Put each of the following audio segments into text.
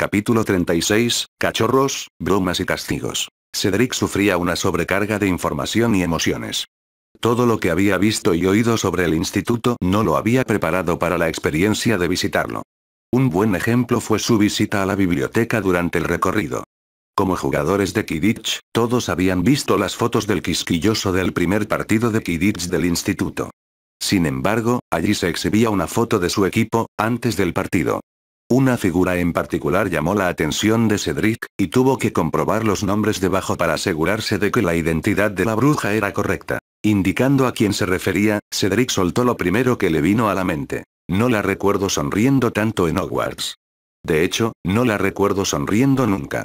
Capítulo 36, Cachorros, bromas y castigos. Cedric sufría una sobrecarga de información y emociones. Todo lo que había visto y oído sobre el instituto no lo había preparado para la experiencia de visitarlo. Un buen ejemplo fue su visita a la biblioteca durante el recorrido. Como jugadores de Quidditch, todos habían visto las fotos del quisquilloso del primer partido de Quidditch del instituto. Sin embargo, allí se exhibía una foto de su equipo, antes del partido. Una figura en particular llamó la atención de Cedric, y tuvo que comprobar los nombres debajo para asegurarse de que la identidad de la bruja era correcta. Indicando a quién se refería, Cedric soltó lo primero que le vino a la mente. No la recuerdo sonriendo tanto en Hogwarts. De hecho, no la recuerdo sonriendo nunca.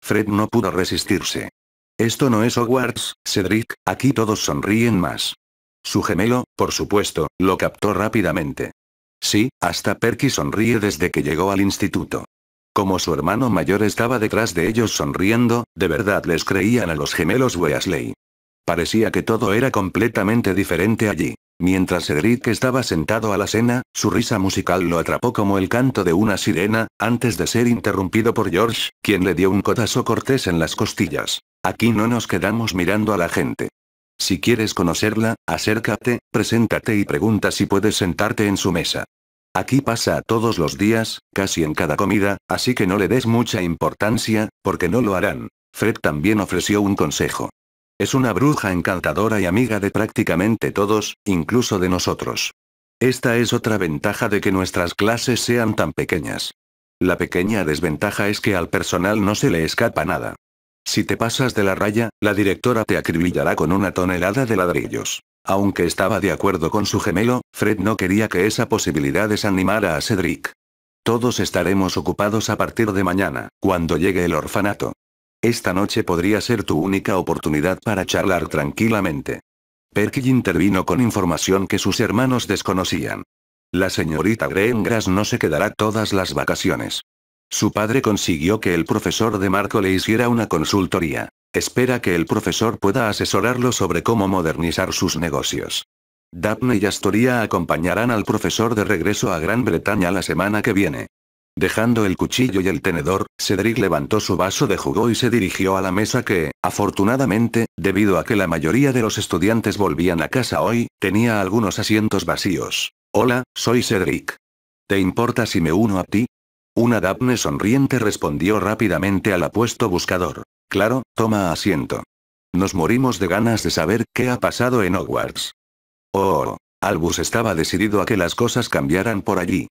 Fred no pudo resistirse. Esto no es Hogwarts, Cedric, aquí todos sonríen más. Su gemelo, por supuesto, lo captó rápidamente. Sí, hasta Perky sonríe desde que llegó al instituto. Como su hermano mayor estaba detrás de ellos sonriendo, de verdad les creían a los gemelos Weasley. Parecía que todo era completamente diferente allí. Mientras Cedric estaba sentado a la cena, su risa musical lo atrapó como el canto de una sirena, antes de ser interrumpido por George, quien le dio un codazo cortés en las costillas. Aquí no nos quedamos mirando a la gente. Si quieres conocerla, acércate, preséntate y pregunta si puedes sentarte en su mesa. Aquí pasa todos los días, casi en cada comida, así que no le des mucha importancia, porque no lo harán. Fred también ofreció un consejo. Es una bruja encantadora y amiga de prácticamente todos, incluso de nosotros. Esta es otra ventaja de que nuestras clases sean tan pequeñas. La pequeña desventaja es que al personal no se le escapa nada. Si te pasas de la raya, la directora te acribillará con una tonelada de ladrillos. Aunque estaba de acuerdo con su gemelo, Fred no quería que esa posibilidad desanimara a Cedric. Todos estaremos ocupados a partir de mañana, cuando llegue el orfanato. Esta noche podría ser tu única oportunidad para charlar tranquilamente. Perky intervino con información que sus hermanos desconocían. La señorita Greengrass no se quedará todas las vacaciones. Su padre consiguió que el profesor de Marco le hiciera una consultoría. Espera que el profesor pueda asesorarlo sobre cómo modernizar sus negocios. Daphne y Astoria acompañarán al profesor de regreso a Gran Bretaña la semana que viene. Dejando el cuchillo y el tenedor, Cedric levantó su vaso de jugo y se dirigió a la mesa que, afortunadamente, debido a que la mayoría de los estudiantes volvían a casa hoy, tenía algunos asientos vacíos. Hola, soy Cedric. ¿Te importa si me uno a ti? Una Daphne sonriente respondió rápidamente al apuesto buscador. Claro, toma asiento. Nos morimos de ganas de saber qué ha pasado en Hogwarts. Oh, Albus estaba decidido a que las cosas cambiaran por allí.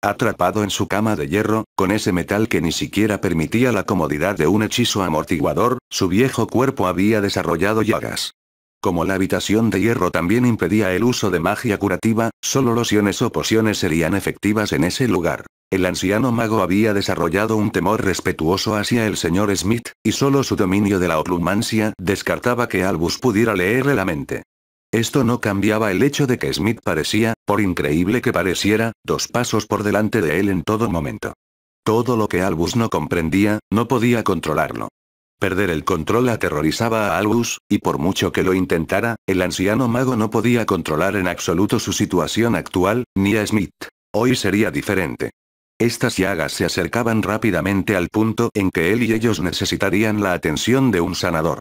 Atrapado en su cama de hierro, con ese metal que ni siquiera permitía la comodidad de un hechizo amortiguador, su viejo cuerpo había desarrollado llagas. Como la habitación de hierro también impedía el uso de magia curativa, solo lociones o pociones serían efectivas en ese lugar. El anciano mago había desarrollado un temor respetuoso hacia el señor Smith, y solo su dominio de la oclumancia descartaba que Albus pudiera leerle la mente. Esto no cambiaba el hecho de que Smith parecía, por increíble que pareciera, 2 pasos por delante de él en todo momento. Todo lo que Albus no comprendía, no podía controlarlo. Perder el control aterrorizaba a Albus, y por mucho que lo intentara, el anciano mago no podía controlar en absoluto su situación actual, ni a Smith. Hoy sería diferente. Estas llagas se acercaban rápidamente al punto en que él y ellos necesitarían la atención de un sanador.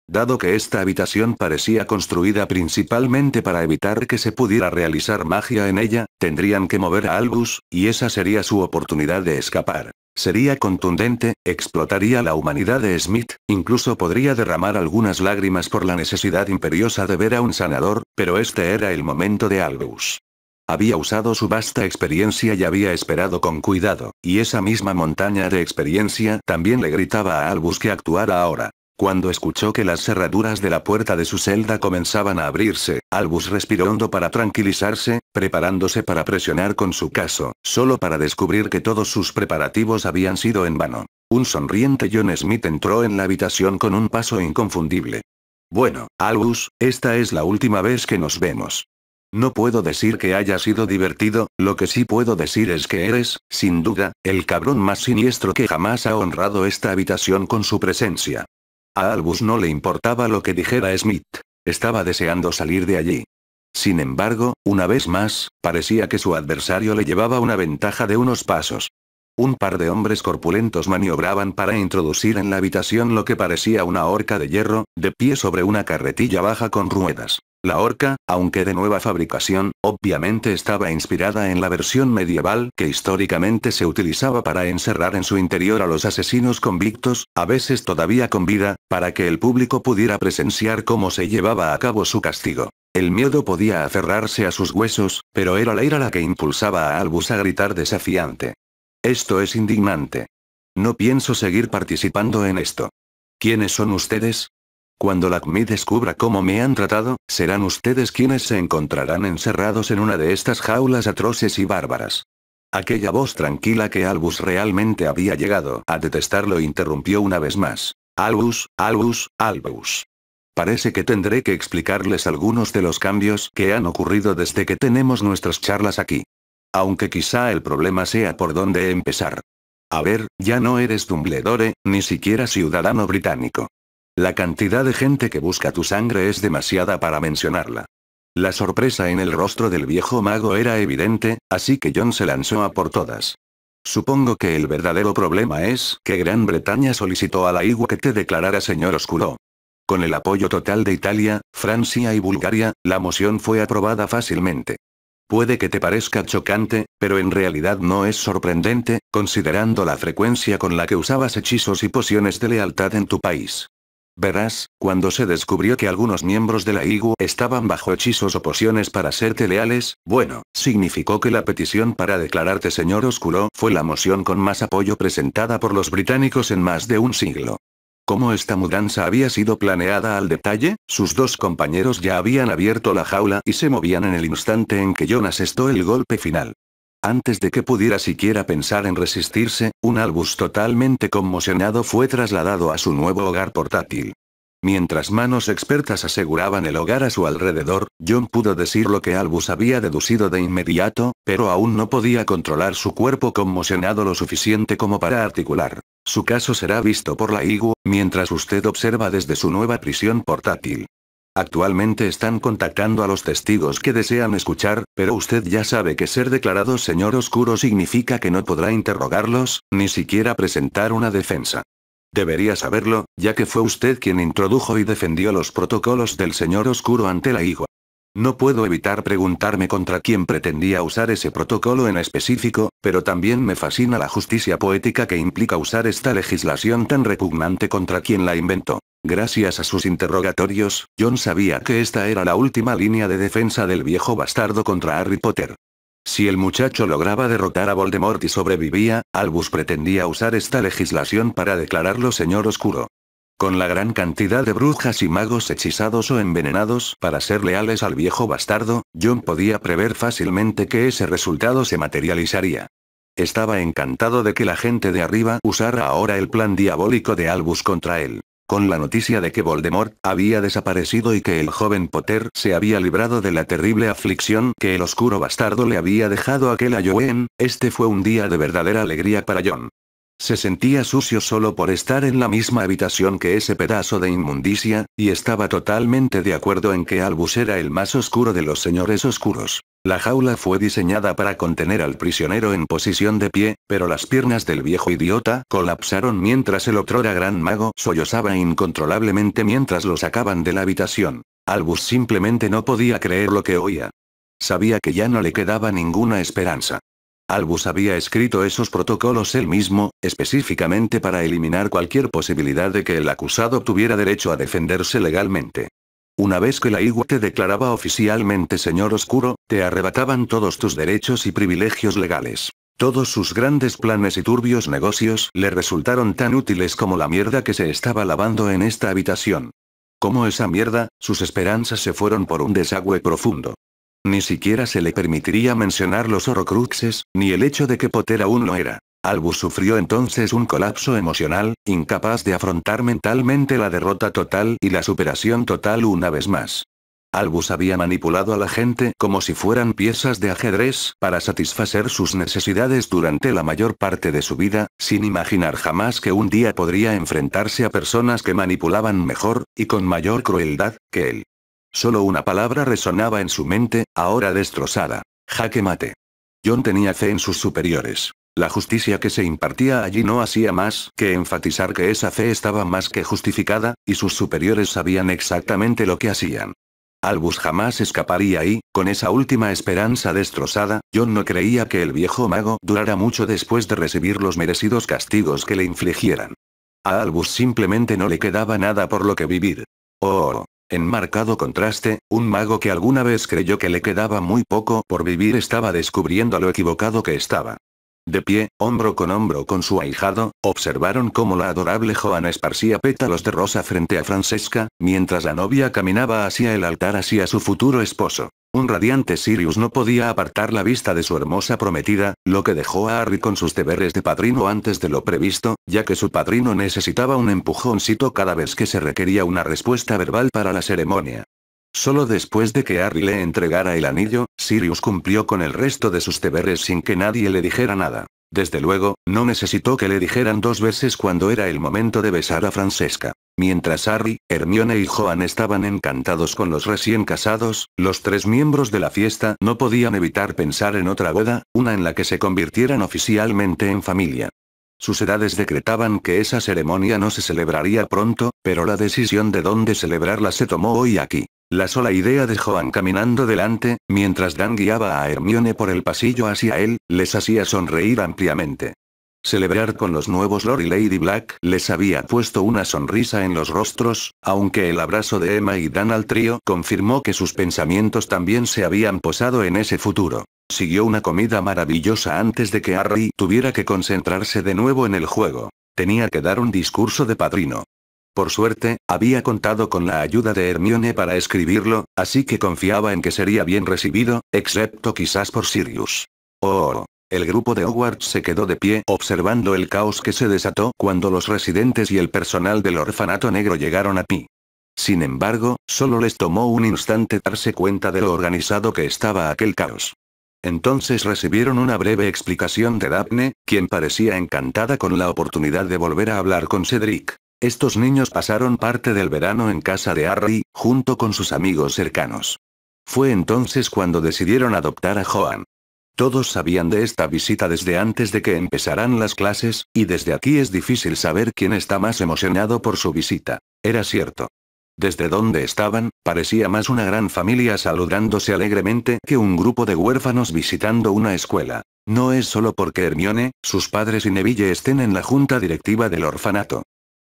Dado que esta habitación parecía construida principalmente para evitar que se pudiera realizar magia en ella, tendrían que mover a Albus, y esa sería su oportunidad de escapar. Sería contundente, explotaría la humanidad de Smith, incluso podría derramar algunas lágrimas por la necesidad imperiosa de ver a un sanador, pero este era el momento de Albus. Había usado su vasta experiencia y había esperado con cuidado, y esa misma montaña de experiencia también le gritaba a Albus que actuara ahora. Cuando escuchó que las cerraduras de la puerta de su celda comenzaban a abrirse, Albus respiró hondo para tranquilizarse, preparándose para presionar con su caso, solo para descubrir que todos sus preparativos habían sido en vano. Un sonriente John Smith entró en la habitación con un paso inconfundible. Bueno, Albus, esta es la última vez que nos vemos. No puedo decir que haya sido divertido, lo que sí puedo decir es que eres, sin duda, el cabrón más siniestro que jamás ha honrado esta habitación con su presencia. A Albus no le importaba lo que dijera Smith. Estaba deseando salir de allí. Sin embargo, una vez más, parecía que su adversario le llevaba una ventaja de unos pasos. Un par de hombres corpulentos maniobraban para introducir en la habitación lo que parecía una horca de hierro, de pie sobre una carretilla baja con ruedas. La horca, aunque de nueva fabricación, obviamente estaba inspirada en la versión medieval que históricamente se utilizaba para encerrar en su interior a los asesinos convictos, a veces todavía con vida, para que el público pudiera presenciar cómo se llevaba a cabo su castigo. El miedo podía aferrarse a sus huesos, pero era la ira la que impulsaba a Albus a gritar desafiante. Esto es indignante. No pienso seguir participando en esto. ¿Quiénes son ustedes? Cuando la CMI descubra cómo me han tratado, serán ustedes quienes se encontrarán encerrados en una de estas jaulas atroces y bárbaras. Aquella voz tranquila que Albus realmente había llegado a detestar lo interrumpió una vez más. Albus, Albus, Albus. Parece que tendré que explicarles algunos de los cambios que han ocurrido desde que tenemos nuestras charlas aquí. Aunque quizá el problema sea por dónde empezar. A ver, ya no eres Dumbledore, ni siquiera ciudadano británico. La cantidad de gente que busca tu sangre es demasiada para mencionarla. La sorpresa en el rostro del viejo mago era evidente, así que John se lanzó a por todas. Supongo que el verdadero problema es que Gran Bretaña solicitó a la IGUA que te declarara señor oscuro. Con el apoyo total de Italia, Francia y Bulgaria, la moción fue aprobada fácilmente. Puede que te parezca chocante, pero en realidad no es sorprendente, considerando la frecuencia con la que usabas hechizos y pociones de lealtad en tu país. Verás, cuando se descubrió que algunos miembros de la IGU estaban bajo hechizos o pociones para serte leales, bueno, significó que la petición para declararte señor oscuro fue la moción con más apoyo presentada por los británicos en más de un siglo. Como esta mudanza había sido planeada al detalle, sus dos compañeros ya habían abierto la jaula y se movían en el instante en que John asestó el golpe final. Antes de que pudiera siquiera pensar en resistirse, un Albus totalmente conmocionado fue trasladado a su nuevo hogar portátil. Mientras manos expertas aseguraban el hogar a su alrededor, John pudo decir lo que Albus había deducido de inmediato, pero aún no podía controlar su cuerpo conmocionado lo suficiente como para articular. Su caso será visto por la IGU, mientras usted observa desde su nueva prisión portátil. Actualmente están contactando a los testigos que desean escuchar, pero usted ya sabe que ser declarado señor oscuro significa que no podrá interrogarlos, ni siquiera presentar una defensa. Debería saberlo, ya que fue usted quien introdujo y defendió los protocolos del señor oscuro ante la IGUA. No puedo evitar preguntarme contra quién pretendía usar ese protocolo en específico, pero también me fascina la justicia poética que implica usar esta legislación tan repugnante contra quien la inventó. Gracias a sus interrogatorios, John sabía que esta era la última línea de defensa del viejo bastardo contra Harry Potter. Si el muchacho lograba derrotar a Voldemort y sobrevivía, Albus pretendía usar esta legislación para declararlo señor oscuro. Con la gran cantidad de brujas y magos hechizados o envenenados para ser leales al viejo bastardo, John podía prever fácilmente que ese resultado se materializaría. Estaba encantado de que la gente de arriba usara ahora el plan diabólico de Albus contra él. Con la noticia de que Voldemort había desaparecido y que el joven Potter se había librado de la terrible aflicción que el oscuro bastardo le había dejado a aquel Owen, este fue un día de verdadera alegría para John. Se sentía sucio solo por estar en la misma habitación que ese pedazo de inmundicia, y estaba totalmente de acuerdo en que Albus era el más oscuro de los señores oscuros. La jaula fue diseñada para contener al prisionero en posición de pie, pero las piernas del viejo idiota colapsaron mientras el otrora gran mago sollozaba incontrolablemente mientras lo sacaban de la habitación. Albus simplemente no podía creer lo que oía. Sabía que ya no le quedaba ninguna esperanza. Albus había escrito esos protocolos él mismo, específicamente para eliminar cualquier posibilidad de que el acusado tuviera derecho a defenderse legalmente. Una vez que la IGUA te declaraba oficialmente señor oscuro, te arrebataban todos tus derechos y privilegios legales. Todos sus grandes planes y turbios negocios le resultaron tan útiles como la mierda que se estaba lavando en esta habitación. Como esa mierda, sus esperanzas se fueron por un desagüe profundo. Ni siquiera se le permitiría mencionar los Horrocruxes, ni el hecho de que Potter aún lo era. Albus sufrió entonces un colapso emocional, incapaz de afrontar mentalmente la derrota total y la superación total una vez más. Albus había manipulado a la gente como si fueran piezas de ajedrez para satisfacer sus necesidades durante la mayor parte de su vida, sin imaginar jamás que un día podría enfrentarse a personas que manipulaban mejor, y con mayor crueldad, que él. Solo una palabra resonaba en su mente, ahora destrozada. Jaque mate. John tenía fe en sus superiores. La justicia que se impartía allí no hacía más que enfatizar que esa fe estaba más que justificada, y sus superiores sabían exactamente lo que hacían. Albus jamás escaparía y, con esa última esperanza destrozada, John no creía que el viejo mago durara mucho después de recibir los merecidos castigos que le infligieran. A Albus simplemente no le quedaba nada por lo que vivir. Oh, en marcado contraste, un mago que alguna vez creyó que le quedaba muy poco por vivir estaba descubriendo lo equivocado que estaba. De pie, hombro con su ahijado, observaron cómo la adorable Joan esparcía pétalos de rosa frente a Francesca, mientras la novia caminaba hacia el altar hacia su futuro esposo. Un radiante Sirius no podía apartar la vista de su hermosa prometida, lo que dejó a Harry con sus deberes de padrino antes de lo previsto, ya que su padrino necesitaba un empujoncito cada vez que se requería una respuesta verbal para la ceremonia. Solo después de que Harry le entregara el anillo, Sirius cumplió con el resto de sus deberes sin que nadie le dijera nada. Desde luego, no necesitó que le dijeran 2 veces cuando era el momento de besar a Francesca. Mientras Harry, Hermione y Joan estaban encantados con los recién casados, los 3 miembros de la fiesta no podían evitar pensar en otra boda, una en la que se convirtieran oficialmente en familia. Sus edades decretaban que esa ceremonia no se celebraría pronto, pero la decisión de dónde celebrarla se tomó hoy aquí. La sola idea de Joan caminando delante, mientras Dan guiaba a Hermione por el pasillo hacia él, les hacía sonreír ampliamente. Celebrar con los nuevos Lord y Lady Black les había puesto una sonrisa en los rostros, aunque el abrazo de Emma y Dan al trío confirmó que sus pensamientos también se habían posado en ese futuro. Siguió una comida maravillosa antes de que Harry tuviera que concentrarse de nuevo en el juego. Tenía que dar un discurso de padrino. Por suerte, había contado con la ayuda de Hermione para escribirlo, así que confiaba en que sería bien recibido, excepto quizás por Sirius. Oh. El grupo de Hogwarts se quedó de pie observando el caos que se desató cuando los residentes y el personal del orfanato negro llegaron a Pi. Sin embargo, solo les tomó un instante darse cuenta de lo organizado que estaba aquel caos. Entonces recibieron una breve explicación de Daphne, quien parecía encantada con la oportunidad de volver a hablar con Cedric. Estos niños pasaron parte del verano en casa de Harry, junto con sus amigos cercanos. Fue entonces cuando decidieron adoptar a Joan. Todos sabían de esta visita desde antes de que empezaran las clases, y desde aquí es difícil saber quién está más emocionado por su visita. Era cierto. Desde donde estaban, parecía más una gran familia saludándose alegremente que un grupo de huérfanos visitando una escuela. No es solo porque Hermione, sus padres y Neville estén en la junta directiva del orfanato.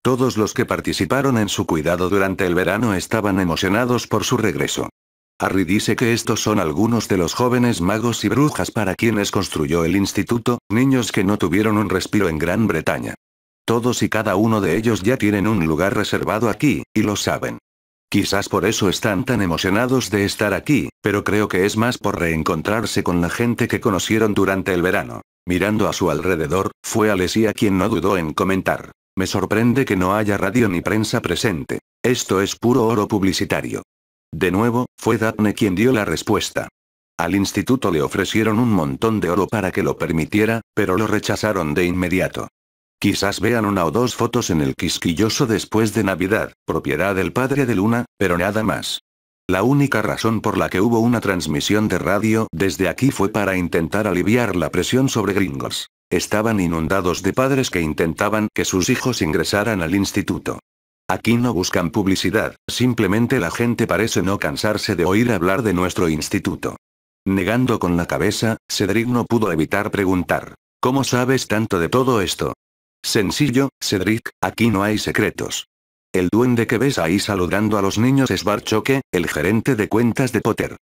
Todos los que participaron en su cuidado durante el verano estaban emocionados por su regreso. Harry dice que estos son algunos de los jóvenes magos y brujas para quienes construyó el instituto, niños que no tuvieron un respiro en Gran Bretaña. Todos y cada uno de ellos ya tienen un lugar reservado aquí, y lo saben. Quizás por eso están tan emocionados de estar aquí, pero creo que es más por reencontrarse con la gente que conocieron durante el verano. Mirando a su alrededor, fue Alesia quien no dudó en comentar. Me sorprende que no haya radio ni prensa presente. Esto es puro oro publicitario. De nuevo, fue Daphne quien dio la respuesta. Al instituto le ofrecieron un montón de oro para que lo permitiera, pero lo rechazaron de inmediato. Quizás vean 1 o 2 fotos en el Quisquilloso después de Navidad, propiedad del padre de Luna, pero nada más. La única razón por la que hubo una transmisión de radio desde aquí fue para intentar aliviar la presión sobre Gringotts. Estaban inundados de padres que intentaban que sus hijos ingresaran al instituto. Aquí no buscan publicidad, simplemente la gente parece no cansarse de oír hablar de nuestro instituto. Negando con la cabeza, Cedric no pudo evitar preguntar. ¿Cómo sabes tanto de todo esto? Sencillo, Cedric, aquí no hay secretos. El duende que ves ahí saludando a los niños es Barchoque, el gerente de cuentas de Potter.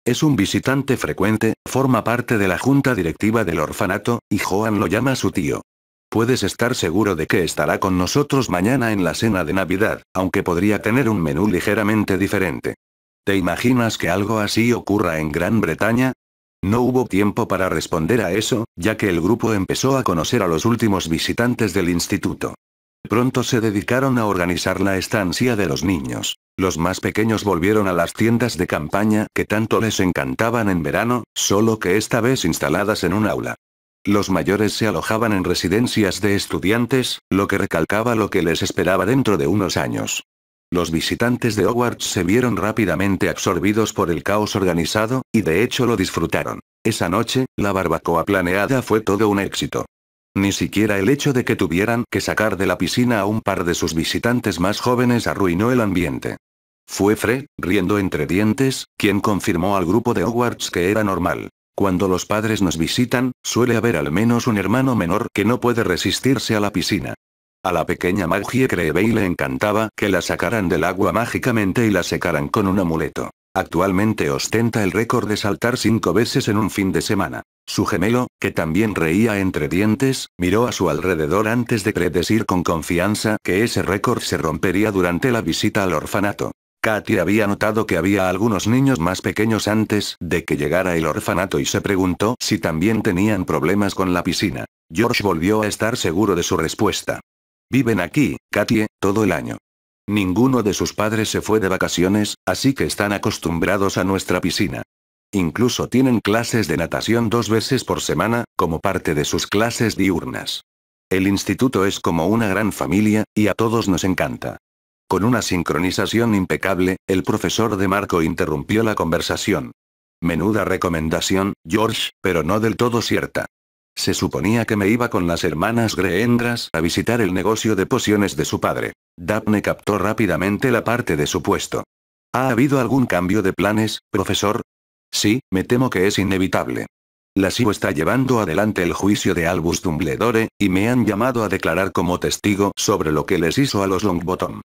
Es un visitante frecuente, forma parte de la junta directiva del orfanato, y Joan lo llama su tío. Puedes estar seguro de que estará con nosotros mañana en la cena de Navidad, aunque podría tener un menú ligeramente diferente. ¿Te imaginas que algo así ocurra en Gran Bretaña? No hubo tiempo para responder a eso, ya que el grupo empezó a conocer a los últimos visitantes del instituto. Pronto se dedicaron a organizar la estancia de los niños. Los más pequeños volvieron a las tiendas de campaña que tanto les encantaban en verano, solo que esta vez instaladas en un aula. Los mayores se alojaban en residencias de estudiantes, lo que recalcaba lo que les esperaba dentro de unos años. Los visitantes de Hogwarts se vieron rápidamente absorbidos por el caos organizado, y de hecho lo disfrutaron. Esa noche, la barbacoa planeada fue todo un éxito. Ni siquiera el hecho de que tuvieran que sacar de la piscina a un par de sus visitantes más jóvenes arruinó el ambiente. Fue Fred, riendo entre dientes, quien confirmó al grupo de Hogwarts que era normal. Cuando los padres nos visitan, suele haber al menos un hermano menor que no puede resistirse a la piscina. A la pequeña Maggie Creevey le encantaba que la sacaran del agua mágicamente y la secaran con un amuleto. Actualmente ostenta el récord de saltar 5 veces en un fin de semana. Su gemelo, que también reía entre dientes, miró a su alrededor antes de predecir con confianza que ese récord se rompería durante la visita al orfanato. Katy había notado que había algunos niños más pequeños antes de que llegara el orfanato y se preguntó si también tenían problemas con la piscina. George volvió a estar seguro de su respuesta. Viven aquí, Katy, todo el año. Ninguno de sus padres se fue de vacaciones, así que están acostumbrados a nuestra piscina. Incluso tienen clases de natación 2 veces por semana, como parte de sus clases diurnas. El instituto es como una gran familia, y a todos nos encanta. Con una sincronización impecable, el profesor de Marco interrumpió la conversación. Menuda recomendación, George, pero no del todo cierta. Se suponía que me iba con las hermanas Greendras a visitar el negocio de pociones de su padre. Daphne captó rápidamente la parte de su puesto. ¿Ha habido algún cambio de planes, profesor? Sí, me temo que es inevitable. La SIU está llevando adelante el juicio de Albus Dumbledore, y me han llamado a declarar como testigo sobre lo que les hizo a los Longbottom.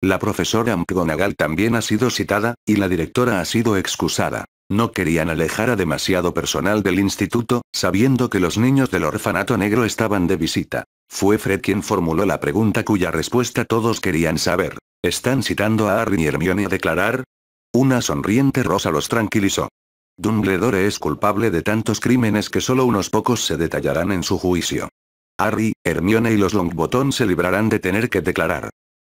La profesora McGonagall también ha sido citada, y la directora ha sido excusada. No querían alejar a demasiado personal del instituto, sabiendo que los niños del orfanato negro estaban de visita. Fue Fred quien formuló la pregunta cuya respuesta todos querían saber. ¿Están citando a Harry y Hermione a declarar? Una sonriente rosa los tranquilizó. Dumbledore es culpable de tantos crímenes que solo unos pocos se detallarán en su juicio. Harry, Hermione y los Longbottom se librarán de tener que declarar.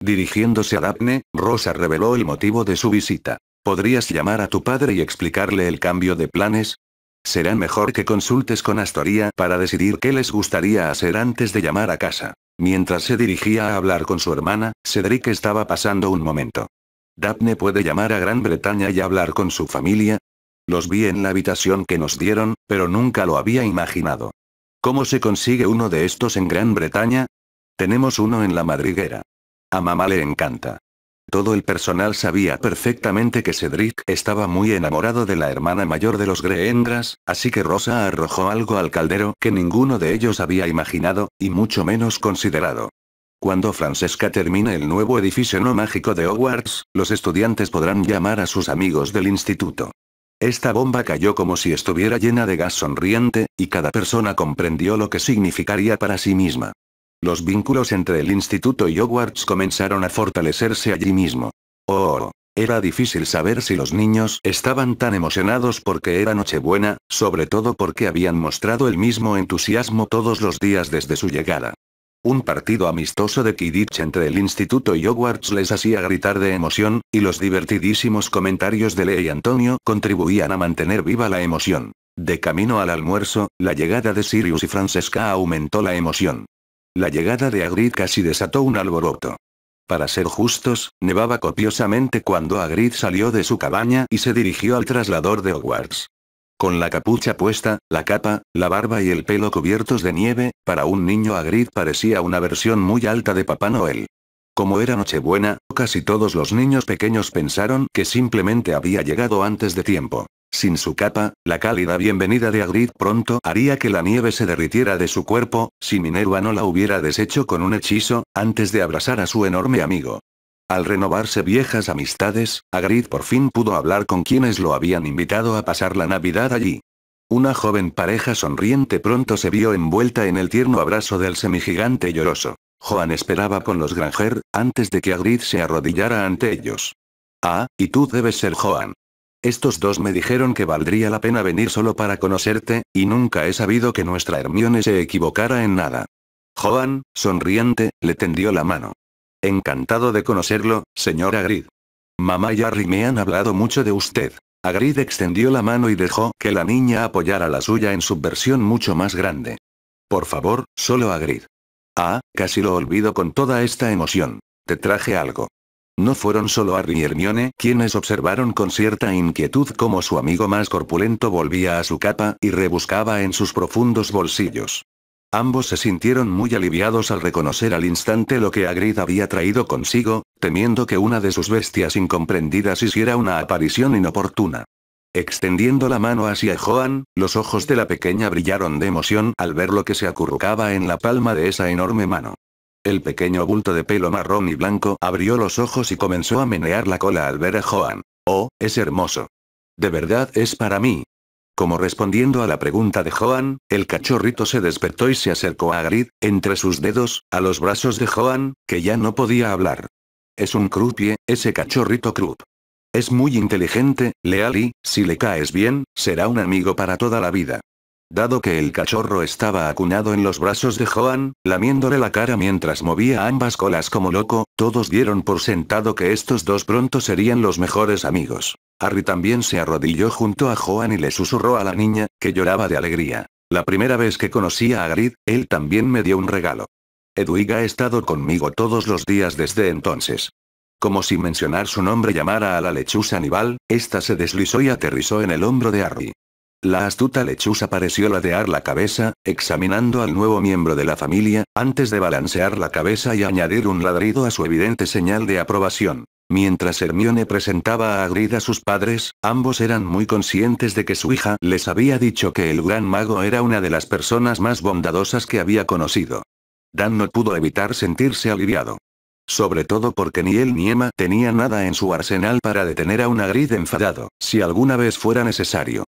Dirigiéndose a Daphne, Rosa reveló el motivo de su visita. ¿Podrías llamar a tu padre y explicarle el cambio de planes? Será mejor que consultes con Astoria para decidir qué les gustaría hacer antes de llamar a casa. Mientras se dirigía a hablar con su hermana, Cedric estaba pasando un momento. ¿Daphne puede llamar a Gran Bretaña y hablar con su familia? Los vi en la habitación que nos dieron, pero nunca lo había imaginado. ¿Cómo se consigue uno de estos en Gran Bretaña? Tenemos uno en la madriguera. A mamá le encanta. Todo el personal sabía perfectamente que Cedric estaba muy enamorado de la hermana mayor de los Greendras, así que Rosa arrojó algo al caldero que ninguno de ellos había imaginado, y mucho menos considerado. Cuando Francesca termine el nuevo edificio no mágico de Hogwarts, los estudiantes podrán llamar a sus amigos del instituto. Esta bomba cayó como si estuviera llena de gas sonriente, y cada persona comprendió lo que significaría para sí misma. Los vínculos entre el instituto y Hogwarts comenzaron a fortalecerse allí mismo. Era difícil saber si los niños estaban tan emocionados porque era Nochebuena, sobre todo porque habían mostrado el mismo entusiasmo todos los días desde su llegada. Un partido amistoso de Quidditch entre el instituto y Hogwarts les hacía gritar de emoción, y los divertidísimos comentarios de Lee y Antonio contribuían a mantener viva la emoción. De camino al almuerzo, la llegada de Sirius y Francesca aumentó la emoción. La llegada de Hagrid casi desató un alboroto. Para ser justos, nevaba copiosamente cuando Hagrid salió de su cabaña y se dirigió al traslador de Hogwarts. Con la capucha puesta, la capa, la barba y el pelo cubiertos de nieve, para un niño Hagrid parecía una versión muy alta de Papá Noel. Como era Nochebuena, casi todos los niños pequeños pensaron que simplemente había llegado antes de tiempo. Sin su capa, la cálida bienvenida de Hagrid pronto haría que la nieve se derritiera de su cuerpo, si Minerva no la hubiera deshecho con un hechizo, antes de abrazar a su enorme amigo. Al renovarse viejas amistades, Hagrid por fin pudo hablar con quienes lo habían invitado a pasar la Navidad allí. Una joven pareja sonriente pronto se vio envuelta en el tierno abrazo del semigigante lloroso. Joan esperaba con los Granger, antes de que Hagrid se arrodillara ante ellos. Ah, y tú debes ser Joan. Estos dos me dijeron que valdría la pena venir solo para conocerte, y nunca he sabido que nuestra Hermione se equivocara en nada. Joan, sonriente, le tendió la mano. Encantado de conocerlo, señor Hagrid. Mamá y Harry me han hablado mucho de usted. Hagrid extendió la mano y dejó que la niña apoyara la suya en su versión mucho más grande. Por favor, solo Hagrid. Ah, casi lo olvido con toda esta emoción. Te traje algo. No fueron solo Harry y Hermione quienes observaron con cierta inquietud cómo su amigo más corpulento volvía a su capa y rebuscaba en sus profundos bolsillos. Ambos se sintieron muy aliviados al reconocer al instante lo que Hagrid había traído consigo, temiendo que una de sus bestias incomprendidas hiciera una aparición inoportuna. Extendiendo la mano hacia Joan, los ojos de la pequeña brillaron de emoción al ver lo que se acurrucaba en la palma de esa enorme mano. El pequeño bulto de pelo marrón y blanco abrió los ojos y comenzó a menear la cola al ver a Joan. «Oh, es hermoso. ¿De verdad es para mí?» Como respondiendo a la pregunta de Joan, el cachorrito se despertó y se acercó a Hagrid, entre sus dedos, a los brazos de Joan, que ya no podía hablar. «Es un Krupie, ese cachorrito Krup. Es muy inteligente, leal y, si le caes bien, será un amigo para toda la vida». Dado que el cachorro estaba acuñado en los brazos de Joan, lamiéndole la cara mientras movía ambas colas como loco, todos dieron por sentado que estos dos pronto serían los mejores amigos. Harry también se arrodilló junto a Joan y le susurró a la niña, que lloraba de alegría. «La primera vez que conocí a Hagrid, él también me dio un regalo. Hedwig ha estado conmigo todos los días desde entonces». Como si mencionar su nombre llamara a la lechuza Nival, esta se deslizó y aterrizó en el hombro de Harry. La astuta lechuza pareció ladear la cabeza, examinando al nuevo miembro de la familia, antes de balancear la cabeza y añadir un ladrido a su evidente señal de aprobación. Mientras Hermione presentaba a Hagrid a sus padres, ambos eran muy conscientes de que su hija les había dicho que el gran mago era una de las personas más bondadosas que había conocido. Dan no pudo evitar sentirse aliviado. Sobre todo porque ni él ni Emma tenían nada en su arsenal para detener a un Hagrid enfadado, si alguna vez fuera necesario.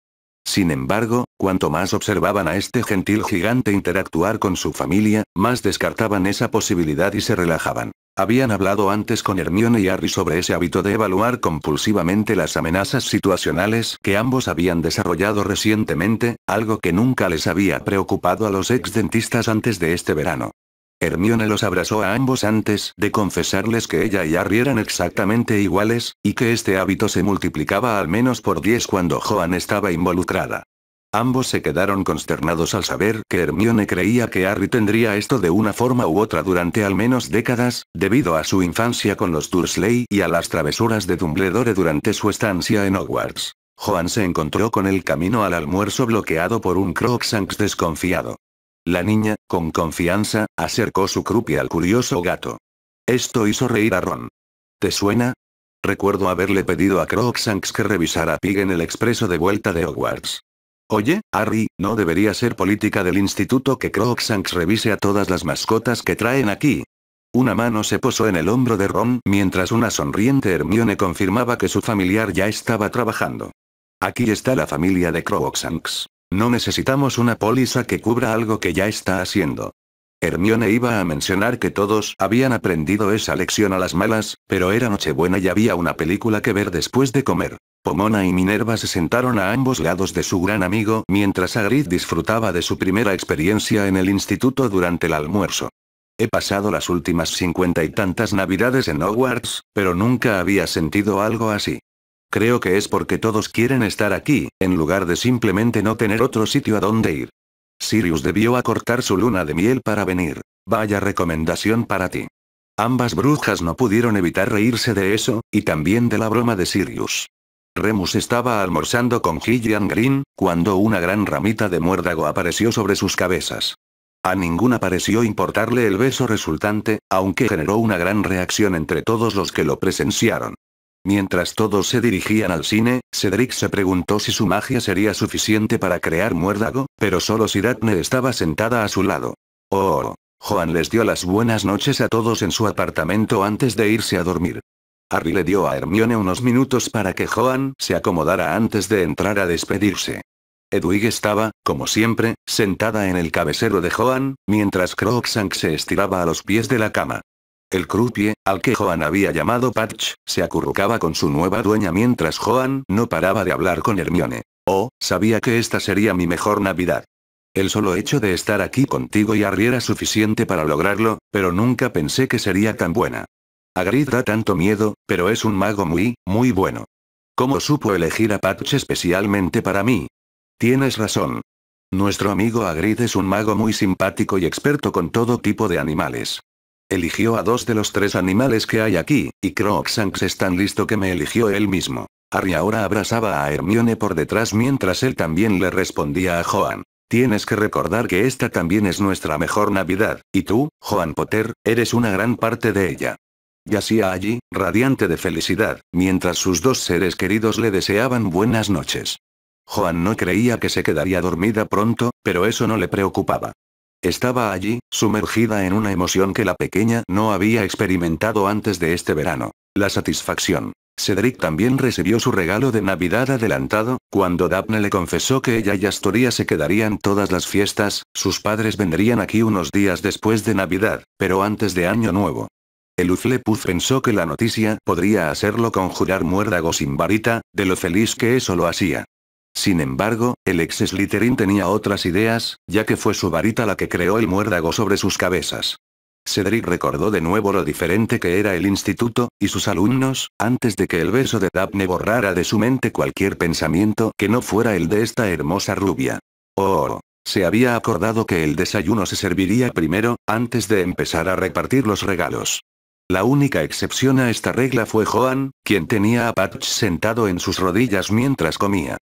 Sin embargo, cuanto más observaban a este gentil gigante interactuar con su familia, más descartaban esa posibilidad y se relajaban. Habían hablado antes con Hermione y Harry sobre ese hábito de evaluar compulsivamente las amenazas situacionales que ambos habían desarrollado recientemente, algo que nunca les había preocupado a los ex-dentistas antes de este verano. Hermione los abrazó a ambos antes de confesarles que ella y Harry eran exactamente iguales, y que este hábito se multiplicaba al menos por 10 cuando Joan estaba involucrada. Ambos se quedaron consternados al saber que Hermione creía que Harry tendría esto de una forma u otra durante al menos décadas, debido a su infancia con los Dursley y a las travesuras de Dumbledore durante su estancia en Hogwarts. Joan se encontró con el camino al almuerzo bloqueado por un Crookshanks desconfiado. La niña, con confianza, acercó su Krupie al curioso gato. Esto hizo reír a Ron. ¿Te suena? Recuerdo haberle pedido a Crookshanks que revisara a Pig en el expreso de vuelta de Hogwarts. Oye, Harry, ¿no debería ser política del instituto que Crookshanks revise a todas las mascotas que traen aquí? Una mano se posó en el hombro de Ron mientras una sonriente Hermione confirmaba que su familiar ya estaba trabajando. Aquí está la familia de Crookshanks. No necesitamos una póliza que cubra algo que ya está haciendo. Hermione iba a mencionar que todos habían aprendido esa lección a las malas, pero era Nochebuena y había una película que ver después de comer. Pomona y Minerva se sentaron a ambos lados de su gran amigo mientras Hagrid disfrutaba de su primera experiencia en el instituto durante el almuerzo. He pasado las últimas 50 y tantas navidades en Hogwarts, pero nunca había sentido algo así. Creo que es porque todos quieren estar aquí, en lugar de simplemente no tener otro sitio a donde ir. Sirius debió acortar su luna de miel para venir. Vaya recomendación para ti. Ambas brujas no pudieron evitar reírse de eso, y también de la broma de Sirius. Remus estaba almorzando con Gillian Green, cuando una gran ramita de muérdago apareció sobre sus cabezas. A ninguna pareció importarle el beso resultante, aunque generó una gran reacción entre todos los que lo presenciaron. Mientras todos se dirigían al cine, Cedric se preguntó si su magia sería suficiente para crear muérdago, pero solo si Daphne estaba sentada a su lado. Oh. Joan les dio las buenas noches a todos en su apartamento antes de irse a dormir. Harry le dio a Hermione unos minutos para que Joan se acomodara antes de entrar a despedirse. Hedwig estaba, como siempre, sentada en el cabecero de Joan, mientras Crookshanks se estiraba a los pies de la cama. El Krupie, al que Joan había llamado Patch, se acurrucaba con su nueva dueña mientras Joan no paraba de hablar con Hermione. Oh, sabía que esta sería mi mejor Navidad. El solo hecho de estar aquí contigo y Harry era suficiente para lograrlo, pero nunca pensé que sería tan buena. Hagrid da tanto miedo, pero es un mago muy bueno. ¿Cómo supo elegir a Patch especialmente para mí? Tienes razón. Nuestro amigo Hagrid es un mago muy simpático y experto con todo tipo de animales. Eligió a 2 de los 3 animales que hay aquí, y Crookshanks es tan listo que me eligió él mismo. Harry ahora abrazaba a Hermione por detrás mientras él también le respondía a Joan. Tienes que recordar que esta también es nuestra mejor Navidad, y tú, Joan Potter, eres una gran parte de ella. Yacía allí, radiante de felicidad, mientras sus dos seres queridos le deseaban buenas noches. Joan no creía que se quedaría dormida pronto, pero eso no le preocupaba. Estaba allí, sumergida en una emoción que la pequeña no había experimentado antes de este verano: la satisfacción. Cedric también recibió su regalo de Navidad adelantado, cuando Daphne le confesó que ella y Astoria se quedarían todas las fiestas. Sus padres vendrían aquí unos días después de Navidad, pero antes de Año Nuevo. El Hufflepuff pensó que la noticia podría hacerlo conjurar muérdagos sin varita, de lo feliz que eso lo hacía. Sin embargo, el ex Slytherin tenía otras ideas, ya que fue su varita la que creó el muérdago sobre sus cabezas. Cedric recordó de nuevo lo diferente que era el instituto, y sus alumnos, antes de que el beso de Daphne borrara de su mente cualquier pensamiento que no fuera el de esta hermosa rubia. Oh, se había acordado que el desayuno se serviría primero, antes de empezar a repartir los regalos. La única excepción a esta regla fue Joan, quien tenía a Patch sentado en sus rodillas mientras comía.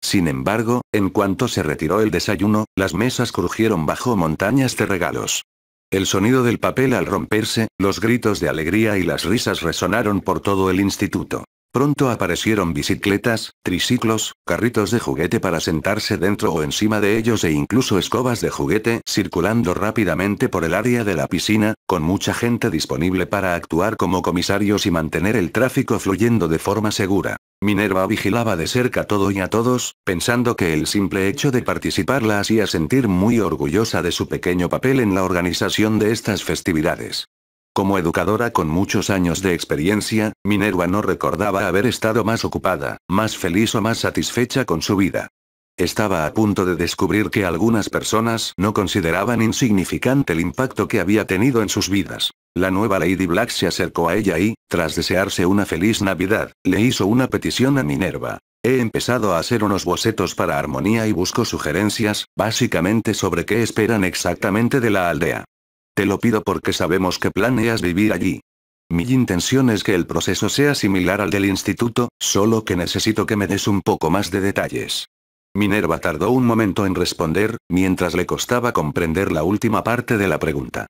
Sin embargo, en cuanto se retiró el desayuno, las mesas crujieron bajo montañas de regalos. El sonido del papel al romperse, los gritos de alegría y las risas resonaron por todo el instituto. Pronto aparecieron bicicletas, triciclos, carritos de juguete para sentarse dentro o encima de ellos e incluso escobas de juguete circulando rápidamente por el área de la piscina, con mucha gente disponible para actuar como comisarios y mantener el tráfico fluyendo de forma segura. Minerva vigilaba de cerca todo y a todos, pensando que el simple hecho de participar la hacía sentir muy orgullosa de su pequeño papel en la organización de estas festividades. Como educadora con muchos años de experiencia, Minerva no recordaba haber estado más ocupada, más feliz o más satisfecha con su vida. Estaba a punto de descubrir que algunas personas no consideraban insignificante el impacto que había tenido en sus vidas. La nueva Lady Black se acercó a ella y, tras desearse una feliz Navidad, le hizo una petición a Minerva. He empezado a hacer unos bocetos para Armonía y busco sugerencias, básicamente sobre qué esperan exactamente de la aldea. Te lo pido porque sabemos que planeas vivir allí. Mi intención es que el proceso sea similar al del instituto, solo que necesito que me des un poco más de detalles. Minerva tardó un momento en responder, mientras le costaba comprender la última parte de la pregunta.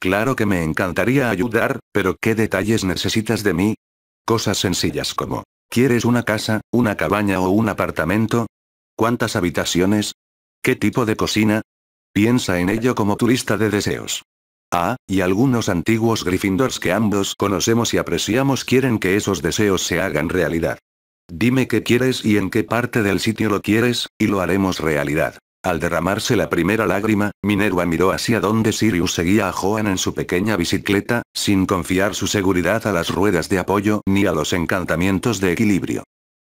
Claro que me encantaría ayudar, pero ¿qué detalles necesitas de mí? Cosas sencillas como, ¿quieres una casa, una cabaña o un apartamento? ¿Cuántas habitaciones? ¿Qué tipo de cocina? Piensa en ello como tu lista de deseos. Ah, y algunos antiguos Gryffindors que ambos conocemos y apreciamos quieren que esos deseos se hagan realidad. Dime qué quieres y en qué parte del sitio lo quieres, y lo haremos realidad. Al derramarse la primera lágrima, Minerva miró hacia donde Sirius seguía a Joan en su pequeña bicicleta, sin confiar su seguridad a las ruedas de apoyo ni a los encantamientos de equilibrio.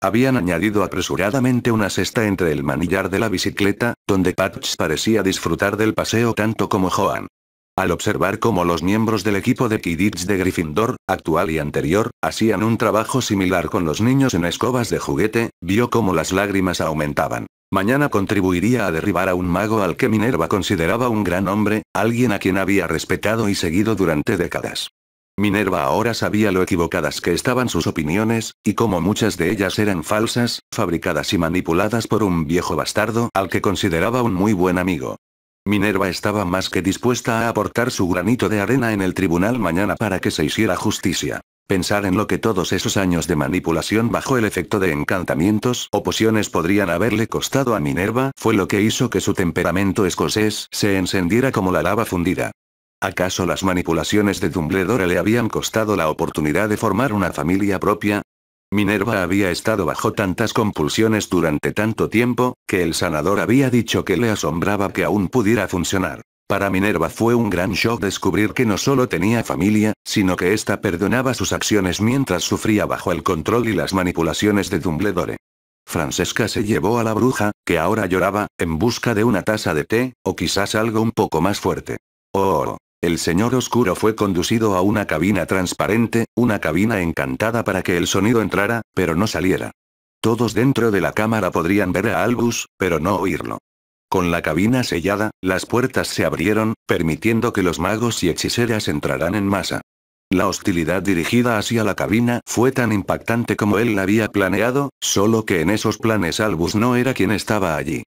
Habían añadido apresuradamente una cesta entre el manillar de la bicicleta, donde Patch parecía disfrutar del paseo tanto como Joan. Al observar cómo los miembros del equipo de Quidditch de Gryffindor, actual y anterior, hacían un trabajo similar con los niños en escobas de juguete, vio cómo las lágrimas aumentaban. Mañana contribuiría a derribar a un mago al que Minerva consideraba un gran hombre, alguien a quien había respetado y seguido durante décadas. Minerva ahora sabía lo equivocadas que estaban sus opiniones, y cómo muchas de ellas eran falsas, fabricadas y manipuladas por un viejo bastardo al que consideraba un muy buen amigo. Minerva estaba más que dispuesta a aportar su granito de arena en el tribunal mañana para que se hiciera justicia. Pensar en lo que todos esos años de manipulación bajo el efecto de encantamientos o pociones podrían haberle costado a Minerva fue lo que hizo que su temperamento escocés se encendiera como la lava fundida. ¿Acaso las manipulaciones de Dumbledore le habían costado la oportunidad de formar una familia propia? Minerva había estado bajo tantas compulsiones durante tanto tiempo, que el sanador había dicho que le asombraba que aún pudiera funcionar. Para Minerva fue un gran shock descubrir que no solo tenía familia, sino que ésta perdonaba sus acciones mientras sufría bajo el control y las manipulaciones de Dumbledore. Francesca se llevó a la bruja, que ahora lloraba, en busca de una taza de té, o quizás algo un poco más fuerte. Oh. El señor oscuro fue conducido a una cabina transparente, una cabina encantada para que el sonido entrara, pero no saliera. Todos dentro de la cámara podrían ver a Albus, pero no oírlo. Con la cabina sellada, las puertas se abrieron, permitiendo que los magos y hechiceras entraran en masa. La hostilidad dirigida hacia la cabina fue tan impactante como él la había planeado, solo que en esos planes Albus no era quien estaba allí.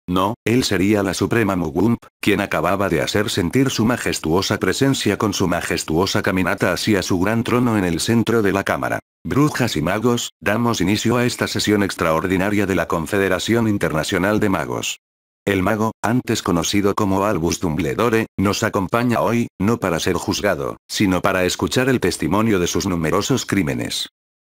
No, él sería la Suprema Mugwump, quien acababa de hacer sentir su majestuosa presencia con su majestuosa caminata hacia su gran trono en el centro de la cámara. Brujas y magos, damos inicio a esta sesión extraordinaria de la Confederación Internacional de Magos. El mago, antes conocido como Albus Dumbledore, nos acompaña hoy, no para ser juzgado, sino para escuchar el testimonio de sus numerosos crímenes.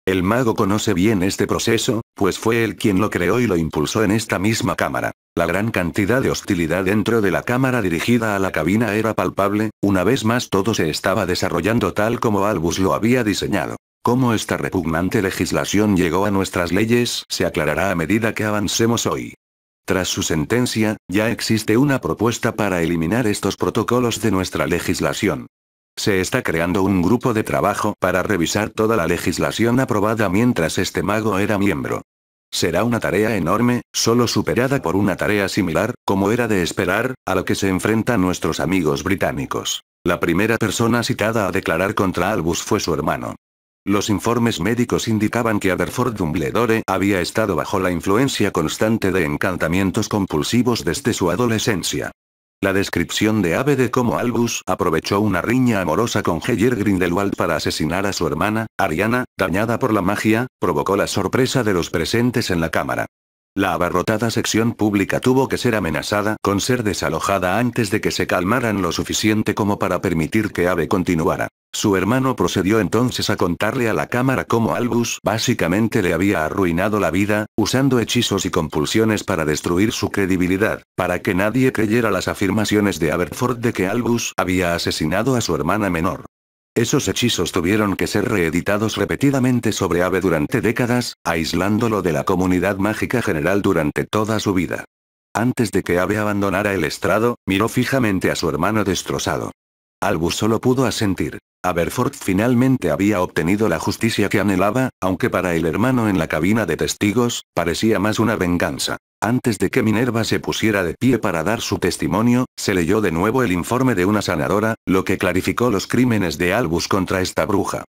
El mago conoce bien este proceso, pues fue él quien lo creó y lo impulsó en esta misma cámara. La gran cantidad de hostilidad dentro de la cámara dirigida a la cabina era palpable, una vez más todo se estaba desarrollando tal como Albus lo había diseñado. Cómo esta repugnante legislación llegó a nuestras leyes se aclarará a medida que avancemos hoy. Tras su sentencia, ya existe una propuesta para eliminar estos protocolos de nuestra legislación. Se está creando un grupo de trabajo para revisar toda la legislación aprobada mientras este mago era miembro. Será una tarea enorme, solo superada por una tarea similar, como era de esperar, a lo que se enfrentan nuestros amigos británicos. La primera persona citada a declarar contra Albus fue su hermano. Los informes médicos indicaban que Aberforth Dumbledore había estado bajo la influencia constante de encantamientos compulsivos desde su adolescencia. La descripción de Abe de cómo Albus aprovechó una riña amorosa con Heyer Grindelwald para asesinar a su hermana, Ariana, dañada por la magia, provocó la sorpresa de los presentes en la cámara. La abarrotada sección pública tuvo que ser amenazada con ser desalojada antes de que se calmaran lo suficiente como para permitir que Abe continuara. Su hermano procedió entonces a contarle a la cámara cómo Albus básicamente le había arruinado la vida, usando hechizos y compulsiones para destruir su credibilidad, para que nadie creyera las afirmaciones de Aberforth de que Albus había asesinado a su hermana menor. Esos hechizos tuvieron que ser reeditados repetidamente sobre Abe durante décadas, aislándolo de la comunidad mágica general durante toda su vida. Antes de que Abe abandonara el estrado, miró fijamente a su hermano destrozado. Albus solo pudo asentir. Aberforth finalmente había obtenido la justicia que anhelaba, aunque para el hermano en la cabina de testigos, parecía más una venganza. Antes de que Minerva se pusiera de pie para dar su testimonio, se leyó de nuevo el informe de una sanadora, lo que clarificó los crímenes de Albus contra esta bruja.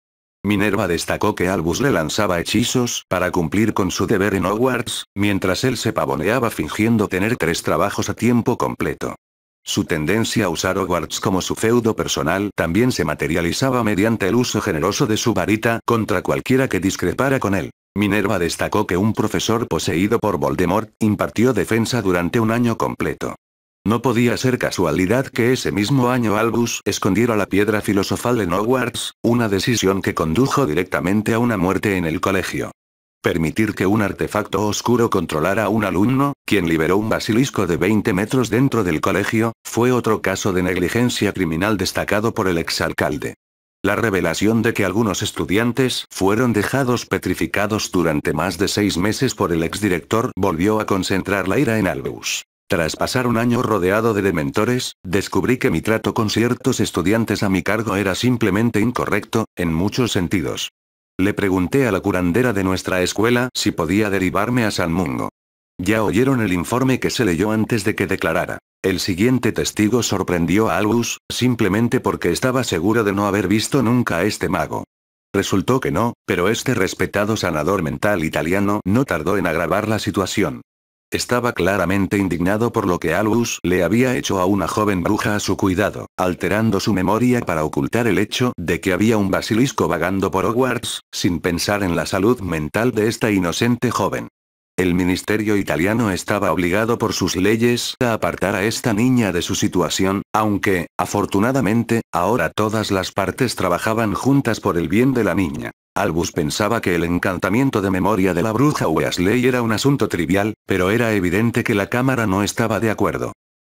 Minerva destacó que Albus le lanzaba hechizos para cumplir con su deber en Hogwarts, mientras él se pavoneaba fingiendo tener 3 trabajos a tiempo completo. Su tendencia a usar Hogwarts como su feudo personal también se materializaba mediante el uso generoso de su varita contra cualquiera que discrepara con él. Minerva destacó que un profesor poseído por Voldemort impartió defensa durante un año completo. No podía ser casualidad que ese mismo año Albus escondiera la piedra filosofal en Hogwarts, una decisión que condujo directamente a una muerte en el colegio. Permitir que un artefacto oscuro controlara a un alumno, quien liberó un basilisco de 20 metros dentro del colegio, fue otro caso de negligencia criminal destacado por el exalcalde. La revelación de que algunos estudiantes fueron dejados petrificados durante más de 6 meses por el exdirector volvió a concentrar la ira en Albus. Tras pasar un año rodeado de dementores, descubrí que mi trato con ciertos estudiantes a mi cargo era simplemente incorrecto, en muchos sentidos. Le pregunté a la curandera de nuestra escuela si podía derivarme a San Mungo. Ya oyeron el informe que se leyó antes de que declarara. El siguiente testigo sorprendió a Albus, simplemente porque estaba seguro de no haber visto nunca a este mago. Resultó que no, pero este respetado sanador mental italiano no tardó en agravar la situación. Estaba claramente indignado por lo que Albus le había hecho a una joven bruja a su cuidado, alterando su memoria para ocultar el hecho de que había un basilisco vagando por Hogwarts, sin pensar en la salud mental de esta inocente joven. El ministerio italiano estaba obligado por sus leyes a apartar a esta niña de su situación, aunque, afortunadamente, ahora todas las partes trabajaban juntas por el bien de la niña. Albus pensaba que el encantamiento de memoria de la bruja Weasley era un asunto trivial, pero era evidente que la cámara no estaba de acuerdo.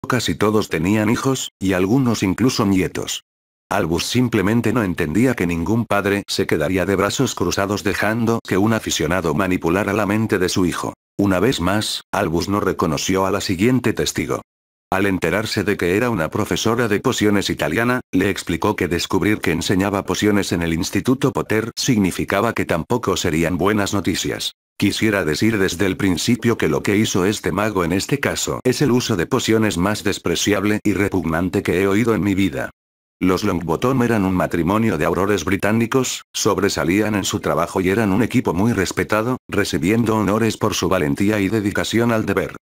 Casi todos tenían hijos, y algunos incluso nietos. Albus simplemente no entendía que ningún padre se quedaría de brazos cruzados dejando que un aficionado manipulara la mente de su hijo. Una vez más, Albus no reconoció a la siguiente testigo. Al enterarse de que era una profesora de pociones italiana, le explicó que descubrir que enseñaba pociones en el Instituto Potter significaba que tampoco serían buenas noticias. Quisiera decir desde el principio que lo que hizo este mago en este caso es el uso de pociones más despreciable y repugnante que he oído en mi vida. Los Longbottom eran un matrimonio de aurores británicos, sobresalían en su trabajo y eran un equipo muy respetado, recibiendo honores por su valentía y dedicación al deber.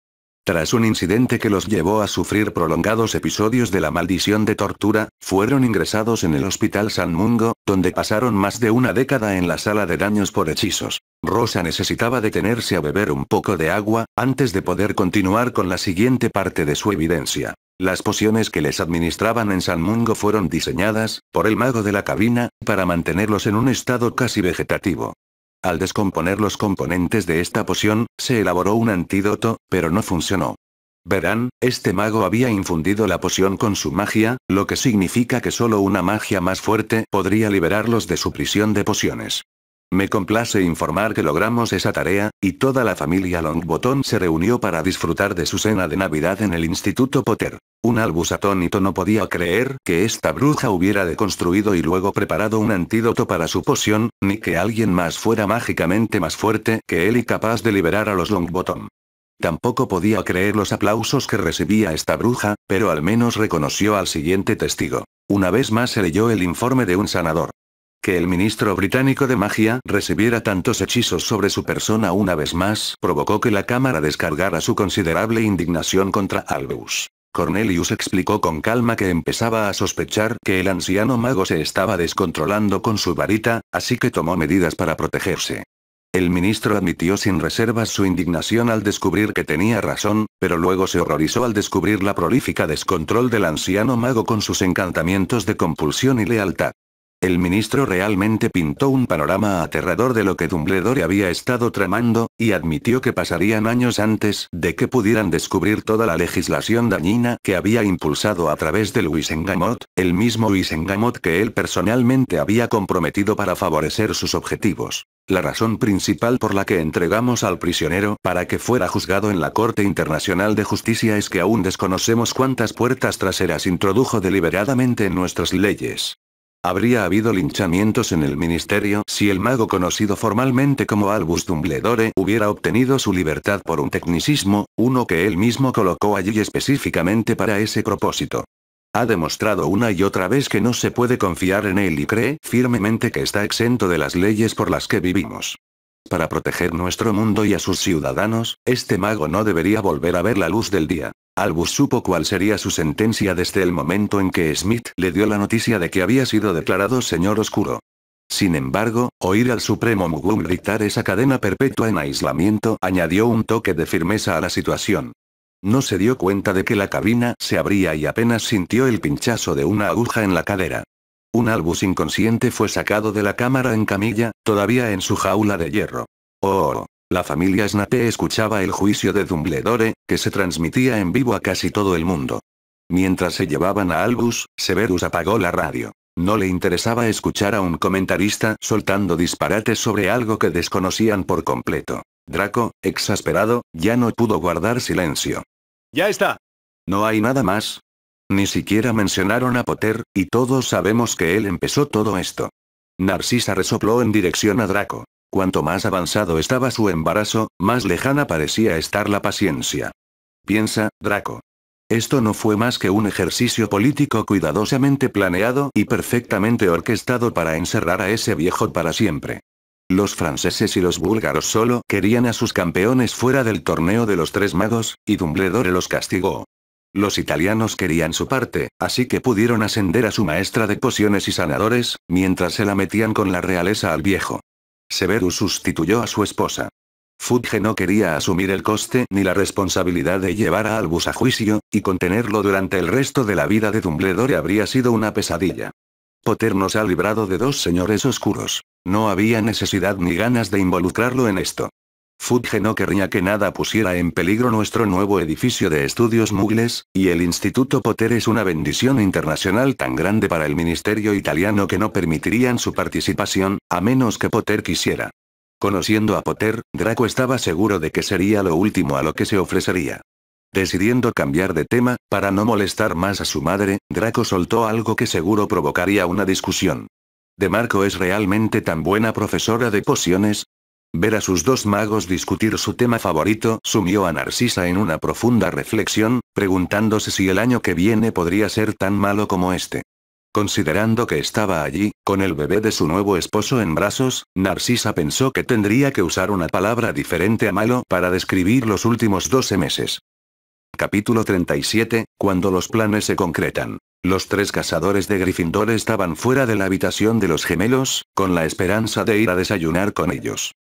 Tras un incidente que los llevó a sufrir prolongados episodios de la maldición de tortura, fueron ingresados en el Hospital San Mungo, donde pasaron más de una década en la sala de daños por hechizos. Rosa necesitaba detenerse a beber un poco de agua, antes de poder continuar con la siguiente parte de su evidencia. Las pociones que les administraban en San Mungo fueron diseñadas, por el mago de la cabina, para mantenerlos en un estado casi vegetativo. Al descomponer los componentes de esta poción, se elaboró un antídoto, pero no funcionó. Verán, este mago había infundido la poción con su magia, lo que significa que solo una magia más fuerte podría liberarlos de su prisión de pociones. Me complace informar que logramos esa tarea, y toda la familia Longbottom se reunió para disfrutar de su cena de Navidad en el Instituto Potter. Un Albus atónito no podía creer que esta bruja hubiera deconstruido y luego preparado un antídoto para su poción, ni que alguien más fuera mágicamente más fuerte que él y capaz de liberar a los Longbottom. Tampoco podía creer los aplausos que recibía esta bruja, pero al menos reconoció al siguiente testigo. Una vez más se leyó el informe de un sanador. Que el ministro británico de magia recibiera tantos hechizos sobre su persona una vez más provocó que la cámara descargara su considerable indignación contra Albus. Cornelius explicó con calma que empezaba a sospechar que el anciano mago se estaba descontrolando con su varita, así que tomó medidas para protegerse. El ministro admitió sin reservas su indignación al descubrir que tenía razón, pero luego se horrorizó al descubrir la prolífica descontrol del anciano mago con sus encantamientos de compulsión y lealtad. El ministro realmente pintó un panorama aterrador de lo que Dumbledore había estado tramando, y admitió que pasarían años antes de que pudieran descubrir toda la legislación dañina que había impulsado a través del Wisengamot, el mismo Wisengamot que él personalmente había comprometido para favorecer sus objetivos. La razón principal por la que entregamos al prisionero para que fuera juzgado en la Corte Internacional de Justicia es que aún desconocemos cuántas puertas traseras introdujo deliberadamente en nuestras leyes. Habría habido linchamientos en el ministerio si el mago conocido formalmente como Albus Dumbledore hubiera obtenido su libertad por un tecnicismo, uno que él mismo colocó allí específicamente para ese propósito. Ha demostrado una y otra vez que no se puede confiar en él y cree firmemente que está exento de las leyes por las que vivimos. Para proteger nuestro mundo y a sus ciudadanos, este mago no debería volver a ver la luz del día. Albus supo cuál sería su sentencia desde el momento en que Smith le dio la noticia de que había sido declarado Señor Oscuro. Sin embargo, oír al Supremo Mugum gritar esa cadena perpetua en aislamiento añadió un toque de firmeza a la situación. No se dio cuenta de que la cabina se abría y apenas sintió el pinchazo de una aguja en la cadera. Un Albus inconsciente fue sacado de la cámara en camilla, todavía en su jaula de hierro. Oh. La familia Snape escuchaba el juicio de Dumbledore, que se transmitía en vivo a casi todo el mundo. Mientras se llevaban a Albus, Severus apagó la radio. No le interesaba escuchar a un comentarista soltando disparates sobre algo que desconocían por completo. Draco, exasperado, ya no pudo guardar silencio. ¡Ya está! ¿No hay nada más? Ni siquiera mencionaron a Potter, y todos sabemos que él empezó todo esto. Narcisa resopló en dirección a Draco. Cuanto más avanzado estaba su embarazo, más lejana parecía estar la paciencia. Piensa, Draco. Esto no fue más que un ejercicio político cuidadosamente planeado y perfectamente orquestado para encerrar a ese viejo para siempre. Los franceses y los búlgaros solo querían a sus campeones fuera del torneo de los tres magos, y Dumbledore los castigó. Los italianos querían su parte, así que pudieron ascender a su maestra de pociones y sanadores, mientras se la metían con la realeza al viejo. Severus sustituyó a su esposa. Fudge no quería asumir el coste ni la responsabilidad de llevar a Albus a juicio, y contenerlo durante el resto de la vida de Dumbledore habría sido una pesadilla. Potter nos ha librado de dos señores oscuros. No había necesidad ni ganas de involucrarlo en esto. Fudge no querría que nada pusiera en peligro nuestro nuevo edificio de estudios muggles, y el Instituto Potter es una bendición internacional tan grande para el ministerio italiano que no permitirían su participación, a menos que Potter quisiera. Conociendo a Potter, Draco estaba seguro de que sería lo último a lo que se ofrecería. Decidiendo cambiar de tema, para no molestar más a su madre, Draco soltó algo que seguro provocaría una discusión. ¿DeMarco es realmente tan buena profesora de pociones? Ver a sus dos magos discutir su tema favorito sumió a Narcisa en una profunda reflexión, preguntándose si el año que viene podría ser tan malo como este. Considerando que estaba allí, con el bebé de su nuevo esposo en brazos, Narcisa pensó que tendría que usar una palabra diferente a malo para describir los últimos 12 meses. Capítulo 37, cuando los planes se concretan. Los tres cazadores de Gryffindor estaban fuera de la habitación de los gemelos, con la esperanza de ir a desayunar con ellos.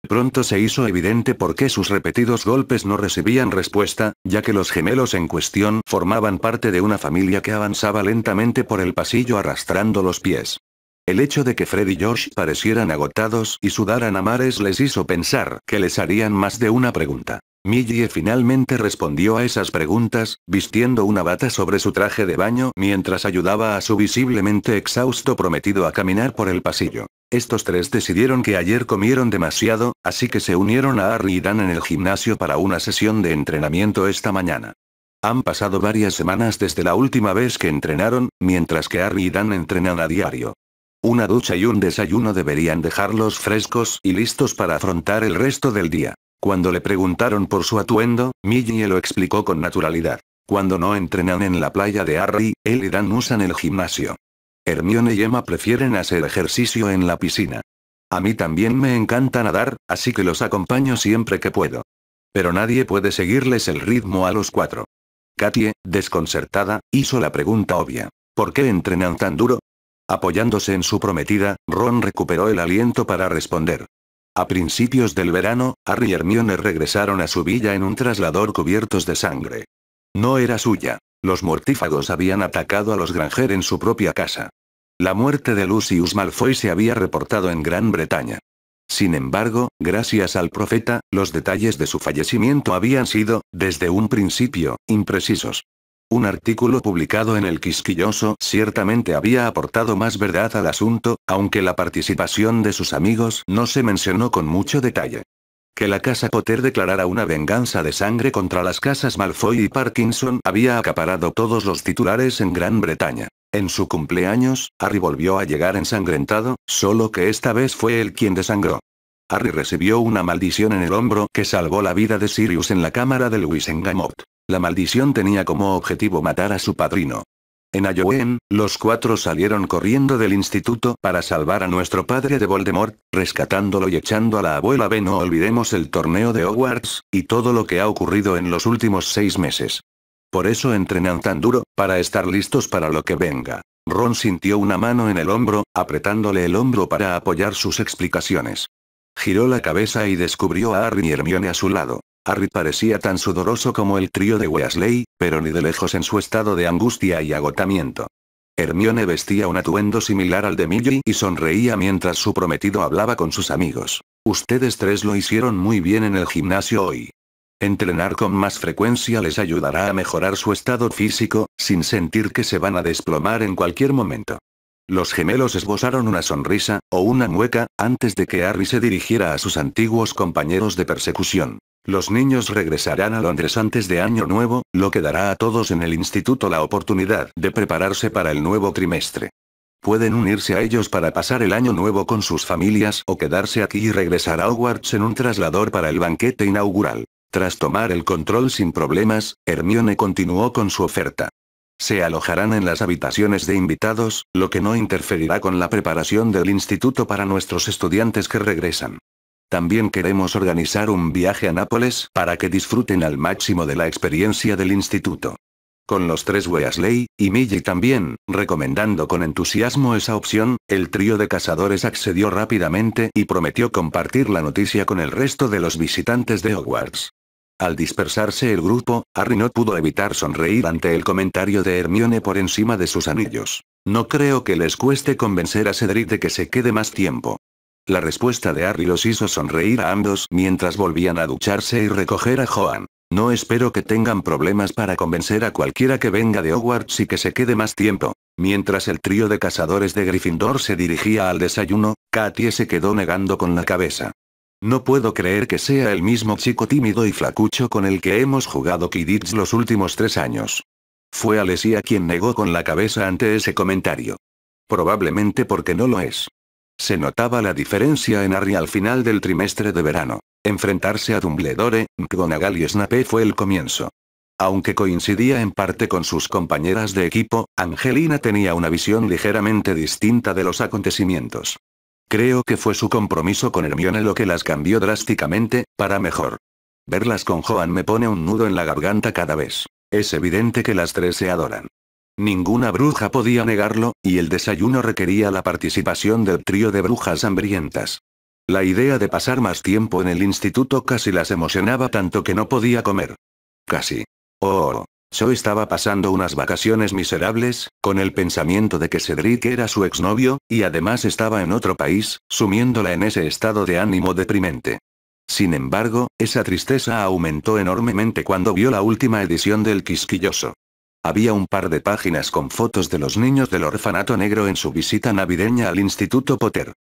Pronto se hizo evidente por qué sus repetidos golpes no recibían respuesta, ya que los gemelos en cuestión formaban parte de una familia que avanzaba lentamente por el pasillo arrastrando los pies. El hecho de que Fred y George parecieran agotados y sudaran a mares les hizo pensar que les harían más de una pregunta. Millie finalmente respondió a esas preguntas, vistiendo una bata sobre su traje de baño mientras ayudaba a su visiblemente exhausto prometido a caminar por el pasillo. Estos tres decidieron que ayer comieron demasiado, así que se unieron a Harry y Dan en el gimnasio para una sesión de entrenamiento esta mañana. Han pasado varias semanas desde la última vez que entrenaron, mientras que Harry y Dan entrenan a diario. Una ducha y un desayuno deberían dejarlos frescos y listos para afrontar el resto del día. Cuando le preguntaron por su atuendo, Millie lo explicó con naturalidad. Cuando no entrenan en la playa de Harry, él y Dan usan el gimnasio. Hermione y Emma prefieren hacer ejercicio en la piscina. A mí también me encanta nadar, así que los acompaño siempre que puedo. Pero nadie puede seguirles el ritmo a los cuatro. Katie, desconcertada, hizo la pregunta obvia. ¿Por qué entrenan tan duro? Apoyándose en su prometida, Ron recuperó el aliento para responder. A principios del verano, Harry y Hermione regresaron a su villa en un traslador cubiertos de sangre. No era suya. Los mortífagos habían atacado a los Granger en su propia casa. La muerte de Lucius Malfoy se había reportado en Gran Bretaña. Sin embargo, gracias al profeta, los detalles de su fallecimiento habían sido, desde un principio, imprecisos. Un artículo publicado en el Quisquilloso ciertamente había aportado más verdad al asunto, aunque la participación de sus amigos no se mencionó con mucho detalle. Que la casa Potter declarara una venganza de sangre contra las casas Malfoy y Parkinson había acaparado todos los titulares en Gran Bretaña. En su cumpleaños, Harry volvió a llegar ensangrentado, solo que esta vez fue él quien desangró. Harry recibió una maldición en el hombro que salvó la vida de Sirius en la cámara de Wisengamot. La maldición tenía como objetivo matar a su padrino. En Halloween, los cuatro salieron corriendo del instituto para salvar a nuestro padre de Voldemort, rescatándolo y echando a la abuela B. No olvidemos el torneo de Hogwarts, y todo lo que ha ocurrido en los últimos 6 meses. Por eso entrenan tan duro, para estar listos para lo que venga. Ron sintió una mano en el hombro, apretándole el hombro para apoyar sus explicaciones. Giró la cabeza y descubrió a Harry y Hermione a su lado. Harry parecía tan sudoroso como el trío de Weasley, pero ni de lejos en su estado de angustia y agotamiento. Hermione vestía un atuendo similar al de Millie y sonreía mientras su prometido hablaba con sus amigos. Ustedes tres lo hicieron muy bien en el gimnasio hoy. Entrenar con más frecuencia les ayudará a mejorar su estado físico, sin sentir que se van a desplomar en cualquier momento. Los gemelos esbozaron una sonrisa, o una mueca, antes de que Harry se dirigiera a sus antiguos compañeros de persecución. Los niños regresarán a Londres antes de Año Nuevo, lo que dará a todos en el instituto la oportunidad de prepararse para el nuevo trimestre. Pueden unirse a ellos para pasar el Año Nuevo con sus familias o quedarse aquí y regresar a Hogwarts en un traslador para el banquete inaugural. Tras tomar el control sin problemas, Hermione continuó con su oferta. Se alojarán en las habitaciones de invitados, lo que no interferirá con la preparación del instituto para nuestros estudiantes que regresan. También queremos organizar un viaje a Nápoles para que disfruten al máximo de la experiencia del instituto. Con los tres Weasley, y Millie también, recomendando con entusiasmo esa opción, el trío de cazadores accedió rápidamente y prometió compartir la noticia con el resto de los visitantes de Hogwarts. Al dispersarse el grupo, Harry no pudo evitar sonreír ante el comentario de Hermione por encima de sus anillos. No creo que les cueste convencer a Cedric de que se quede más tiempo. La respuesta de Harry los hizo sonreír a ambos mientras volvían a ducharse y recoger a Joan. No espero que tengan problemas para convencer a cualquiera que venga de Hogwarts y que se quede más tiempo. Mientras el trío de cazadores de Gryffindor se dirigía al desayuno, Katie se quedó negando con la cabeza. No puedo creer que sea el mismo chico tímido y flacucho con el que hemos jugado Quidditch los últimos 3 años. Fue Alesia quien negó con la cabeza ante ese comentario. Probablemente porque no lo es. Se notaba la diferencia en Harry al final del trimestre de verano. Enfrentarse a Dumbledore, McGonagall y Snape fue el comienzo. Aunque coincidía en parte con sus compañeras de equipo, Angelina tenía una visión ligeramente distinta de los acontecimientos. Creo que fue su compromiso con Hermione lo que las cambió drásticamente, para mejor. Verlas con Joan me pone un nudo en la garganta cada vez. Es evidente que las tres se adoran. Ninguna bruja podía negarlo, y el desayuno requería la participación del trío de brujas hambrientas. La idea de pasar más tiempo en el instituto casi las emocionaba tanto que no podía comer. Casi. Oh. Yo estaba pasando unas vacaciones miserables, con el pensamiento de que Cedric era su exnovio, y además estaba en otro país, sumiéndola en ese estado de ánimo deprimente. Sin embargo, esa tristeza aumentó enormemente cuando vio la última edición del Quisquilloso. Había un par de páginas con fotos de los niños del orfanato negro en su visita navideña al Instituto Potter.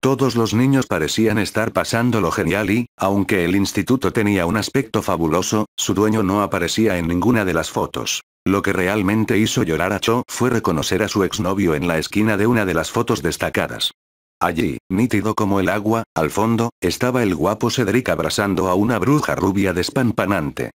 Todos los niños parecían estar pasándolo genial y, aunque el instituto tenía un aspecto fabuloso, su dueño no aparecía en ninguna de las fotos. Lo que realmente hizo llorar a Cho fue reconocer a su exnovio en la esquina de una de las fotos destacadas. Allí, nítido como el agua, al fondo, estaba el guapo Cedric abrazando a una bruja rubia despampanante.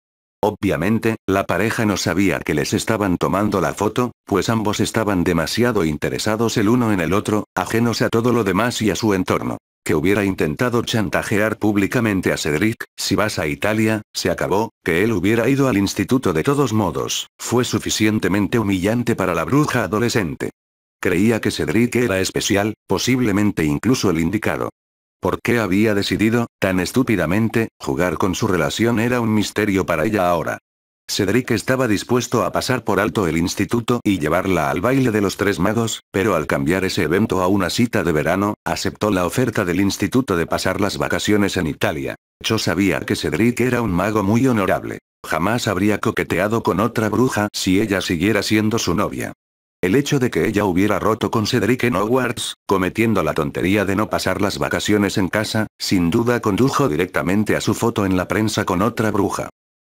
Obviamente, la pareja no sabía que les estaban tomando la foto, pues ambos estaban demasiado interesados el uno en el otro, ajenos a todo lo demás y a su entorno. Que hubiera intentado chantajear públicamente a Cedric: si vas a Italia, se acabó, que él hubiera ido al instituto de todos modos, fue suficientemente humillante para la bruja adolescente. Creía que Cedric era especial, posiblemente incluso el indicado. ¿Por qué había decidido, tan estúpidamente, jugar con su relación? Era un misterio para ella ahora. Cedric estaba dispuesto a pasar por alto el instituto y llevarla al baile de los Tres Magos, pero al cambiar ese evento a una cita de verano, aceptó la oferta del instituto de pasar las vacaciones en Italia. Yo sabía que Cedric era un mago muy honorable. Jamás habría coqueteado con otra bruja si ella siguiera siendo su novia. El hecho de que ella hubiera roto con Cedric en Hogwarts, cometiendo la tontería de no pasar las vacaciones en casa, sin duda condujo directamente a su foto en la prensa con otra bruja.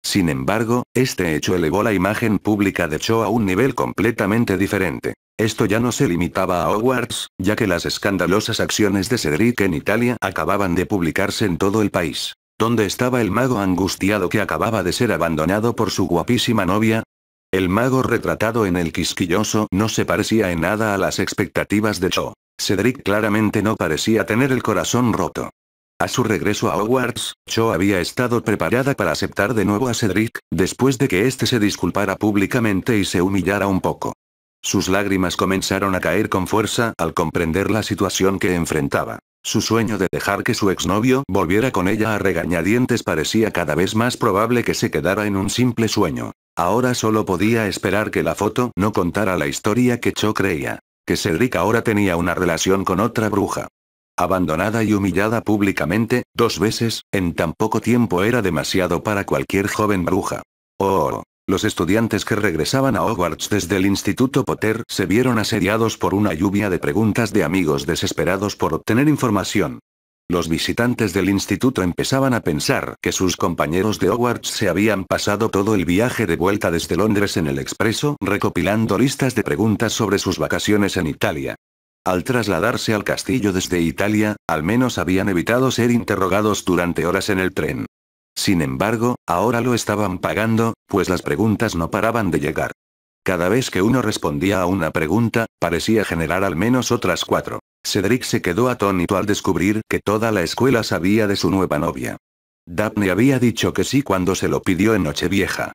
Sin embargo, este hecho elevó la imagen pública de Cho a un nivel completamente diferente. Esto ya no se limitaba a Hogwarts, ya que las escandalosas acciones de Cedric en Italia acababan de publicarse en todo el país. ¿Dónde estaba el mago angustiado que acababa de ser abandonado por su guapísima novia? El mago retratado en el Quisquilloso no se parecía en nada a las expectativas de Cho. Cedric claramente no parecía tener el corazón roto. A su regreso a Hogwarts, Cho había estado preparada para aceptar de nuevo a Cedric, después de que éste se disculpara públicamente y se humillara un poco. Sus lágrimas comenzaron a caer con fuerza al comprender la situación que enfrentaba. Su sueño de dejar que su exnovio volviera con ella a regañadientes parecía cada vez más probable que se quedara en un simple sueño. Ahora solo podía esperar que la foto no contara la historia que Cho creía. Que Cedric ahora tenía una relación con otra bruja. Abandonada y humillada públicamente, 2 veces, en tan poco tiempo era demasiado para cualquier joven bruja. Oh. Los estudiantes que regresaban a Hogwarts desde el Instituto Potter se vieron asediados por una lluvia de preguntas de amigos desesperados por obtener información. Los visitantes del instituto empezaban a pensar que sus compañeros de Hogwarts se habían pasado todo el viaje de vuelta desde Londres en el expreso recopilando listas de preguntas sobre sus vacaciones en Italia. Al trasladarse al castillo desde Italia, al menos habían evitado ser interrogados durante horas en el tren. Sin embargo, ahora lo estaban pagando, pues las preguntas no paraban de llegar. Cada vez que uno respondía a una pregunta, parecía generar al menos otras 4. Cedric se quedó atónito al descubrir que toda la escuela sabía de su nueva novia. Daphne había dicho que sí cuando se lo pidió en Nochevieja.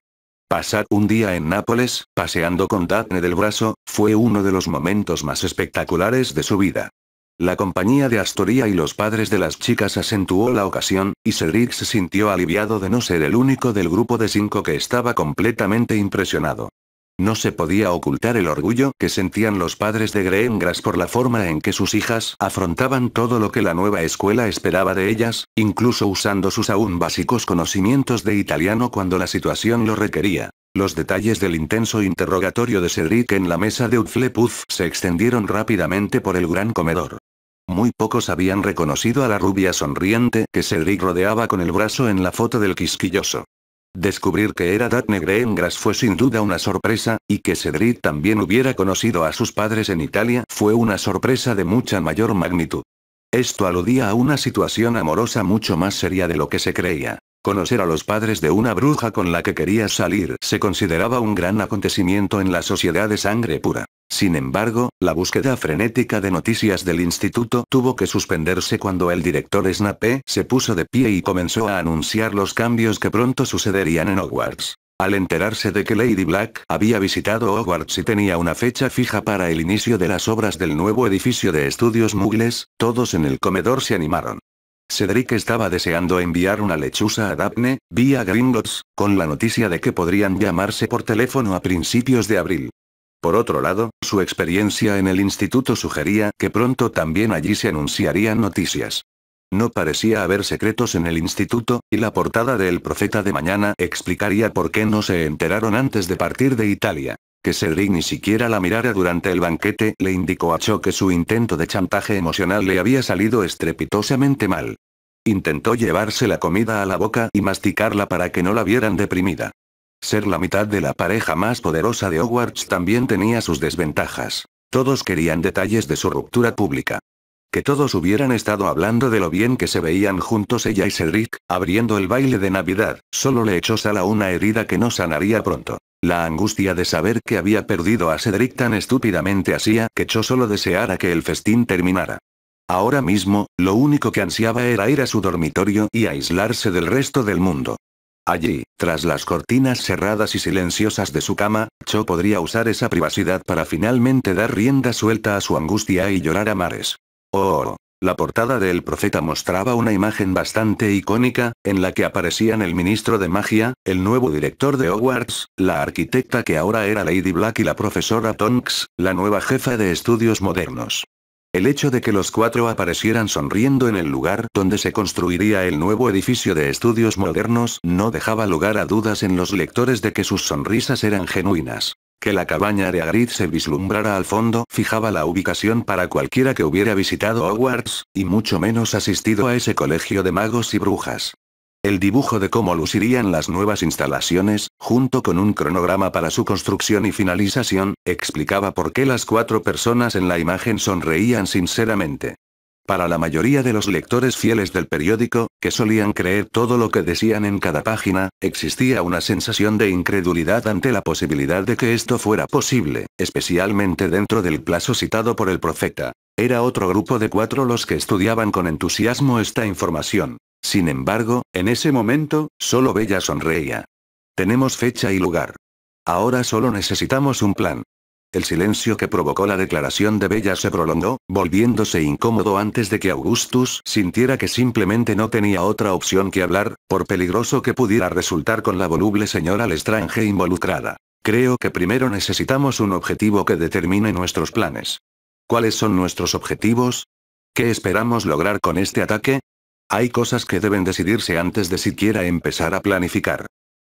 Pasar un día en Nápoles, paseando con Daphne del brazo, fue uno de los momentos más espectaculares de su vida. La compañía de Astoria y los padres de las chicas acentuó la ocasión, y Cedric se sintió aliviado de no ser el único del grupo de 5 que estaba completamente impresionado. No se podía ocultar el orgullo que sentían los padres de Greengrass por la forma en que sus hijas afrontaban todo lo que la nueva escuela esperaba de ellas, incluso usando sus aún básicos conocimientos de italiano cuando la situación lo requería. Los detalles del intenso interrogatorio de Cedric en la mesa de Hufflepuff se extendieron rápidamente por el gran comedor. Muy pocos habían reconocido a la rubia sonriente que Cedric rodeaba con el brazo en la foto del Quisquilloso. Descubrir que era Daphne Greengrass fue sin duda una sorpresa, y que Cedric también hubiera conocido a sus padres en Italia fue una sorpresa de mucha mayor magnitud. Esto aludía a una situación amorosa mucho más seria de lo que se creía. Conocer a los padres de una bruja con la que quería salir se consideraba un gran acontecimiento en la sociedad de sangre pura. Sin embargo, la búsqueda frenética de noticias del instituto tuvo que suspenderse cuando el director Snape se puso de pie y comenzó a anunciar los cambios que pronto sucederían en Hogwarts. Al enterarse de que Lady Black había visitado Hogwarts y tenía una fecha fija para el inicio de las obras del nuevo edificio de estudios Muggles, todos en el comedor se animaron. Cedric estaba deseando enviar una lechuza a Daphne, vía Gringotts, con la noticia de que podrían llamarse por teléfono a principios de abril. Por otro lado, su experiencia en el instituto sugería que pronto también allí se anunciarían noticias. No parecía haber secretos en el instituto, y la portada de El Profeta de Mañana explicaría por qué no se enteraron antes de partir de Italia. Que Cedric ni siquiera la mirara durante el banquete le indicó a Cho que su intento de chantaje emocional le había salido estrepitosamente mal. Intentó llevarse la comida a la boca y masticarla para que no la vieran deprimida. Ser la mitad de la pareja más poderosa de Hogwarts también tenía sus desventajas. Todos querían detalles de su ruptura pública. Que todos hubieran estado hablando de lo bien que se veían juntos ella y Cedric, abriendo el baile de Navidad, solo le echó sal a una herida que no sanaría pronto. La angustia de saber que había perdido a Cedric tan estúpidamente hacía que Cho solo deseara que el festín terminara. Ahora mismo, lo único que ansiaba era ir a su dormitorio y aislarse del resto del mundo. Allí, tras las cortinas cerradas y silenciosas de su cama, Cho podría usar esa privacidad para finalmente dar rienda suelta a su angustia y llorar a mares. Oh, la portada de El Profeta mostraba una imagen bastante icónica, en la que aparecían el ministro de magia, el nuevo director de Hogwarts, la arquitecta que ahora era Lady Black y la profesora Tonks, la nueva jefa de estudios modernos. El hecho de que los cuatro aparecieran sonriendo en el lugar donde se construiría el nuevo edificio de estudios modernos no dejaba lugar a dudas en los lectores de que sus sonrisas eran genuinas. Que la cabaña de Hagrid se vislumbrara al fondo fijaba la ubicación para cualquiera que hubiera visitado Hogwarts, y mucho menos asistido a ese colegio de magos y brujas. El dibujo de cómo lucirían las nuevas instalaciones, junto con un cronograma para su construcción y finalización, explicaba por qué las cuatro personas en la imagen sonreían sinceramente. Para la mayoría de los lectores fieles del periódico, que solían creer todo lo que decían en cada página, existía una sensación de incredulidad ante la posibilidad de que esto fuera posible, especialmente dentro del plazo citado por el profeta. Era otro grupo de cuatro los que estudiaban con entusiasmo esta información. Sin embargo, en ese momento, solo Bella sonreía. Tenemos fecha y lugar. Ahora solo necesitamos un plan. El silencio que provocó la declaración de Bella se prolongó, volviéndose incómodo antes de que Augustus sintiera que simplemente no tenía otra opción que hablar, por peligroso que pudiera resultar con la voluble señora Lestrange involucrada. Creo que primero necesitamos un objetivo que determine nuestros planes. ¿Cuáles son nuestros objetivos? ¿Qué esperamos lograr con este ataque? Hay cosas que deben decidirse antes de siquiera empezar a planificar.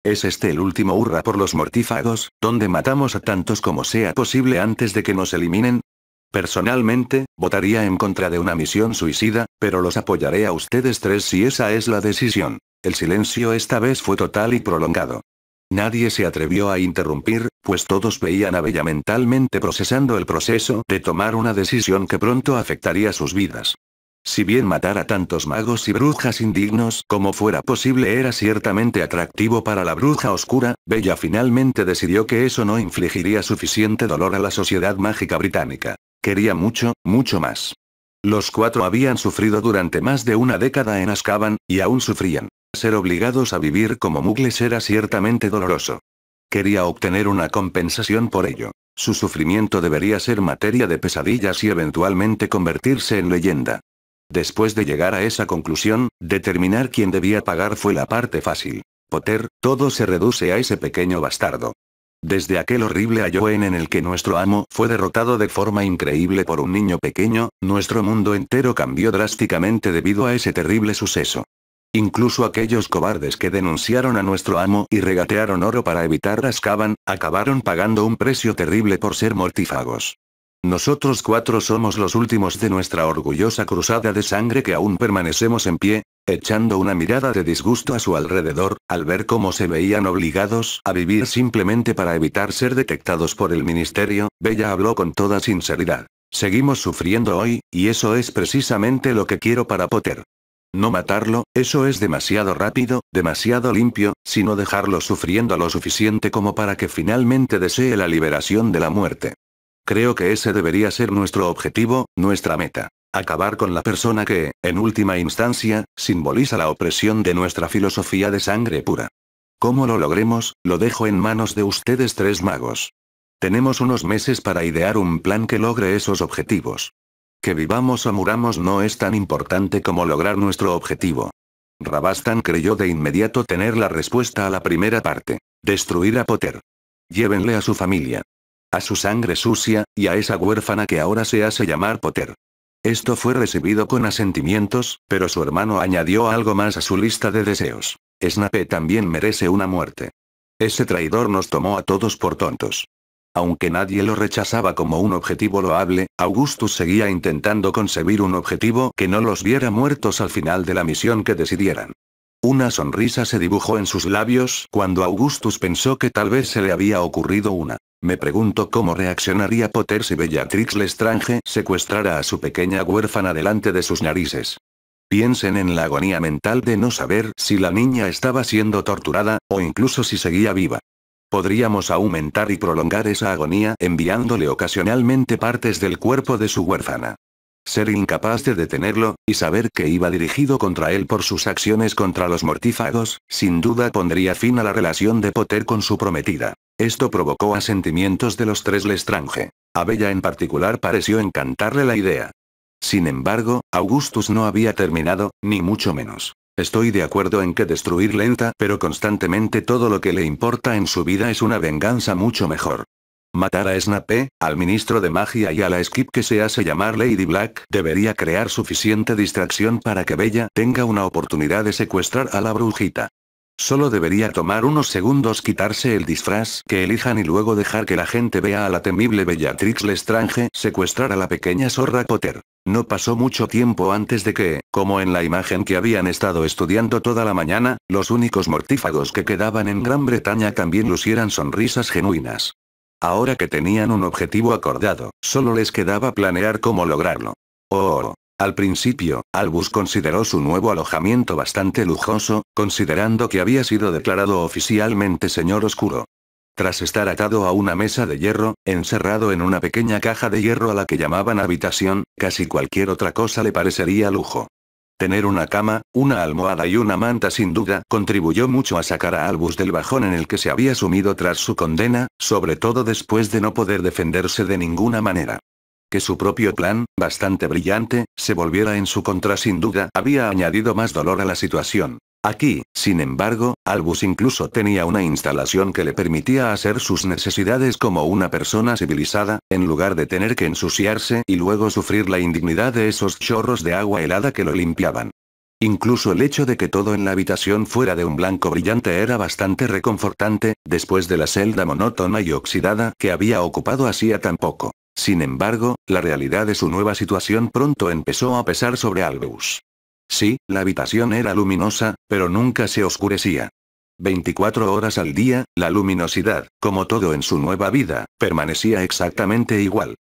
¿Es este el último hurra por los mortífagos, donde matamos a tantos como sea posible antes de que nos eliminen? Personalmente, votaría en contra de una misión suicida, pero los apoyaré a ustedes tres si esa es la decisión. El silencio esta vez fue total y prolongado. Nadie se atrevió a interrumpir, pues todos veían a Bella mentalmente procesando el proceso de tomar una decisión que pronto afectaría sus vidas. Si bien matar a tantos magos y brujas indignos como fuera posible era ciertamente atractivo para la bruja oscura, Bella finalmente decidió que eso no infligiría suficiente dolor a la sociedad mágica británica. Quería mucho, mucho más. Los cuatro habían sufrido durante más de una década en Azkaban, y aún sufrían. Ser obligados a vivir como muggles era ciertamente doloroso. Quería obtener una compensación por ello. Su sufrimiento debería ser materia de pesadillas y eventualmente convertirse en leyenda. Después de llegar a esa conclusión, determinar quién debía pagar fue la parte fácil. Potter, todo se reduce a ese pequeño bastardo. Desde aquel horrible Halloween en el que nuestro amo fue derrotado de forma increíble por un niño pequeño, nuestro mundo entero cambió drásticamente debido a ese terrible suceso. Incluso aquellos cobardes que denunciaron a nuestro amo y regatearon oro para evitar Azkaban, acabaron pagando un precio terrible por ser mortífagos. Nosotros cuatro somos los últimos de nuestra orgullosa cruzada de sangre que aún permanecemos en pie, echando una mirada de disgusto a su alrededor, al ver cómo se veían obligados a vivir simplemente para evitar ser detectados por el ministerio. Bella habló con toda sinceridad. Seguimos sufriendo hoy, y eso es precisamente lo que quiero para Potter. No matarlo, eso es demasiado rápido, demasiado limpio, sino dejarlo sufriendo lo suficiente como para que finalmente desee la liberación de la muerte. Creo que ese debería ser nuestro objetivo, nuestra meta. Acabar con la persona que, en última instancia, simboliza la opresión de nuestra filosofía de sangre pura. ¿Cómo lo logremos? Lo dejo en manos de ustedes tres magos. Tenemos unos meses para idear un plan que logre esos objetivos. Que vivamos o muramos no es tan importante como lograr nuestro objetivo. Rabastan creyó de inmediato tener la respuesta a la primera parte. Destruir a Potter. Llévenle a su familia. A su sangre sucia, y a esa huérfana que ahora se hace llamar Potter. Esto fue recibido con asentimientos, pero su hermano añadió algo más a su lista de deseos. Snape también merece una muerte. Ese traidor nos tomó a todos por tontos. Aunque nadie lo rechazaba como un objetivo loable, Augustus seguía intentando concebir un objetivo que no los viera muertos al final de la misión que decidieran. Una sonrisa se dibujó en sus labios cuando Augustus pensó que tal vez se le había ocurrido una. Me pregunto cómo reaccionaría Potter si Bellatrix Lestrange secuestrara a su pequeña huérfana delante de sus narices. Piensen en la agonía mental de no saber si la niña estaba siendo torturada, o incluso si seguía viva. Podríamos aumentar y prolongar esa agonía enviándole ocasionalmente partes del cuerpo de su huérfana. Ser incapaz de detenerlo, y saber que iba dirigido contra él por sus acciones contra los mortífagos, sin duda pondría fin a la relación de Potter con su prometida. Esto provocó asentimientos de los tres Lestrange. A Bella en particular pareció encantarle la idea. Sin embargo, Augustus no había terminado, ni mucho menos. Estoy de acuerdo en que destruir lenta pero constantemente todo lo que le importa en su vida es una venganza mucho mejor. Matar a Snape, al ministro de magia y a la Skip que se hace llamar Lady Black debería crear suficiente distracción para que Bella tenga una oportunidad de secuestrar a la brujita. Solo debería tomar unos segundos quitarse el disfraz que elijan y luego dejar que la gente vea a la temible Bellatrix Lestrange secuestrar a la pequeña zorra Potter. No pasó mucho tiempo antes de que, como en la imagen que habían estado estudiando toda la mañana, los únicos mortífagos que quedaban en Gran Bretaña también lucieran sonrisas genuinas. Ahora que tenían un objetivo acordado, solo les quedaba planear cómo lograrlo. Al principio, Albus consideró su nuevo alojamiento bastante lujoso, considerando que había sido declarado oficialmente Señor Oscuro. Tras estar atado a una mesa de hierro, encerrado en una pequeña caja de hierro a la que llamaban habitación, casi cualquier otra cosa le parecería lujo. Tener una cama, una almohada y una manta sin duda contribuyó mucho a sacar a Albus del bajón en el que se había sumido tras su condena, sobre todo después de no poder defenderse de ninguna manera. Que su propio plan, bastante brillante, se volviera en su contra sin duda había añadido más dolor a la situación. Aquí, sin embargo, Albus incluso tenía una instalación que le permitía hacer sus necesidades como una persona civilizada, en lugar de tener que ensuciarse y luego sufrir la indignidad de esos chorros de agua helada que lo limpiaban. Incluso el hecho de que todo en la habitación fuera de un blanco brillante era bastante reconfortante, después de la celda monótona y oxidada que había ocupado hacía tan poco. Sin embargo, la realidad de su nueva situación pronto empezó a pesar sobre Albus. Sí, la habitación era luminosa, pero nunca se oscurecía. 24 horas al día, la luminosidad, como todo en su nueva vida, permanecía exactamente igual.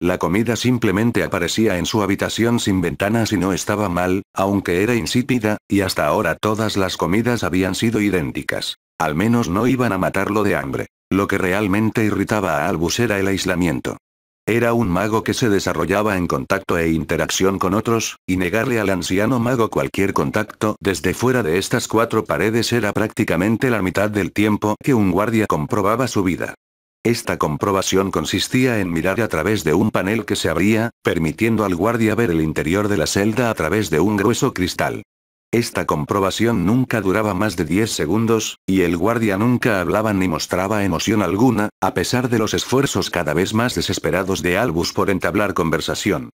La comida simplemente aparecía en su habitación sin ventanas y no estaba mal, aunque era insípida, y hasta ahora todas las comidas habían sido idénticas. Al menos no iban a matarlo de hambre. Lo que realmente irritaba a Albus era el aislamiento. Era un mago que se desarrollaba en contacto e interacción con otros, y negarle al anciano mago cualquier contacto desde fuera de estas cuatro paredes era prácticamente la mitad del tiempo que un guardia comprobaba su vida. Esta comprobación consistía en mirar a través de un panel que se abría, permitiendo al guardia ver el interior de la celda a través de un grueso cristal. Esta comprobación nunca duraba más de 10 segundos, y el guardia nunca hablaba ni mostraba emoción alguna, a pesar de los esfuerzos cada vez más desesperados de Albus por entablar conversación.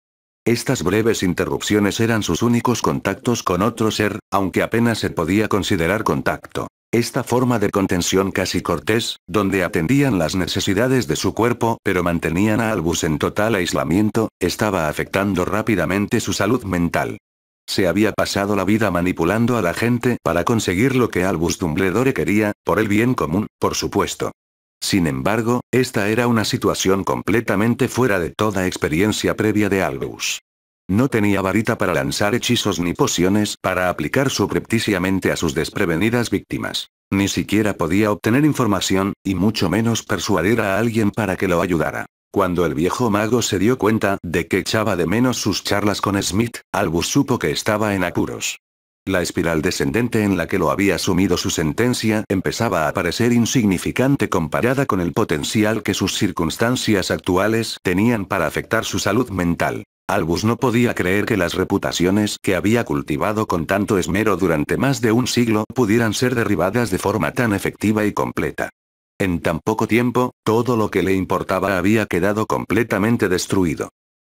Estas breves interrupciones eran sus únicos contactos con otro ser, aunque apenas se podía considerar contacto. Esta forma de contención casi cortés, donde atendían las necesidades de su cuerpo pero mantenían a Albus en total aislamiento, estaba afectando rápidamente su salud mental. Se había pasado la vida manipulando a la gente para conseguir lo que Albus Dumbledore quería, por el bien común, por supuesto. Sin embargo, esta era una situación completamente fuera de toda experiencia previa de Albus. No tenía varita para lanzar hechizos ni pociones para aplicar subrepticiamente a sus desprevenidas víctimas. Ni siquiera podía obtener información, y mucho menos persuadir a alguien para que lo ayudara. Cuando el viejo mago se dio cuenta de que echaba de menos sus charlas con Smith, Albus supo que estaba en apuros. La espiral descendente en la que lo había sumido su sentencia empezaba a parecer insignificante comparada con el potencial que sus circunstancias actuales tenían para afectar su salud mental. Albus no podía creer que las reputaciones que había cultivado con tanto esmero durante más de un siglo pudieran ser derribadas de forma tan efectiva y completa. En tan poco tiempo, todo lo que le importaba había quedado completamente destruido.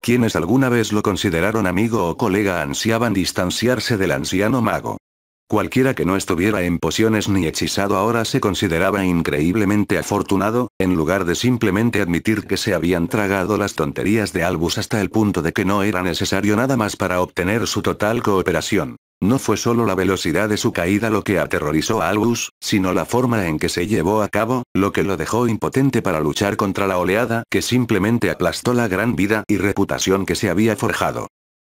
Quienes alguna vez lo consideraron amigo o colega ansiaban distanciarse del anciano mago. Cualquiera que no estuviera en pociones ni hechizado ahora se consideraba increíblemente afortunado, en lugar de simplemente admitir que se habían tragado las tonterías de Albus hasta el punto de que no era necesario nada más para obtener su total cooperación. No fue solo la velocidad de su caída lo que aterrorizó a Albus, sino la forma en que se llevó a cabo, lo que lo dejó impotente para luchar contra la oleada que simplemente aplastó la gran vida y reputación que se había forjado.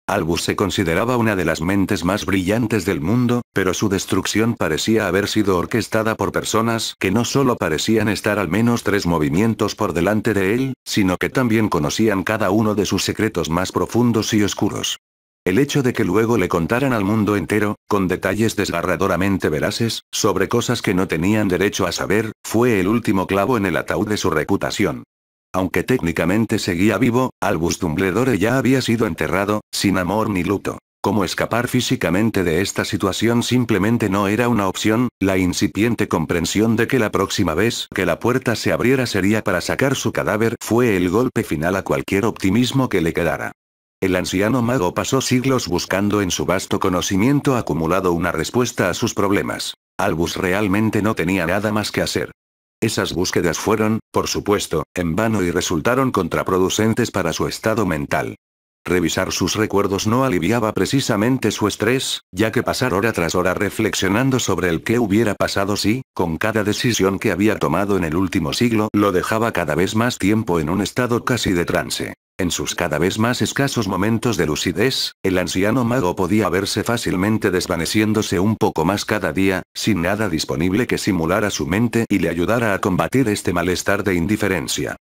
Albus se consideraba una de las mentes más brillantes del mundo, pero su destrucción parecía haber sido orquestada por personas que no solo parecían estar al menos 3 movimientos por delante de él, sino que también conocían cada uno de sus secretos más profundos y oscuros. El hecho de que luego le contaran al mundo entero, con detalles desgarradoramente veraces, sobre cosas que no tenían derecho a saber, fue el último clavo en el ataúd de su reputación. Aunque técnicamente seguía vivo, Albus Dumbledore ya había sido enterrado, sin amor ni luto. Cómo escapar físicamente de esta situación simplemente no era una opción, la incipiente comprensión de que la próxima vez que la puerta se abriera sería para sacar su cadáver fue el golpe final a cualquier optimismo que le quedara. El anciano mago pasó siglos buscando en su vasto conocimiento acumulado una respuesta a sus problemas. Albus realmente no tenía nada más que hacer. Esas búsquedas fueron, por supuesto, en vano y resultaron contraproducentes para su estado mental. Revisar sus recuerdos no aliviaba precisamente su estrés, ya que pasar hora tras hora reflexionando sobre el qué hubiera pasado si, con cada decisión que había tomado en el último siglo, lo dejaba cada vez más tiempo en un estado casi de trance. En sus cada vez más escasos momentos de lucidez, el anciano mago podía verse fácilmente desvaneciéndose un poco más cada día, sin nada disponible que simulara su mente y le ayudara a combatir este malestar de indiferencia.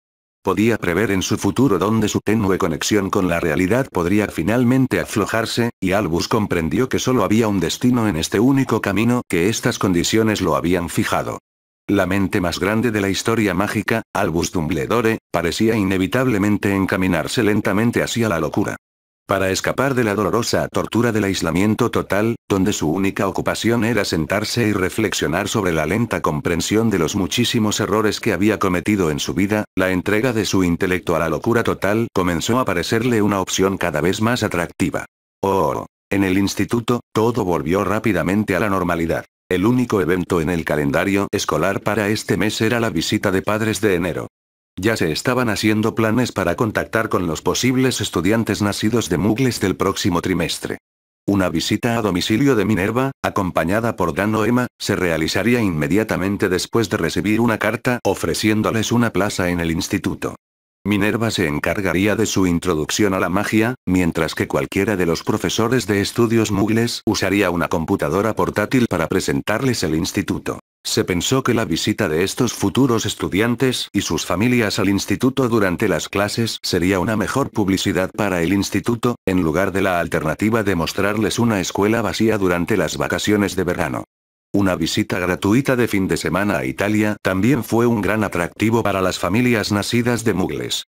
Podía prever en su futuro dónde su tenue conexión con la realidad podría finalmente aflojarse, y Albus comprendió que solo había un destino en este único camino, que estas condiciones lo habían fijado. La mente más grande de la historia mágica, Albus Dumbledore, parecía inevitablemente encaminarse lentamente hacia la locura. Para escapar de la dolorosa tortura del aislamiento total, donde su única ocupación era sentarse y reflexionar sobre la lenta comprensión de los muchísimos errores que había cometido en su vida, la entrega de su intelecto a la locura total comenzó a parecerle una opción cada vez más atractiva. En el instituto, todo volvió rápidamente a la normalidad. El único evento en el calendario escolar para este mes era la visita de padres de enero. Ya se estaban haciendo planes para contactar con los posibles estudiantes nacidos de Muggles del próximo trimestre. Una visita a domicilio de Minerva, acompañada por Dan o Emma, se realizaría inmediatamente después de recibir una carta ofreciéndoles una plaza en el instituto. Minerva se encargaría de su introducción a la magia, mientras que cualquiera de los profesores de estudios Muggles usaría una computadora portátil para presentarles el instituto. Se pensó que la visita de estos futuros estudiantes y sus familias al instituto durante las clases sería una mejor publicidad para el instituto, en lugar de la alternativa de mostrarles una escuela vacía durante las vacaciones de verano. Una visita gratuita de fin de semana a Italia también fue un gran atractivo para las familias nacidas de Muggles.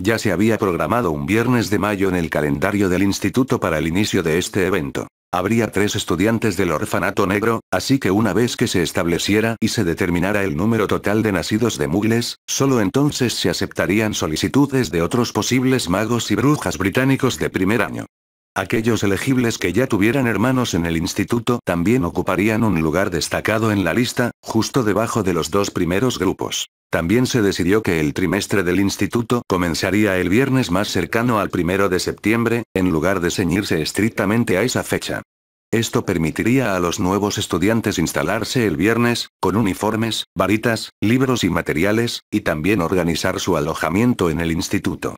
Ya se había programado un viernes de mayo en el calendario del instituto para el inicio de este evento. Habría 3 estudiantes del orfanato negro, así que una vez que se estableciera y se determinara el número total de nacidos de Muggles, solo entonces se aceptarían solicitudes de otros posibles magos y brujas británicos de primer año. Aquellos elegibles que ya tuvieran hermanos en el instituto también ocuparían un lugar destacado en la lista, justo debajo de los 2 primeros grupos. También se decidió que el trimestre del instituto comenzaría el viernes más cercano al 1 de septiembre, en lugar de ceñirse estrictamente a esa fecha. Esto permitiría a los nuevos estudiantes instalarse el viernes, con uniformes, varitas, libros y materiales, y también organizar su alojamiento en el instituto.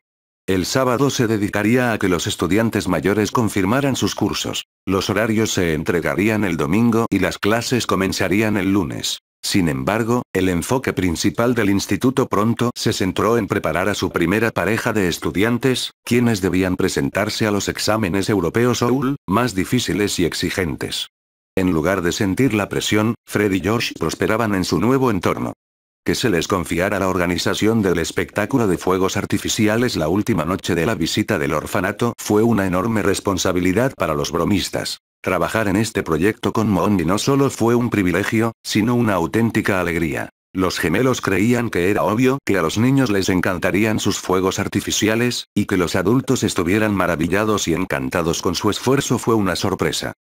El sábado se dedicaría a que los estudiantes mayores confirmaran sus cursos. Los horarios se entregarían el domingo y las clases comenzarían el lunes. Sin embargo, el enfoque principal del instituto pronto se centró en preparar a su primera pareja de estudiantes, quienes debían presentarse a los exámenes europeos OUL, más difíciles y exigentes. En lugar de sentir la presión, Fred y Josh prosperaban en su nuevo entorno. Que se les confiara la organización del espectáculo de fuegos artificiales la última noche de la visita del orfanato fue una enorme responsabilidad para los bromistas. Trabajar en este proyecto con Mondi no solo fue un privilegio, sino una auténtica alegría. Los gemelos creían que era obvio que a los niños les encantarían sus fuegos artificiales, y que los adultos estuvieran maravillados y encantados con su esfuerzo fue una sorpresa.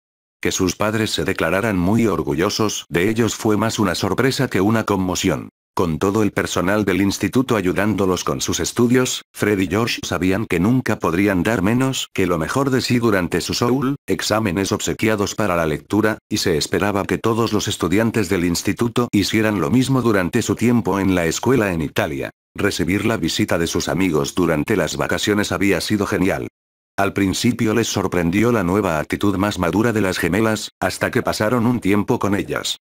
Que sus padres se declararan muy orgullosos de ellos fue más una sorpresa que una conmoción. Con todo el personal del instituto ayudándolos con sus estudios, Fred y Josh sabían que nunca podrían dar menos que lo mejor de sí durante sus OUL, exámenes obsequiados para la lectura, y se esperaba que todos los estudiantes del instituto hicieran lo mismo durante su tiempo en la escuela en Italia. Recibir la visita de sus amigos durante las vacaciones había sido genial. Al principio les sorprendió la nueva actitud más madura de las gemelas, hasta que pasaron un tiempo con ellas.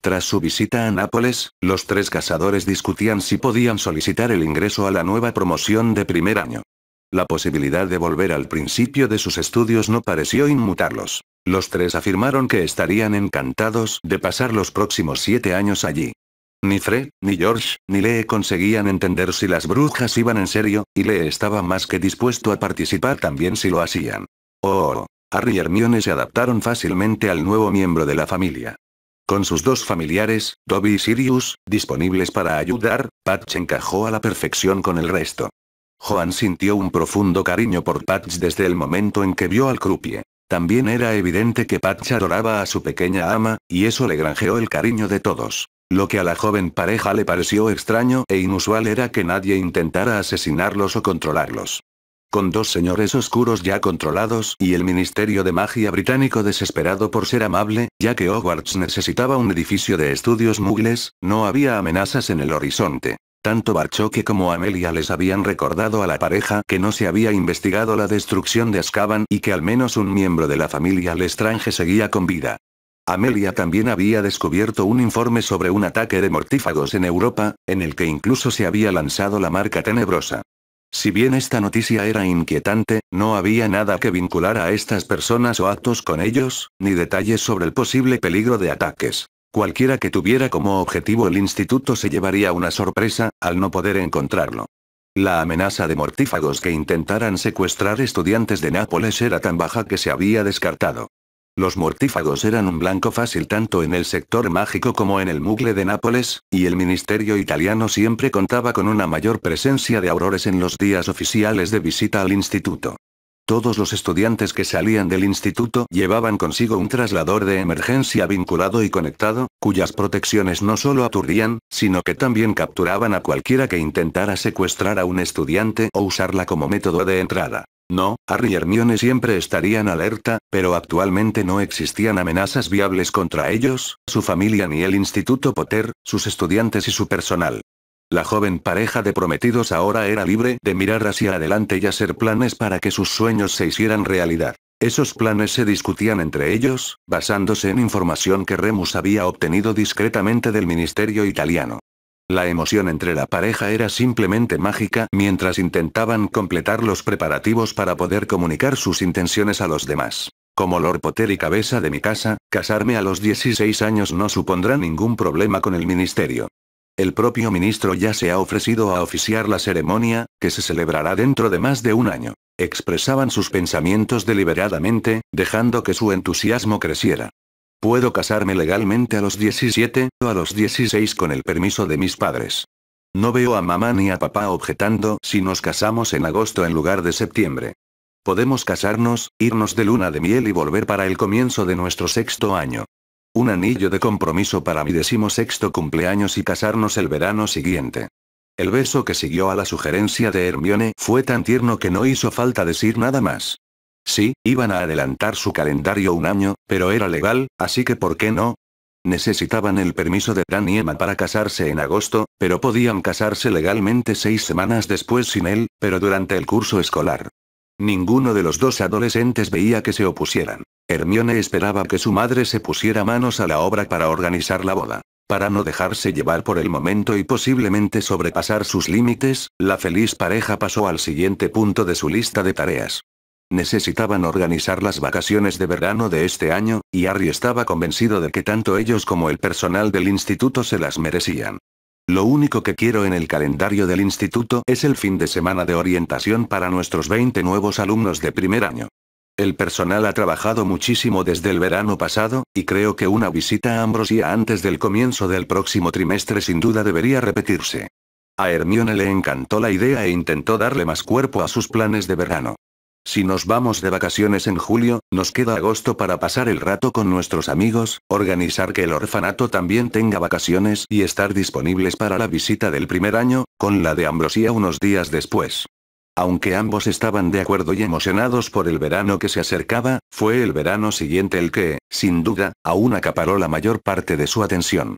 Tras su visita a Nápoles, los tres cazadores discutían si podían solicitar el ingreso a la nueva promoción de primer año. La posibilidad de volver al principio de sus estudios no pareció inmutarlos. Los tres afirmaron que estarían encantados de pasar los próximos 7 años allí. Ni Fred, ni George, ni Lee conseguían entender si las brujas iban en serio, y Lee estaba más que dispuesto a participar también si lo hacían. Harry y Hermione se adaptaron fácilmente al nuevo miembro de la familia. Con sus dos familiares, Dobby y Sirius, disponibles para ayudar, Patch encajó a la perfección con el resto. Joan sintió un profundo cariño por Patch desde el momento en que vio al croupier. También era evidente que Patch adoraba a su pequeña ama, y eso le granjeó el cariño de todos. Lo que a la joven pareja le pareció extraño e inusual era que nadie intentara asesinarlos o controlarlos. Con dos señores oscuros ya controlados y el Ministerio de Magia británico desesperado por ser amable, ya que Hogwarts necesitaba un edificio de estudios muggles, no había amenazas en el horizonte. Tanto Barchoque como Amelia les habían recordado a la pareja que no se había investigado la destrucción de Azkaban y que al menos un miembro de la familia Lestrange seguía con vida. Amelia también había descubierto un informe sobre un ataque de mortífagos en Europa, en el que incluso se había lanzado la marca tenebrosa. Si bien esta noticia era inquietante, no había nada que vincular a estas personas o actos con ellos, ni detalles sobre el posible peligro de ataques. Cualquiera que tuviera como objetivo el instituto se llevaría una sorpresa, al no poder encontrarlo. La amenaza de mortífagos que intentaran secuestrar estudiantes de Nápoles era tan baja que se había descartado. Los mortífagos eran un blanco fácil tanto en el sector mágico como en el Muggle de Nápoles, y el ministerio italiano siempre contaba con una mayor presencia de aurores en los días oficiales de visita al instituto. Todos los estudiantes que salían del instituto llevaban consigo un traslador de emergencia vinculado y conectado, cuyas protecciones no solo aturdían, sino que también capturaban a cualquiera que intentara secuestrar a un estudiante o usarla como método de entrada. No, Harry y Hermione siempre estarían alerta, pero actualmente no existían amenazas viables contra ellos, su familia ni el Instituto Potter, sus estudiantes y su personal. La joven pareja de prometidos ahora era libre de mirar hacia adelante y hacer planes para que sus sueños se hicieran realidad. Esos planes se discutían entre ellos, basándose en información que Remus había obtenido discretamente del ministerio italiano. La emoción entre la pareja era simplemente mágica mientras intentaban completar los preparativos para poder comunicar sus intenciones a los demás. Como Lord Potter y cabeza de mi casa, casarme a los 16 años no supondrá ningún problema con el ministerio. El propio ministro ya se ha ofrecido a oficiar la ceremonia, que se celebrará dentro de más de un año. Expresaban sus pensamientos deliberadamente, dejando que su entusiasmo creciera. Puedo casarme legalmente a los 17 o a los 16 con el permiso de mis padres. No veo a mamá ni a papá objetando si nos casamos en agosto en lugar de septiembre. Podemos casarnos, irnos de luna de miel y volver para el comienzo de nuestro 6º año. Un anillo de compromiso para mi 16º cumpleaños y casarnos el verano siguiente. El beso que siguió a la sugerencia de Hermione fue tan tierno que no hizo falta decir nada más. Sí, iban a adelantar su calendario un año, pero era legal, así que ¿por qué no? Necesitaban el permiso de Dan y Emma para casarse en agosto, pero podían casarse legalmente 6 semanas después sin él, pero durante el curso escolar. Ninguno de los dos adolescentes veía que se opusieran. Hermione esperaba que su madre se pusiera manos a la obra para organizar la boda. Para no dejarse llevar por el momento y posiblemente sobrepasar sus límites, la feliz pareja pasó al siguiente punto de su lista de tareas. Necesitaban organizar las vacaciones de verano de este año, y Harry estaba convencido de que tanto ellos como el personal del instituto se las merecían. Lo único que quiero en el calendario del instituto es el fin de semana de orientación para nuestros 20 nuevos alumnos de primer año. El personal ha trabajado muchísimo desde el verano pasado, y creo que una visita a Ambrosia antes del comienzo del próximo trimestre sin duda debería repetirse. A Hermione le encantó la idea e intentó darle más cuerpo a sus planes de verano. Si nos vamos de vacaciones en julio, nos queda agosto para pasar el rato con nuestros amigos, organizar que el orfanato también tenga vacaciones y estar disponibles para la visita del primer año, con la de Ambrosia unos días después. Aunque ambos estaban de acuerdo y emocionados por el verano que se acercaba, fue el verano siguiente el que, sin duda, aún acaparó la mayor parte de su atención.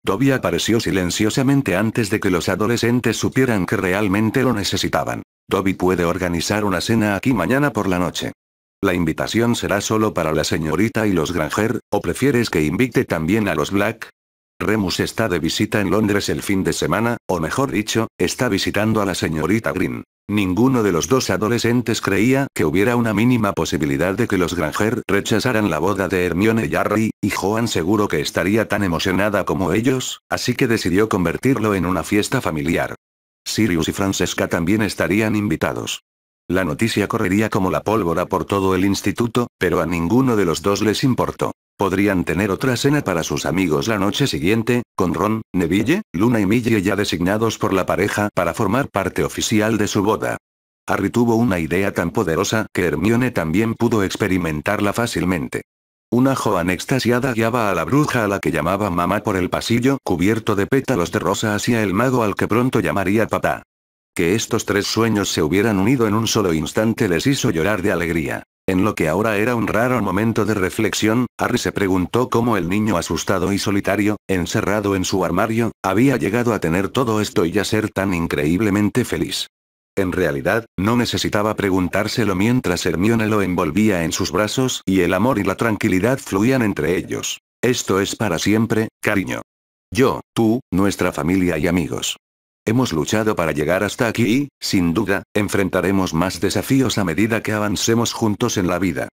Dobby apareció silenciosamente antes de que los adolescentes supieran que realmente lo necesitaban. Dobby puede organizar una cena aquí mañana por la noche. La invitación será solo para la señorita y los Granger, ¿o prefieres que invite también a los Black? Remus está de visita en Londres el fin de semana, o mejor dicho, está visitando a la señorita Green. Ninguno de los dos adolescentes creía que hubiera una mínima posibilidad de que los Granger rechazaran la boda de Hermione y Harry, y Joan seguro que estaría tan emocionada como ellos, así que decidió convertirlo en una fiesta familiar. Sirius y Francesca también estarían invitados. La noticia correría como la pólvora por todo el instituto, pero a ninguno de los dos les importó. Podrían tener otra cena para sus amigos la noche siguiente, con Ron, Neville, Luna y Millie ya designados por la pareja para formar parte oficial de su boda. Harry tuvo una idea tan poderosa que Hermione también pudo experimentarla fácilmente. Una Joan extasiada guiaba a la bruja a la que llamaba mamá por el pasillo cubierto de pétalos de rosa hacia el mago al que pronto llamaría papá. Que estos tres sueños se hubieran unido en un solo instante les hizo llorar de alegría. En lo que ahora era un raro momento de reflexión, Harry se preguntó cómo el niño asustado y solitario, encerrado en su armario, había llegado a tener todo esto y a ser tan increíblemente feliz. En realidad, no necesitaba preguntárselo mientras Hermione lo envolvía en sus brazos y el amor y la tranquilidad fluían entre ellos. Esto es para siempre, cariño. Yo, tú, nuestra familia y amigos. Hemos luchado para llegar hasta aquí y, sin duda, enfrentaremos más desafíos a medida que avancemos juntos en la vida.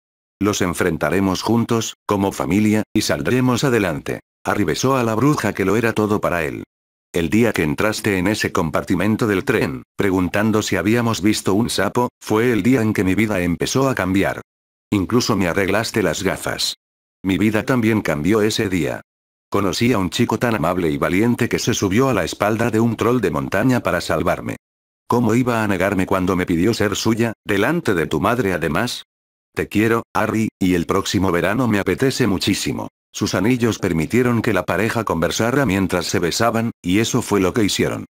Los enfrentaremos juntos, como familia, y saldremos adelante. Harry besó a la bruja que lo era todo para él. El día que entraste en ese compartimento del tren, preguntando si habíamos visto un sapo, fue el día en que mi vida empezó a cambiar. Incluso me arreglaste las gafas. Mi vida también cambió ese día. Conocí a un chico tan amable y valiente que se subió a la espalda de un troll de montaña para salvarme. ¿Cómo iba a negarme cuando me pidió ser suya, delante de tu madre además? Te quiero, Harry, y el próximo verano me apetece muchísimo. Sus anillos permitieron que la pareja conversara mientras se besaban, y eso fue lo que hicieron.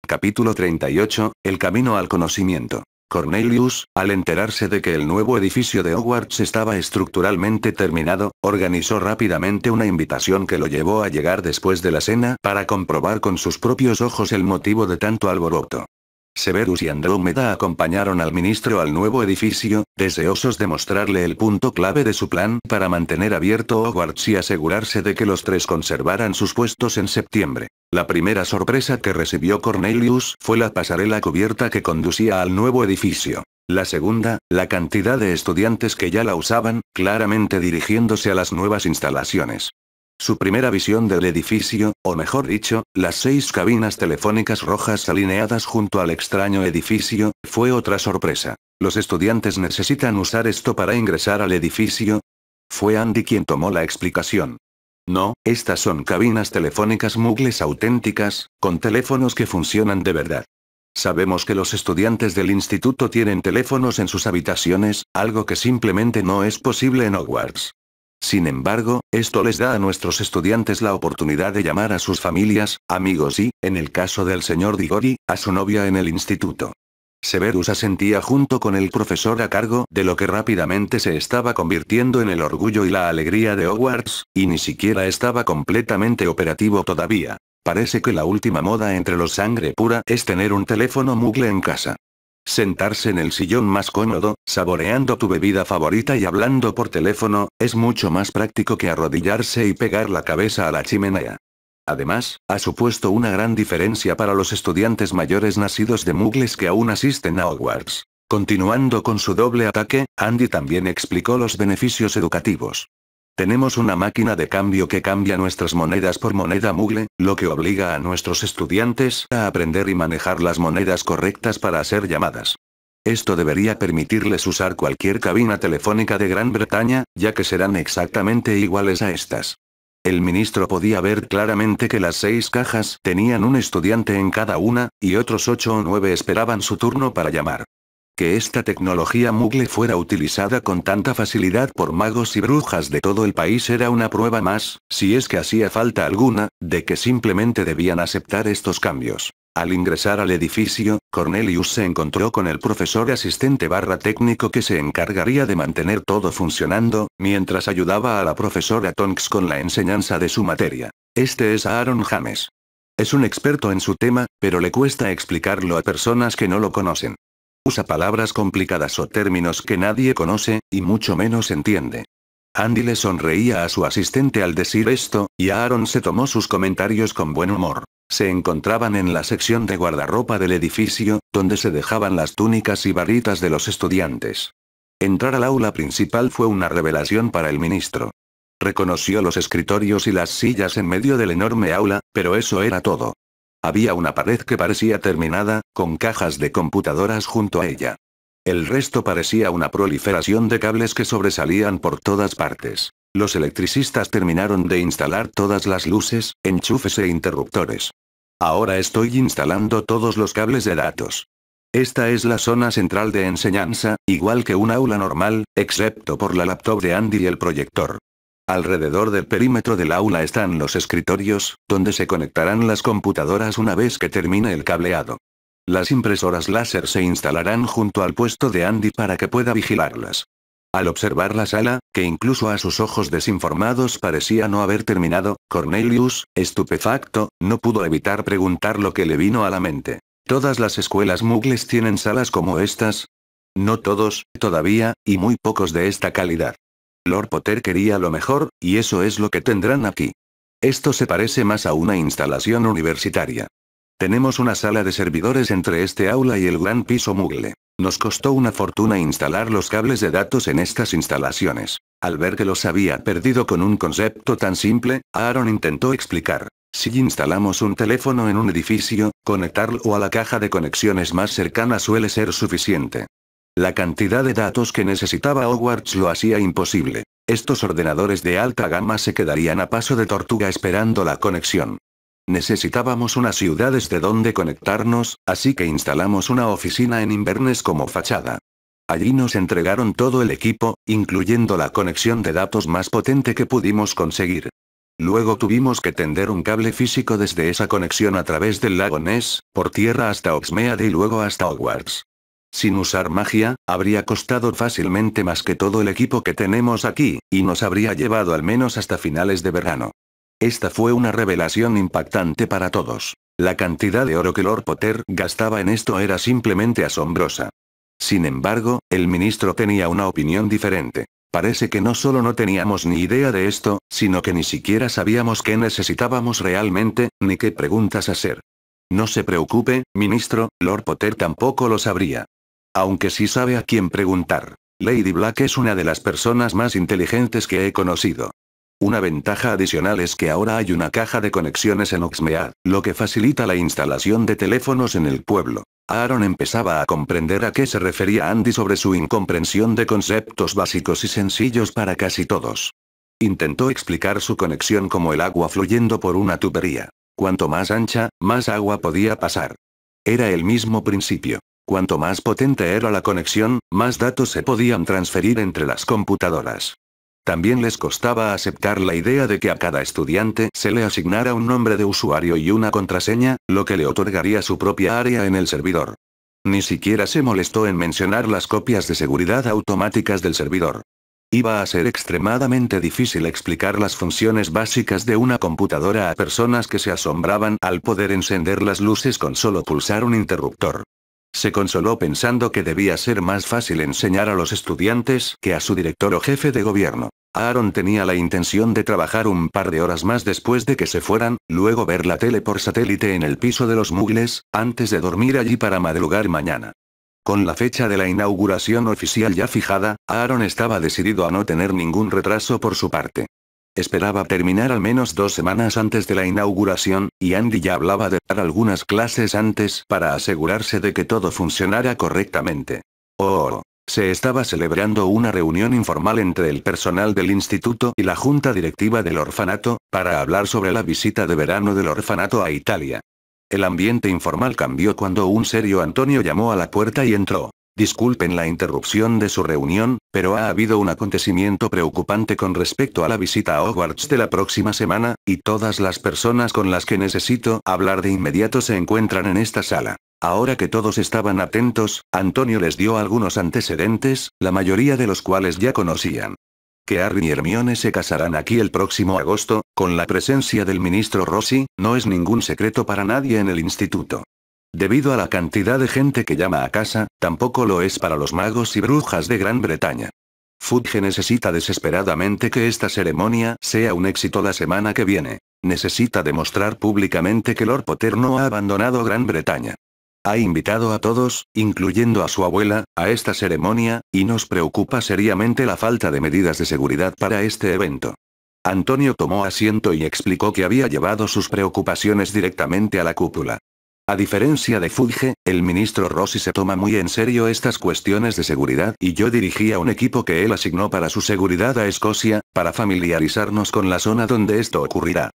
Capítulo 38, El camino al conocimiento. Cornelius, al enterarse de que el nuevo edificio de Hogwarts estaba estructuralmente terminado, organizó rápidamente una invitación que lo llevó a llegar después de la cena para comprobar con sus propios ojos el motivo de tanto alboroto. Severus y Andrómeda acompañaron al ministro al nuevo edificio, deseosos de mostrarle el punto clave de su plan para mantener abierto Hogwarts y asegurarse de que los tres conservaran sus puestos en septiembre. La primera sorpresa que recibió Cornelius fue la pasarela cubierta que conducía al nuevo edificio. La segunda, la cantidad de estudiantes que ya la usaban, claramente dirigiéndose a las nuevas instalaciones. Su primera visión del edificio, o mejor dicho, las 6 cabinas telefónicas rojas alineadas junto al extraño edificio, fue otra sorpresa. ¿Los estudiantes necesitan usar esto para ingresar al edificio? Fue Andy quien tomó la explicación. No, estas son cabinas telefónicas muggles auténticas, con teléfonos que funcionan de verdad. Sabemos que los estudiantes del instituto tienen teléfonos en sus habitaciones, algo que simplemente no es posible en Hogwarts. Sin embargo, esto les da a nuestros estudiantes la oportunidad de llamar a sus familias, amigos y, en el caso del señor Diggory, a su novia en el instituto. Severus asentía junto con el profesor a cargo de lo que rápidamente se estaba convirtiendo en el orgullo y la alegría de Hogwarts, y ni siquiera estaba completamente operativo todavía. Parece que la última moda entre los sangre pura es tener un teléfono muggle en casa. Sentarse en el sillón más cómodo, saboreando tu bebida favorita y hablando por teléfono, es mucho más práctico que arrodillarse y pegar la cabeza a la chimenea. Además, ha supuesto una gran diferencia para los estudiantes mayores nacidos de muggles que aún asisten a Hogwarts. Continuando con su doble ataque, Andy también explicó los beneficios educativos. Tenemos una máquina de cambio que cambia nuestras monedas por moneda muggle, lo que obliga a nuestros estudiantes a aprender y manejar las monedas correctas para hacer llamadas. Esto debería permitirles usar cualquier cabina telefónica de Gran Bretaña, ya que serán exactamente iguales a estas. El ministro podía ver claramente que las 6 cajas tenían un estudiante en cada una, y otros 8 o 9 esperaban su turno para llamar. Que esta tecnología muggle fuera utilizada con tanta facilidad por magos y brujas de todo el país era una prueba más, si es que hacía falta alguna, de que simplemente debían aceptar estos cambios. Al ingresar al edificio, Cornelius se encontró con el profesor asistente / técnico que se encargaría de mantener todo funcionando, mientras ayudaba a la profesora Tonks con la enseñanza de su materia. Este es Aaron James. Es un experto en su tema, pero le cuesta explicarlo a personas que no lo conocen. Usa palabras complicadas o términos que nadie conoce, y mucho menos entiende. Andy le sonreía a su asistente al decir esto, y Aaron se tomó sus comentarios con buen humor. Se encontraban en la sección de guardarropa del edificio, donde se dejaban las túnicas y varitas de los estudiantes. Entrar al aula principal fue una revelación para el ministro. Reconoció los escritorios y las sillas en medio del enorme aula, pero eso era todo. Había una pared que parecía terminada, con cajas de computadoras junto a ella. El resto parecía una proliferación de cables que sobresalían por todas partes. Los electricistas terminaron de instalar todas las luces, enchufes e interruptores. Ahora estoy instalando todos los cables de datos. Esta es la zona central de enseñanza, igual que un aula normal, excepto por la laptop de Andy y el proyector. Alrededor del perímetro del aula están los escritorios, donde se conectarán las computadoras una vez que termine el cableado. Las impresoras láser se instalarán junto al puesto de Andy para que pueda vigilarlas. Al observar la sala, que incluso a sus ojos desinformados parecía no haber terminado, Cornelius, estupefacto, no pudo evitar preguntar lo que le vino a la mente. ¿Todas las escuelas muggles tienen salas como estas? No todos, todavía, y muy pocos de esta calidad. Lord Potter quería lo mejor, y eso es lo que tendrán aquí. Esto se parece más a una instalación universitaria. Tenemos una sala de servidores entre este aula y el gran piso muggle. Nos costó una fortuna instalar los cables de datos en estas instalaciones. Al ver que los había perdido con un concepto tan simple, Aaron intentó explicar. Si instalamos un teléfono en un edificio, conectarlo a la caja de conexiones más cercana suele ser suficiente. La cantidad de datos que necesitaba Hogwarts lo hacía imposible. Estos ordenadores de alta gama se quedarían a paso de tortuga esperando la conexión. Necesitábamos una ciudad desde donde conectarnos, así que instalamos una oficina en Inverness como fachada. Allí nos entregaron todo el equipo, incluyendo la conexión de datos más potente que pudimos conseguir. Luego tuvimos que tender un cable físico desde esa conexión a través del lago Ness, por tierra hasta Hogsmeade y luego hasta Hogwarts. Sin usar magia, habría costado fácilmente más que todo el equipo que tenemos aquí, y nos habría llevado al menos hasta finales de verano. Esta fue una revelación impactante para todos. La cantidad de oro que Lord Potter gastaba en esto era simplemente asombrosa. Sin embargo, el ministro tenía una opinión diferente. Parece que no solo no teníamos ni idea de esto, sino que ni siquiera sabíamos qué necesitábamos realmente, ni qué preguntas hacer. No se preocupe, ministro, Lord Potter tampoco lo sabría. Aunque sí sabe a quién preguntar. Lady Black es una de las personas más inteligentes que he conocido. Una ventaja adicional es que ahora hay una caja de conexiones en Hogsmeade, lo que facilita la instalación de teléfonos en el pueblo. Aaron empezaba a comprender a qué se refería Andy sobre su incomprensión de conceptos básicos y sencillos para casi todos. Intentó explicar su conexión como el agua fluyendo por una tubería. Cuanto más ancha, más agua podía pasar. Era el mismo principio. Cuanto más potente era la conexión, más datos se podían transferir entre las computadoras. También les costaba aceptar la idea de que a cada estudiante se le asignara un nombre de usuario y una contraseña, lo que le otorgaría su propia área en el servidor. Ni siquiera se molestó en mencionar las copias de seguridad automáticas del servidor. Iba a ser extremadamente difícil explicar las funciones básicas de una computadora a personas que se asombraban al poder encender las luces con solo pulsar un interruptor. Se consoló pensando que debía ser más fácil enseñar a los estudiantes que a su director o jefe de gobierno. Aaron tenía la intención de trabajar un par de horas más después de que se fueran, luego ver la tele por satélite en el piso de los muggles, antes de dormir allí para madrugar mañana. Con la fecha de la inauguración oficial ya fijada, Aaron estaba decidido a no tener ningún retraso por su parte. Esperaba terminar al menos 2 semanas antes de la inauguración, y Andy ya hablaba de dar algunas clases antes para asegurarse de que todo funcionara correctamente. Se estaba celebrando una reunión informal entre el personal del instituto y la junta directiva del orfanato, para hablar sobre la visita de verano del orfanato a Italia. El ambiente informal cambió cuando un serio Antonio llamó a la puerta y entró. Disculpen la interrupción de su reunión, pero ha habido un acontecimiento preocupante con respecto a la visita a Hogwarts de la próxima semana, y todas las personas con las que necesito hablar de inmediato se encuentran en esta sala. Ahora que todos estaban atentos, Antonio les dio algunos antecedentes, la mayoría de los cuales ya conocían. Que Harry y Hermione se casarán aquí el próximo agosto, con la presencia del ministro Rossi, no es ningún secreto para nadie en el instituto. Debido a la cantidad de gente que llama a casa, tampoco lo es para los magos y brujas de Gran Bretaña. Fudge necesita desesperadamente que esta ceremonia sea un éxito la semana que viene. Necesita demostrar públicamente que Lord Potter no ha abandonado Gran Bretaña. Ha invitado a todos, incluyendo a su abuela, a esta ceremonia, y nos preocupa seriamente la falta de medidas de seguridad para este evento. Antonio tomó asiento y explicó que había llevado sus preocupaciones directamente a la cúpula. A diferencia de Fudge, el ministro Rossi se toma muy en serio estas cuestiones de seguridad y yo dirigía un equipo que él asignó para su seguridad a Escocia, para familiarizarnos con la zona donde esto ocurrirá.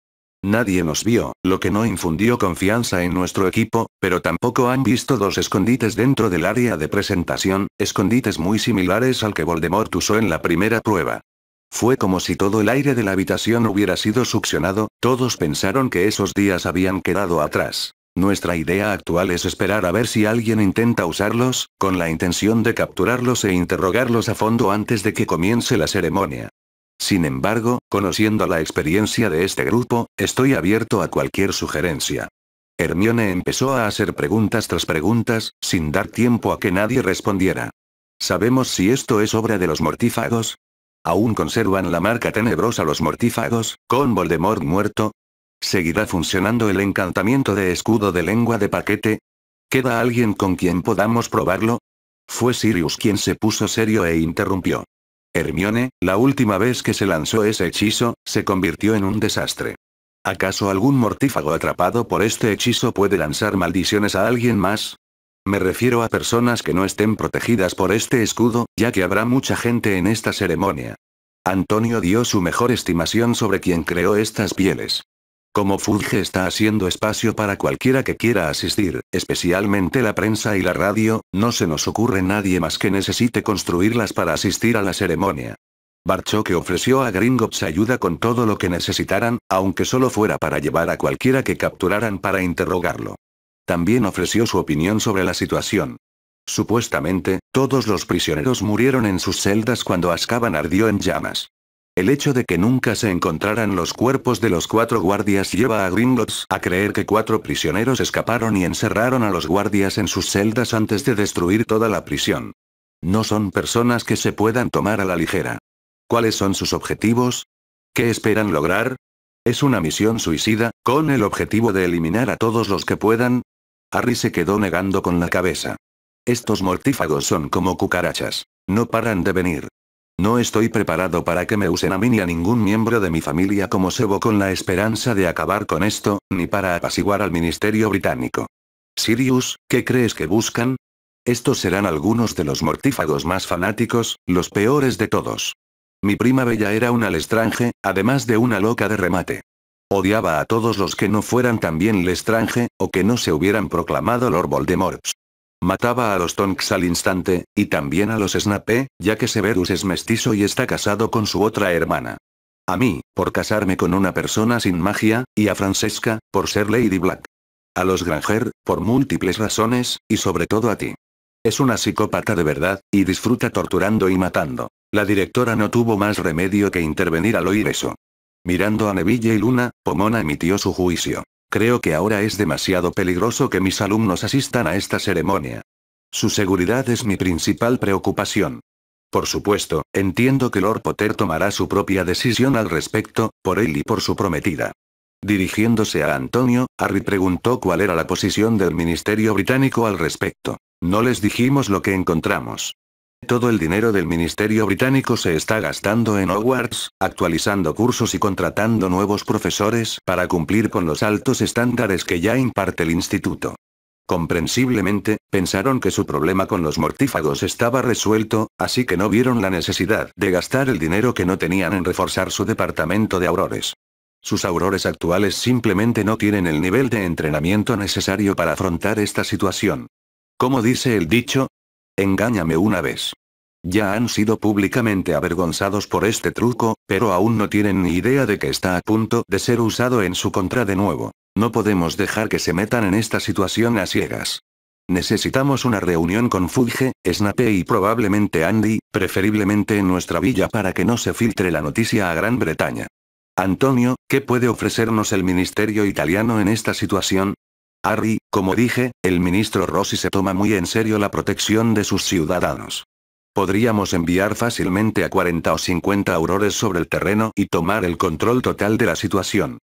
Nadie nos vio, lo que no infundió confianza en nuestro equipo, pero tampoco han visto 2 escondites dentro del área de presentación, escondites muy similares al que Voldemort usó en la primera prueba. Fue como si todo el aire de la habitación hubiera sido succionado, todos pensaron que esos días habían quedado atrás. Nuestra idea actual es esperar a ver si alguien intenta usarlos, con la intención de capturarlos e interrogarlos a fondo antes de que comience la ceremonia. Sin embargo, conociendo la experiencia de este grupo, estoy abierto a cualquier sugerencia. Hermione empezó a hacer preguntas tras preguntas, sin dar tiempo a que nadie respondiera. ¿Sabemos si esto es obra de los mortífagos? ¿Aún conservan la marca tenebrosa los mortífagos, con Voldemort muerto? ¿Seguirá funcionando el encantamiento de escudo de lengua de paquete? ¿Queda alguien con quien podamos probarlo? Fue Sirius quien se puso serio e interrumpió. Hermione, la última vez que se lanzó ese hechizo, se convirtió en un desastre. ¿Acaso algún mortífago atrapado por este hechizo puede lanzar maldiciones a alguien más? Me refiero a personas que no estén protegidas por este escudo, ya que habrá mucha gente en esta ceremonia. Antonio dio su mejor estimación sobre quien creó estas pieles. Como Fudge está haciendo espacio para cualquiera que quiera asistir, especialmente la prensa y la radio, no se nos ocurre nadie más que necesite construirlas para asistir a la ceremonia. Barchoque ofreció a Gringotts ayuda con todo lo que necesitaran, aunque solo fuera para llevar a cualquiera que capturaran para interrogarlo. También ofreció su opinión sobre la situación. Supuestamente, todos los prisioneros murieron en sus celdas cuando Azkaban ardió en llamas. El hecho de que nunca se encontraran los cuerpos de los 4 guardias lleva a Gringotts a creer que 4 prisioneros escaparon y encerraron a los guardias en sus celdas antes de destruir toda la prisión. No son personas que se puedan tomar a la ligera. ¿Cuáles son sus objetivos? ¿Qué esperan lograr? ¿Es una misión suicida, con el objetivo de eliminar a todos los que puedan? Harry se quedó negando con la cabeza. Estos mortífagos son como cucarachas. No paran de venir. No estoy preparado para que me usen a mí ni a ningún miembro de mi familia como cebo con la esperanza de acabar con esto, ni para apaciguar al Ministerio Británico. Sirius, ¿qué crees que buscan? Estos serán algunos de los mortífagos más fanáticos, los peores de todos. Mi prima Bella era una Lestrange, además de una loca de remate. Odiaba a todos los que no fueran también Lestrange, o que no se hubieran proclamado Lord Voldemort. Mataba a los Tonks al instante, y también a los Snape, ya que Severus es mestizo y está casado con su otra hermana. A mí, por casarme con una persona sin magia, y a Francesca, por ser Lady Black. A los Granger, por múltiples razones, y sobre todo a ti. Es una psicópata de verdad, y disfruta torturando y matando. La directora no tuvo más remedio que intervenir al oír eso. Mirando a Neville y Luna, Pomona emitió su juicio. Creo que ahora es demasiado peligroso que mis alumnos asistan a esta ceremonia. Su seguridad es mi principal preocupación. Por supuesto, entiendo que Lord Potter tomará su propia decisión al respecto, por él y por su prometida. Dirigiéndose a Antonio, Harry preguntó cuál era la posición del Ministerio Británico al respecto. No les dijimos lo que encontramos. Todo el dinero del Ministerio Británico se está gastando en Hogwarts, actualizando cursos y contratando nuevos profesores para cumplir con los altos estándares que ya imparte el instituto. Comprensiblemente, pensaron que su problema con los mortífagos estaba resuelto, así que no vieron la necesidad de gastar el dinero que no tenían en reforzar su departamento de aurores. Sus aurores actuales simplemente no tienen el nivel de entrenamiento necesario para afrontar esta situación. ¿Cómo dice el dicho? Engáñame una vez. Ya han sido públicamente avergonzados por este truco, pero aún no tienen ni idea de que está a punto de ser usado en su contra de nuevo. No podemos dejar que se metan en esta situación a ciegas. Necesitamos una reunión con Fudge, Snape y probablemente Andy, preferiblemente en nuestra villa para que no se filtre la noticia a Gran Bretaña. Antonio, ¿qué puede ofrecernos el ministerio italiano en esta situación? Harry, como dije, el ministro Rossi se toma muy en serio la protección de sus ciudadanos. Podríamos enviar fácilmente a 40 o 50 aurores sobre el terreno y tomar el control total de la situación.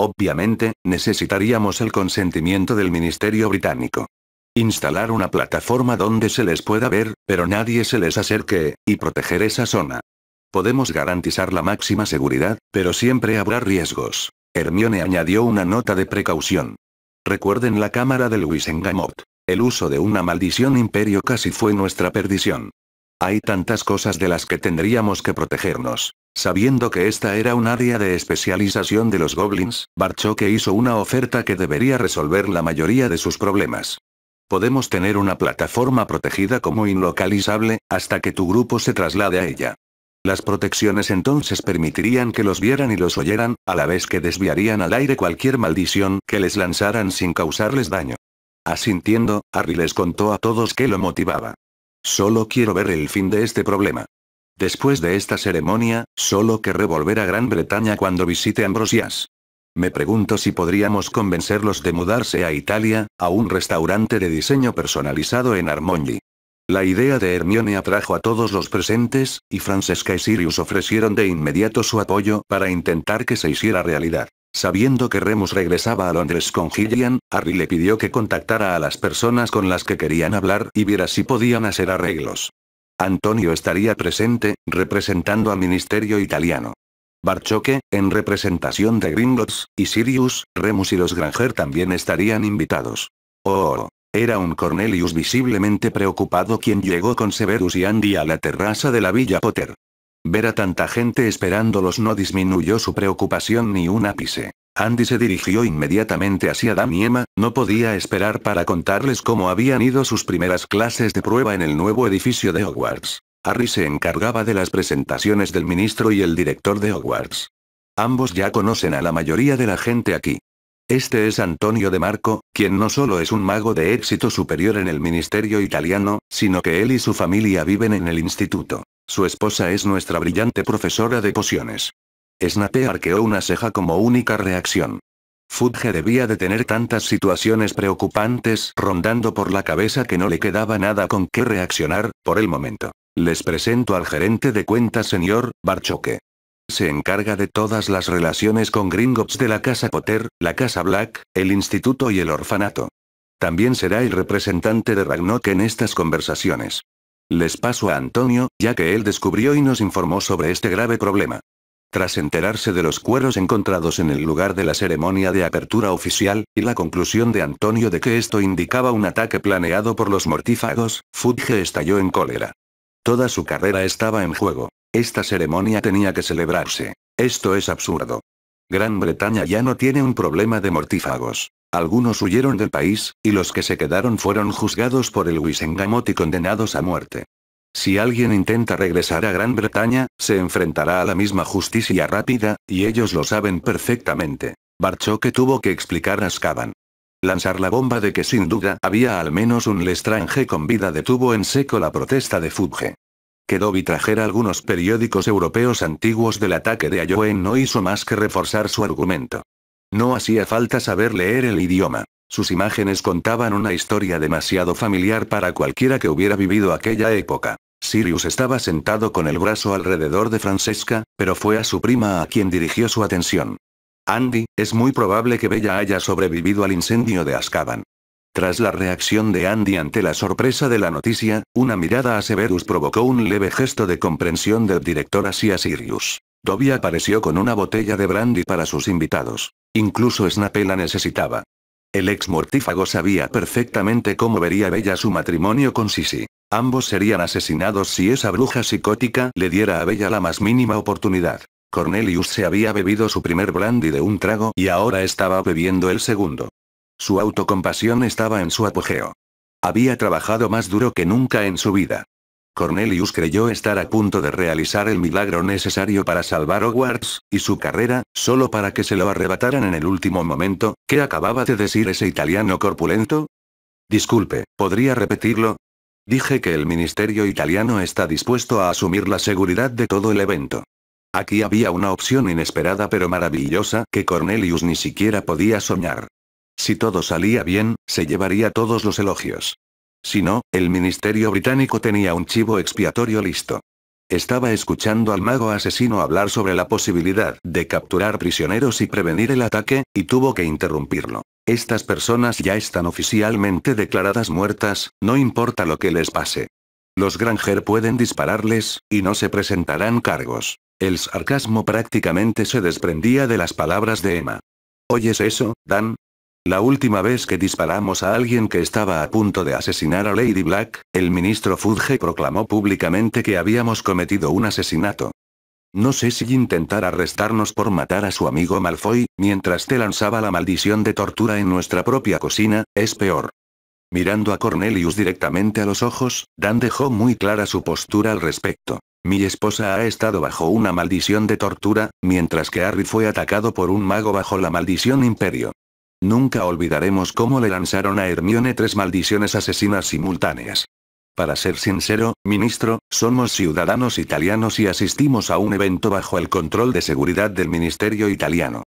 Obviamente, necesitaríamos el consentimiento del Ministerio Británico. Instalar una plataforma donde se les pueda ver, pero nadie se les acerque, y proteger esa zona. Podemos garantizar la máxima seguridad, pero siempre habrá riesgos. Hermione añadió una nota de precaución. Recuerden la cámara del Wisengamot. El uso de una maldición imperio casi fue nuestra perdición. Hay tantas cosas de las que tendríamos que protegernos. Sabiendo que esta era un área de especialización de los goblins, Barchoque hizo una oferta que debería resolver la mayoría de sus problemas. Podemos tener una plataforma protegida como inlocalizable, hasta que tu grupo se traslade a ella. Las protecciones entonces permitirían que los vieran y los oyeran, a la vez que desviarían al aire cualquier maldición que les lanzaran sin causarles daño. Asintiendo, Harry les contó a todos qué lo motivaba. Solo quiero ver el fin de este problema. Después de esta ceremonia, solo querré volver a Gran Bretaña cuando visite Ambrosias. Me pregunto si podríamos convencerlos de mudarse a Italia, a un restaurante de diseño personalizado en Armonley. La idea de Hermione atrajo a todos los presentes, y Francesca y Sirius ofrecieron de inmediato su apoyo para intentar que se hiciera realidad. Sabiendo que Remus regresaba a Londres con Gillian, Harry le pidió que contactara a las personas con las que querían hablar y viera si podían hacer arreglos. Antonio estaría presente, representando al ministerio italiano. Barchoque, en representación de Gringotts, y Sirius, Remus y los Granger también estarían invitados. Oh. Era un Cornelius visiblemente preocupado quien llegó con Severus y Andy a la terraza de la Villa Potter. Ver a tanta gente esperándolos no disminuyó su preocupación ni un ápice. Andy se dirigió inmediatamente hacia Dan y Emma, no podía esperar para contarles cómo habían ido sus primeras clases de prueba en el nuevo edificio de Hogwarts. Harry se encargaba de las presentaciones del ministro y el director de Hogwarts. Ambos ya conocen a la mayoría de la gente aquí. Este es Antonio de Marco, quien no solo es un mago de éxito superior en el ministerio italiano, sino que él y su familia viven en el instituto. Su esposa es nuestra brillante profesora de pociones. Snape arqueó una ceja como única reacción. Fudge debía de tener tantas situaciones preocupantes rondando por la cabeza que no le quedaba nada con qué reaccionar, por el momento. Les presento al gerente de cuentas señor Barchoque. Se encarga de todas las relaciones con Gringotts de la Casa Potter, la Casa Black, el instituto y el orfanato. También será el representante de Ragnarok en estas conversaciones. Les paso a Antonio, ya que él descubrió y nos informó sobre este grave problema. Tras enterarse de los cueros encontrados en el lugar de la ceremonia de apertura oficial, y la conclusión de Antonio de que esto indicaba un ataque planeado por los mortífagos, Fudge estalló en cólera. Toda su carrera estaba en juego. Esta ceremonia tenía que celebrarse. Esto es absurdo. Gran Bretaña ya no tiene un problema de mortífagos. Algunos huyeron del país, y los que se quedaron fueron juzgados por el Wisengamot y condenados a muerte. Si alguien intenta regresar a Gran Bretaña, se enfrentará a la misma justicia rápida, y ellos lo saben perfectamente. Barchoque tuvo que explicar a Azkaban. Lanzar la bomba de que sin duda había al menos un Lestrange con vida detuvo en seco la protesta de Fudge. Que Dobby trajera algunos periódicos europeos antiguos del ataque de Ayoen no hizo más que reforzar su argumento. No hacía falta saber leer el idioma. Sus imágenes contaban una historia demasiado familiar para cualquiera que hubiera vivido aquella época. Sirius estaba sentado con el brazo alrededor de Francesca, pero fue a su prima a quien dirigió su atención. Andy, es muy probable que Bella haya sobrevivido al incendio de Azkaban. Tras la reacción de Andy ante la sorpresa de la noticia, una mirada a Severus provocó un leve gesto de comprensión del director hacia Sirius. Dobby apareció con una botella de brandy para sus invitados. Incluso Snape la necesitaba. El ex mortífago sabía perfectamente cómo vería Bella su matrimonio con Sisi. Ambos serían asesinados si esa bruja psicótica le diera a Bella la más mínima oportunidad. Cornelius se había bebido su primer brandy de un trago y ahora estaba bebiendo el segundo. Su autocompasión estaba en su apogeo. Había trabajado más duro que nunca en su vida. Cornelius creyó estar a punto de realizar el milagro necesario para salvar Hogwarts, y su carrera, solo para que se lo arrebataran en el último momento. ¿Qué acababa de decir ese italiano corpulento? Disculpe, ¿podría repetirlo? Dije que el ministerio italiano está dispuesto a asumir la seguridad de todo el evento. Aquí había una opción inesperada pero maravillosa que Cornelius ni siquiera podía soñar. Si todo salía bien, se llevaría todos los elogios. Si no, el ministerio británico tenía un chivo expiatorio listo. Estaba escuchando al mago asesino hablar sobre la posibilidad de capturar prisioneros y prevenir el ataque, y tuvo que interrumpirlo. Estas personas ya están oficialmente declaradas muertas, no importa lo que les pase. Los Granger pueden dispararles, y no se presentarán cargos. El sarcasmo prácticamente se desprendía de las palabras de Emma. ¿Oyes eso, Dan? La última vez que disparamos a alguien que estaba a punto de asesinar a Lady Black, el ministro Fudge proclamó públicamente que habíamos cometido un asesinato. No sé si intentar arrestarnos por matar a su amigo Malfoy, mientras te lanzaba la maldición de tortura en nuestra propia cocina, es peor. Mirando a Cornelius directamente a los ojos, Dan dejó muy clara su postura al respecto. Mi esposa ha estado bajo una maldición de tortura, mientras que Harry fue atacado por un mago bajo la maldición Imperio. Nunca olvidaremos cómo le lanzaron a Hermione 3 maldiciones asesinas simultáneas. Para ser sincero, ministro, somos ciudadanos italianos y asistimos a un evento bajo el control de seguridad del ministerio italiano.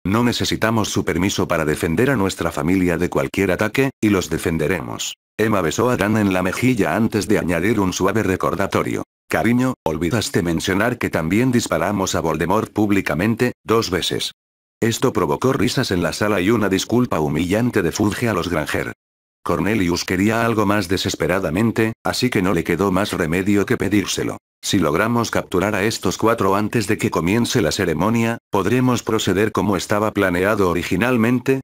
No necesitamos su permiso para defender a nuestra familia de cualquier ataque, y los defenderemos. Emma besó a Dan en la mejilla antes de añadir un suave recordatorio. Cariño, olvidaste mencionar que también disparamos a Voldemort públicamente, 2 veces. Esto provocó risas en la sala y una disculpa humillante de Fudge a los Granger. Cornelius quería algo más desesperadamente, así que no le quedó más remedio que pedírselo. Si logramos capturar a estos 4 antes de que comience la ceremonia, ¿podremos proceder como estaba planeado originalmente?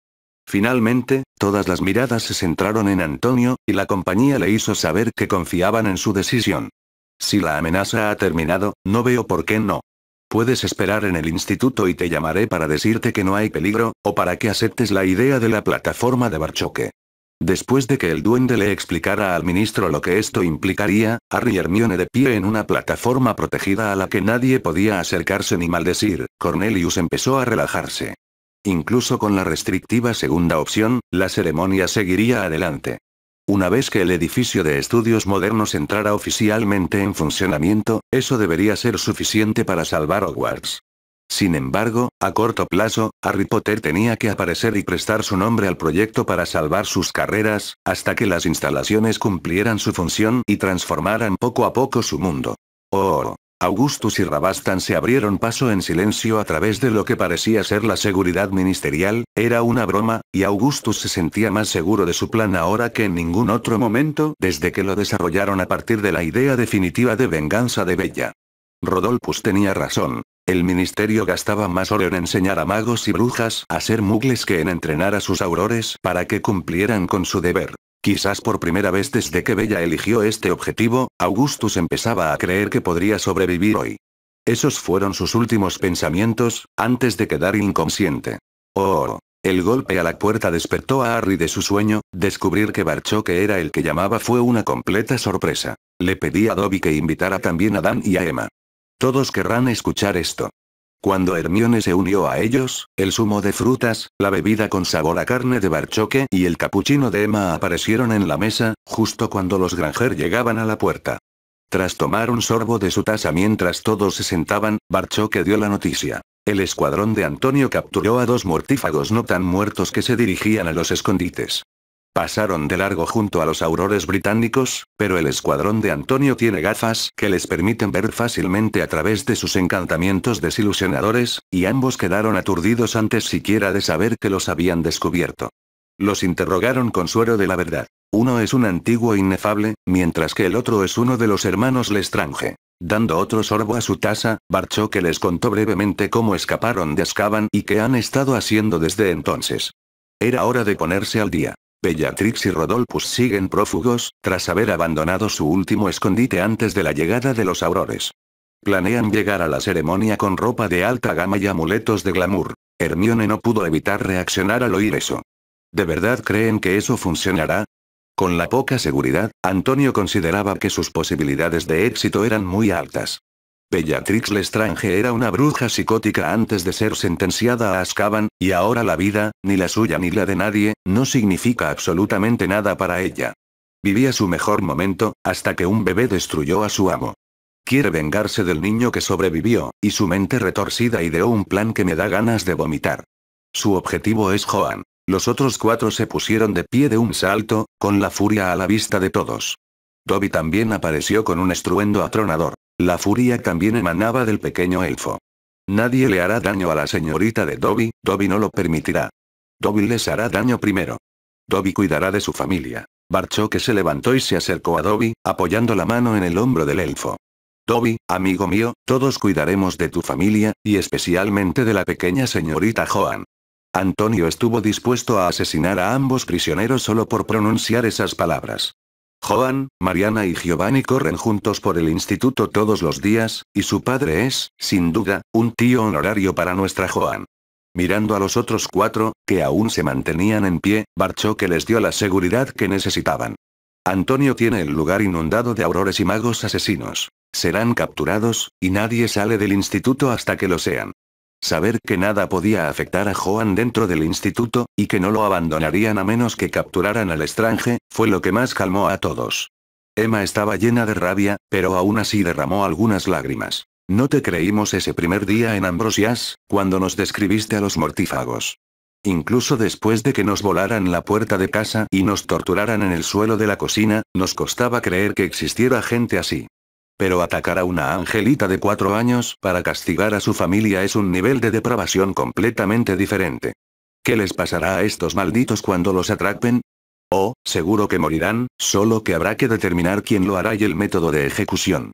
Finalmente, todas las miradas se centraron en Antonio, y la compañía le hizo saber que confiaban en su decisión. Si la amenaza ha terminado, no veo por qué no. Puedes esperar en el instituto y te llamaré para decirte que no hay peligro, o para que aceptes la idea de la plataforma de Barchoque. Después de que el duende le explicara al ministro lo que esto implicaría, Harry y Hermione de pie en una plataforma protegida a la que nadie podía acercarse ni maldecir, Cornelius empezó a relajarse. Incluso con la restrictiva segunda opción, la ceremonia seguiría adelante. Una vez que el edificio de estudios modernos entrara oficialmente en funcionamiento, eso debería ser suficiente para salvar Hogwarts. Sin embargo, a corto plazo, Harry Potter tenía que aparecer y prestar su nombre al proyecto para salvar sus carreras, hasta que las instalaciones cumplieran su función y transformaran poco a poco su mundo. Oh. Augustus y Rabastan se abrieron paso en silencio a través de lo que parecía ser la seguridad ministerial, era una broma, y Augustus se sentía más seguro de su plan ahora que en ningún otro momento desde que lo desarrollaron a partir de la idea definitiva de venganza de Bella. Rodolphus tenía razón. El ministerio gastaba más oro en enseñar a magos y brujas a ser mugles que en entrenar a sus aurores para que cumplieran con su deber. Quizás por primera vez desde que Bella eligió este objetivo, Augustus empezaba a creer que podría sobrevivir hoy. Esos fueron sus últimos pensamientos, antes de quedar inconsciente. Oh. El golpe a la puerta despertó a Harry de su sueño, descubrir que Barchoque era el que llamaba fue una completa sorpresa. Le pedí a Dobby que invitara también a Dan y a Emma. Todos querrán escuchar esto. Cuando Hermione se unió a ellos, el zumo de frutas, la bebida con sabor a carne de Barchoque y el capuchino de Emma aparecieron en la mesa, justo cuando los Granger llegaban a la puerta. Tras tomar un sorbo de su taza mientras todos se sentaban, Barchoque dio la noticia. El escuadrón de Antonio capturó a 2 mortífagos no tan muertos que se dirigían a los escondites. Pasaron de largo junto a los aurores británicos, pero el escuadrón de Antonio tiene gafas que les permiten ver fácilmente a través de sus encantamientos desilusionadores, y ambos quedaron aturdidos antes siquiera de saber que los habían descubierto. Los interrogaron con suero de la verdad. Uno es un antiguo inefable, mientras que el otro es uno de los hermanos Lestrange. Dando otro sorbo a su taza, Barchoque les contó brevemente cómo escaparon de Azkaban y qué han estado haciendo desde entonces. Era hora de ponerse al día. Bellatrix y Rodolphus siguen prófugos, tras haber abandonado su último escondite antes de la llegada de los aurores. Planean llegar a la ceremonia con ropa de alta gama y amuletos de glamour. Hermione no pudo evitar reaccionar al oír eso. ¿De verdad creen que eso funcionará? Con la poca seguridad, Antonio consideraba que sus posibilidades de éxito eran muy altas. Bellatrix Lestrange era una bruja psicótica antes de ser sentenciada a Azkaban, y ahora la vida, ni la suya ni la de nadie, no significa absolutamente nada para ella. Vivía su mejor momento, hasta que un bebé destruyó a su amo. Quiere vengarse del niño que sobrevivió, y su mente retorcida ideó un plan que me da ganas de vomitar. Su objetivo es Joan. Los otros 4 se pusieron de pie de un salto, con la furia a la vista de todos. Dobby también apareció con un estruendo atronador. La furia también emanaba del pequeño elfo. Nadie le hará daño a la señorita de Dobby, Dobby no lo permitirá. Dobby les hará daño primero. Dobby cuidará de su familia. Barchoque se levantó y se acercó a Dobby, apoyando la mano en el hombro del elfo. Dobby, amigo mío, todos cuidaremos de tu familia, y especialmente de la pequeña señorita Joan. Antonio estuvo dispuesto a asesinar a ambos prisioneros solo por pronunciar esas palabras. Joan, Mariana y Giovanni corren juntos por el instituto todos los días, y su padre es, sin duda, un tío honorario para nuestra Joan. Mirando a los otros 4, que aún se mantenían en pie, Barchoque les dio la seguridad que necesitaban. Antonio tiene el lugar inundado de aurores y magos asesinos. Serán capturados, y nadie sale del instituto hasta que lo sean. Saber que nada podía afectar a Joan dentro del instituto, y que no lo abandonarían a menos que capturaran al Lestrange, fue lo que más calmó a todos. Emma estaba llena de rabia, pero aún así derramó algunas lágrimas. No te creímos ese primer día en Ambrosias, cuando nos describiste a los mortífagos. Incluso después de que nos volaran la puerta de casa y nos torturaran en el suelo de la cocina, nos costaba creer que existiera gente así. Pero atacar a una angelita de 4 años para castigar a su familia es un nivel de depravación completamente diferente. ¿Qué les pasará a estos malditos cuando los atrapen? Oh, seguro que morirán, solo que habrá que determinar quién lo hará y el método de ejecución.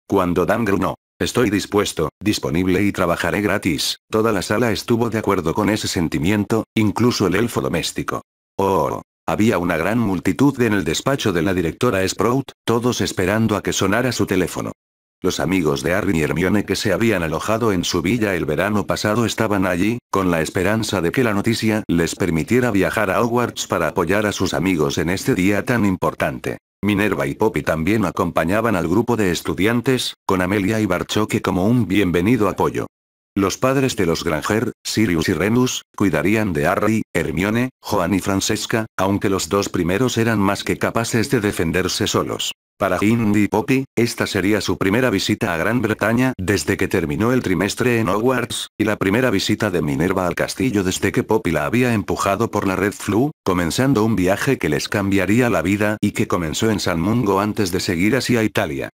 Cuando Dan grunó, estoy dispuesto, disponible y trabajaré gratis, toda la sala estuvo de acuerdo con ese sentimiento, incluso el elfo doméstico. Oh. Había una gran multitud en el despacho de la directora Sprout, todos esperando a que sonara su teléfono. Los amigos de Harry y Hermione que se habían alojado en su villa el verano pasado estaban allí, con la esperanza de que la noticia les permitiera viajar a Hogwarts para apoyar a sus amigos en este día tan importante. Minerva y Poppy también acompañaban al grupo de estudiantes, con Amelia y Barchoque como un bienvenido apoyo. Los padres de los Granger, Sirius y Remus, cuidarían de Harry, Hermione, Joan y Francesca, aunque los 2 primeros eran más que capaces de defenderse solos. Para Ginny y Poppy, esta sería su primera visita a Gran Bretaña desde que terminó el trimestre en Hogwarts, y la primera visita de Minerva al castillo desde que Poppy la había empujado por la Red Flu, comenzando un viaje que les cambiaría la vida y que comenzó en San Mungo antes de seguir hacia Italia.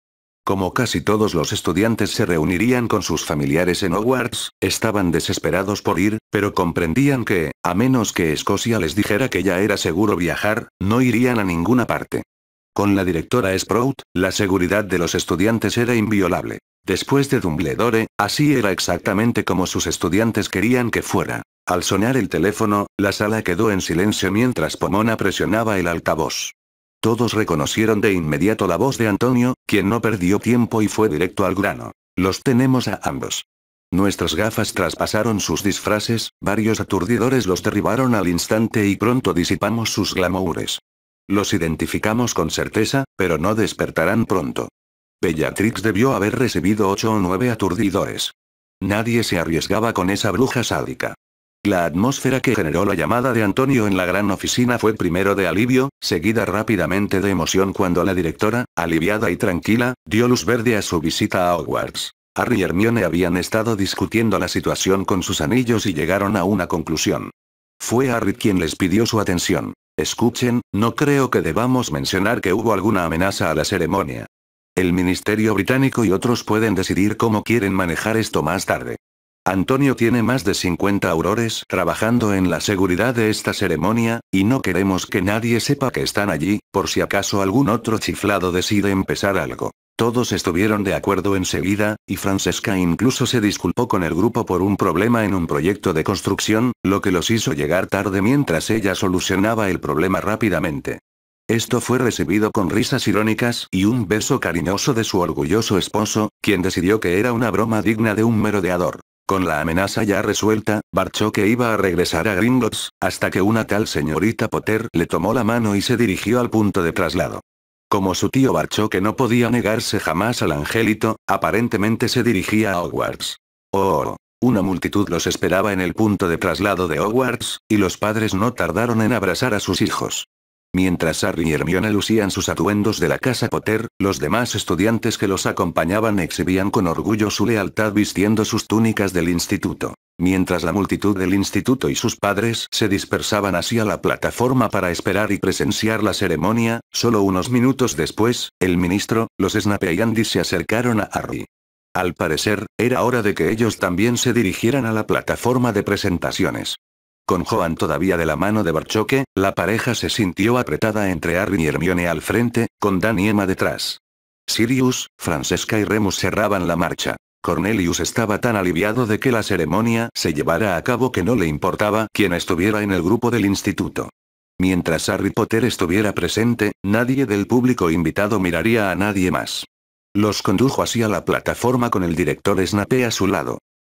Como casi todos los estudiantes se reunirían con sus familiares en Hogwarts, estaban desesperados por ir, pero comprendían que, a menos que Escocia les dijera que ya era seguro viajar, no irían a ninguna parte. Con la directora Sprout, la seguridad de los estudiantes era inviolable. Después de Dumbledore, así era exactamente como sus estudiantes querían que fuera. Al sonar el teléfono, la sala quedó en silencio mientras Pomona presionaba el altavoz. Todos reconocieron de inmediato la voz de Antonio, quien no perdió tiempo y fue directo al grano. Los tenemos a ambos. Nuestras gafas traspasaron sus disfraces, varios aturdidores los derribaron al instante y pronto disipamos sus glamoures. Los identificamos con certeza, pero no despertarán pronto. Bellatrix debió haber recibido 8 o 9 aturdidores. Nadie se arriesgaba con esa bruja sádica. La atmósfera que generó la llamada de Antonio en la gran oficina fue primero de alivio, seguida rápidamente de emoción cuando la directora, aliviada y tranquila, dio luz verde a su visita a Hogwarts. Harry y Hermione habían estado discutiendo la situación con sus anillos y llegaron a una conclusión. Fue Harry quien les pidió su atención. Escuchen, no creo que debamos mencionar que hubo alguna amenaza a la ceremonia. El Ministerio Británico y otros pueden decidir cómo quieren manejar esto más tarde. Antonio tiene más de 50 aurores trabajando en la seguridad de esta ceremonia, y no queremos que nadie sepa que están allí, por si acaso algún otro chiflado decide empezar algo. Todos estuvieron de acuerdo enseguida, y Francesca incluso se disculpó con el grupo por un problema en un proyecto de construcción, lo que los hizo llegar tarde mientras ella solucionaba el problema rápidamente. Esto fue recibido con risas irónicas y un beso cariñoso de su orgulloso esposo, quien decidió que era una broma digna de un merodeador. Con la amenaza ya resuelta, Barchoque iba a regresar a Gringotts, hasta que una tal señorita Potter le tomó la mano y se dirigió al punto de traslado. Como su tío Barchoque no podía negarse jamás al angelito, aparentemente se dirigía a Hogwarts. Oh, una multitud los esperaba en el punto de traslado de Hogwarts, y los padres no tardaron en abrazar a sus hijos. Mientras Harry y Hermione lucían sus atuendos de la casa Potter, los demás estudiantes que los acompañaban exhibían con orgullo su lealtad vistiendo sus túnicas del instituto. Mientras la multitud del instituto y sus padres se dispersaban hacia la plataforma para esperar y presenciar la ceremonia, solo unos minutos después, el ministro, los Snape y Andy se acercaron a Harry. Al parecer, era hora de que ellos también se dirigieran a la plataforma de presentaciones. Con Joan todavía de la mano de Barchoque, la pareja se sintió apretada entre Harry y Hermione al frente, con Dan y Emma detrás. Sirius, Francesca y Remus cerraban la marcha. Cornelius estaba tan aliviado de que la ceremonia se llevara a cabo que no le importaba quién estuviera en el grupo del instituto. Mientras Harry Potter estuviera presente, nadie del público invitado miraría a nadie más. Los condujo hacia la plataforma con el director Snape a su lado.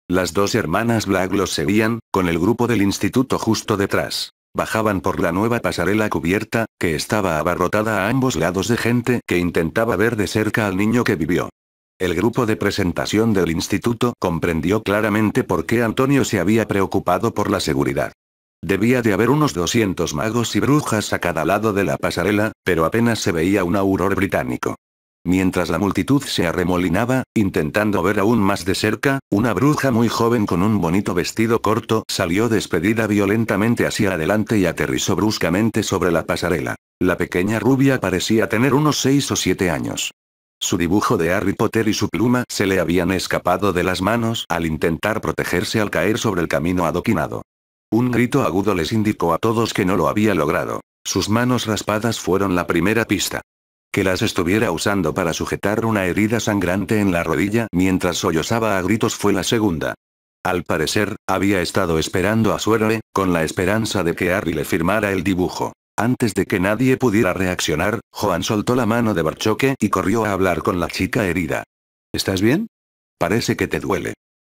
Las dos hermanas Black los seguían, con el grupo del instituto justo detrás. Bajaban por la nueva pasarela cubierta, que estaba abarrotada a ambos lados de gente que intentaba ver de cerca al niño que vivió. El grupo de presentación del instituto comprendió claramente por qué Antonio se había preocupado por la seguridad. Debía de haber unos 200 magos y brujas a cada lado de la pasarela, pero apenas se veía un auror británico. Mientras la multitud se arremolinaba, intentando ver aún más de cerca, una bruja muy joven con un bonito vestido corto salió despedida violentamente hacia adelante y aterrizó bruscamente sobre la pasarela. La pequeña rubia parecía tener unos 6 o 7 años. Su dibujo de Harry Potter y su pluma se le habían escapado de las manos al intentar protegerse al caer sobre el camino adoquinado. Un grito agudo les indicó a todos que no lo había logrado. Sus manos raspadas fueron la primera pista. Que las estuviera usando para sujetar una herida sangrante en la rodilla mientras sollozaba a gritos fue la segunda. Al parecer, había estado esperando a su héroe, con la esperanza de que Harry le firmara el dibujo. Antes de que nadie pudiera reaccionar, Joan soltó la mano de Barchoque y corrió a hablar con la chica herida. ¿Estás bien? Parece que te duele.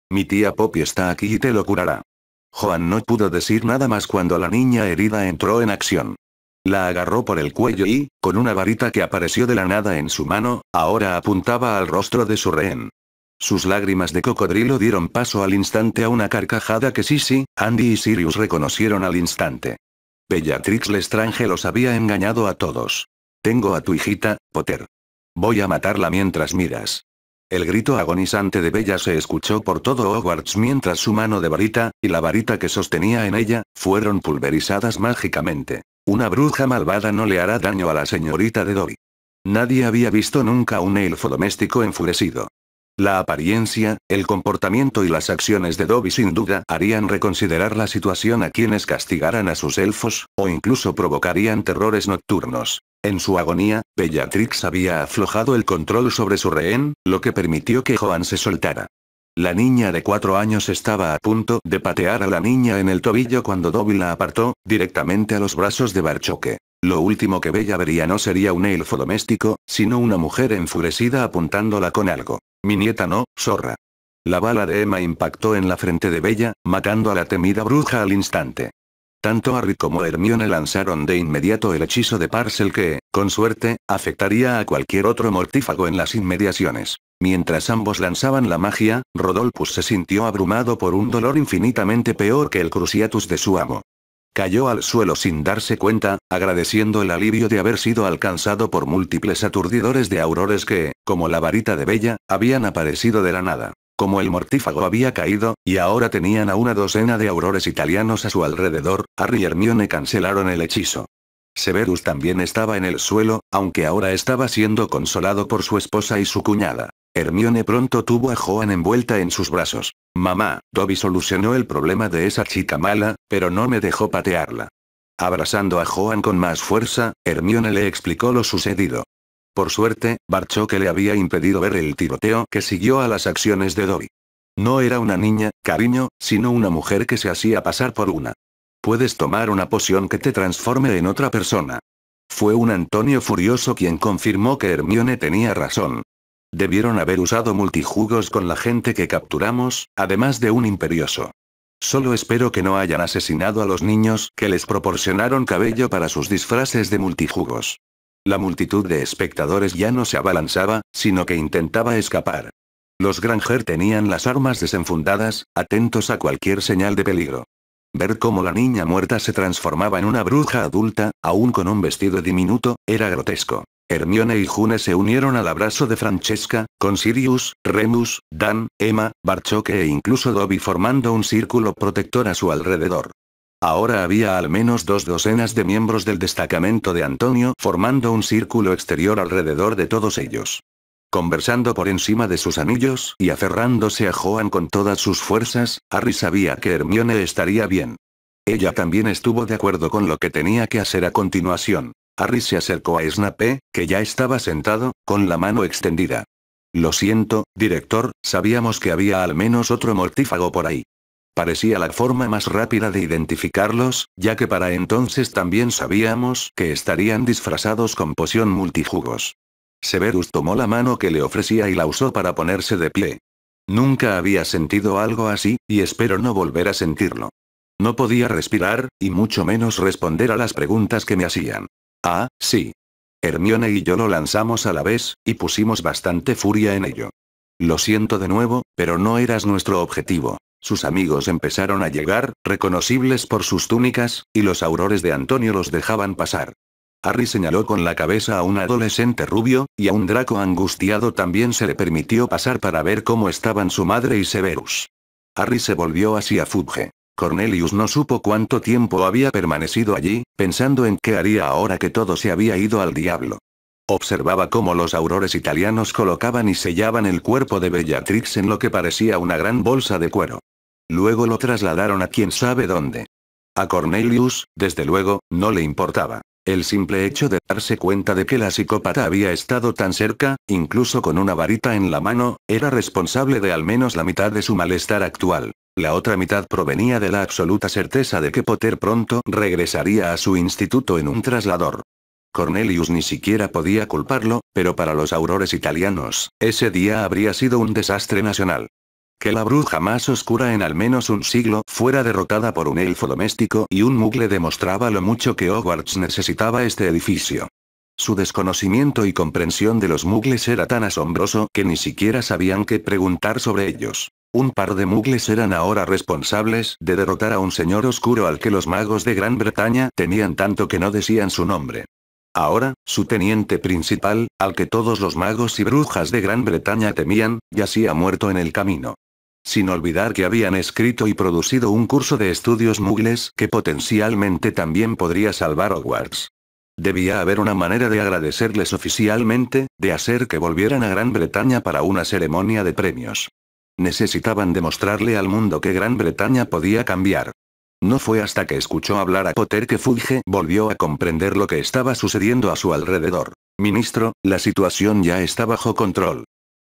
Mi tía Poppy está aquí y te lo curará. Joan no pudo decir nada más cuando la niña herida entró en acción. La agarró por el cuello y, con una varita que apareció de la nada en su mano, ahora apuntaba al rostro de su rehén. Sus lágrimas de cocodrilo dieron paso al instante a una carcajada que Sisi, Andy y Sirius reconocieron al instante. Bellatrix Lestrange los había engañado a todos. Tengo a tu hijita, Potter. Voy a matarla mientras miras. El grito agonizante de Bella se escuchó por todo Hogwarts mientras su mano de varita, y la varita que sostenía en ella, fueron pulverizadas mágicamente. Una bruja malvada no le hará daño a la señorita de Dobby. Nadie había visto nunca un elfo doméstico enfurecido. La apariencia, el comportamiento y las acciones de Dobby sin duda harían reconsiderar la situación a quienes castigaran a sus elfos, o incluso provocarían terrores nocturnos. En su agonía, Bellatrix había aflojado el control sobre su rehén, lo que permitió que Joan se soltara. La niña de 4 años estaba a punto de patear a la niña en el tobillo cuando Dobby la apartó, directamente a los brazos de Barchoque. Lo último que Bella vería no sería un elfo doméstico, sino una mujer enfurecida apuntándola con algo. Mi nieta no, zorra. La bala de Emma impactó en la frente de Bella, matando a la temida bruja al instante. Tanto Harry como Hermione lanzaron de inmediato el hechizo de Parcel que, con suerte, afectaría a cualquier otro mortífago en las inmediaciones. Mientras ambos lanzaban la magia, Rodolphus se sintió abrumado por un dolor infinitamente peor que el cruciatus de su amo. Cayó al suelo sin darse cuenta, agradeciendo el alivio de haber sido alcanzado por múltiples aturdidores de aurores que, como la varita de Bella, habían aparecido de la nada. Como el mortífago había caído, y ahora tenían a una docena de aurores italianos a su alrededor, Harry y Hermione cancelaron el hechizo. Severus también estaba en el suelo, aunque ahora estaba siendo consolado por su esposa y su cuñada. Hermione pronto tuvo a Joan envuelta en sus brazos. Mamá, Dobby solucionó el problema de esa chica mala, pero no me dejó patearla. Abrazando a Joan con más fuerza, Hermione le explicó lo sucedido. Por suerte, Barchoque le había impedido ver el tiroteo que siguió a las acciones de Dobby. No era una niña, cariño, sino una mujer que se hacía pasar por una. Puedes tomar una poción que te transforme en otra persona. Fue un Antonio furioso quien confirmó que Hermione tenía razón. Debieron haber usado multijugos con la gente que capturamos, además de un imperioso. Solo espero que no hayan asesinado a los niños que les proporcionaron cabello para sus disfraces de multijugos. La multitud de espectadores ya no se abalanzaba, sino que intentaba escapar. Los Granger tenían las armas desenfundadas, atentos a cualquier señal de peligro. Ver cómo la niña muerta se transformaba en una bruja adulta, aún con un vestido diminuto, era grotesco. Hermione y June se unieron al abrazo de Francesca, con Sirius, Remus, Dan, Emma, Barchoque e incluso Dobby formando un círculo protector a su alrededor. Ahora había al menos 2 docenas de miembros del destacamento de Antonio formando un círculo exterior alrededor de todos ellos. Conversando por encima de sus anillos y aferrándose a Joan con todas sus fuerzas, Harry sabía que Hermione estaría bien. Ella también estuvo de acuerdo con lo que tenía que hacer a continuación. Harry se acercó a Snape, que ya estaba sentado, con la mano extendida. Lo siento, director, sabíamos que había al menos otro mortífago por ahí. Parecía la forma más rápida de identificarlos, ya que para entonces también sabíamos que estarían disfrazados con poción multijugos. Severus tomó la mano que le ofrecía y la usó para ponerse de pie. Nunca había sentido algo así, y espero no volver a sentirlo. No podía respirar, y mucho menos responder a las preguntas que me hacían. Ah, sí. Hermione y yo lo lanzamos a la vez, y pusimos bastante furia en ello. Lo siento de nuevo, pero no eras nuestro objetivo. Sus amigos empezaron a llegar, reconocibles por sus túnicas, y los aurores de Antonio los dejaban pasar. Harry señaló con la cabeza a un adolescente rubio, y a un Draco angustiado también se le permitió pasar para ver cómo estaban su madre y Severus. Harry se volvió hacia Fudge. Cornelius no supo cuánto tiempo había permanecido allí, pensando en qué haría ahora que todo se había ido al diablo. Observaba cómo los aurores italianos colocaban y sellaban el cuerpo de Bellatrix en lo que parecía una gran bolsa de cuero. Luego lo trasladaron a quién sabe dónde. A Cornelius, desde luego, no le importaba. El simple hecho de darse cuenta de que la psicópata había estado tan cerca, incluso con una varita en la mano, era responsable de al menos la mitad de su malestar actual. La otra mitad provenía de la absoluta certeza de que Potter pronto regresaría a su instituto en un traslador. Cornelius ni siquiera podía culparlo, pero para los aurores italianos, ese día habría sido un desastre nacional. Que la bruja más oscura en al menos un siglo fuera derrotada por un elfo doméstico y un mugle demostraba lo mucho que Hogwarts necesitaba este edificio. Su desconocimiento y comprensión de los mugles era tan asombroso que ni siquiera sabían qué preguntar sobre ellos. Un par de mugles eran ahora responsables de derrotar a un señor oscuro al que los magos de Gran Bretaña tenían tanto que no decían su nombre. Ahora, su teniente principal, al que todos los magos y brujas de Gran Bretaña temían, yacía muerto en el camino. Sin olvidar que habían escrito y producido un curso de estudios mugles que potencialmente también podría salvar Hogwarts. Debía haber una manera de agradecerles oficialmente, de hacer que volvieran a Gran Bretaña para una ceremonia de premios. Necesitaban demostrarle al mundo que Gran Bretaña podía cambiar. No fue hasta que escuchó hablar a Potter que Fudge volvió a comprender lo que estaba sucediendo a su alrededor. Ministro, la situación ya está bajo control.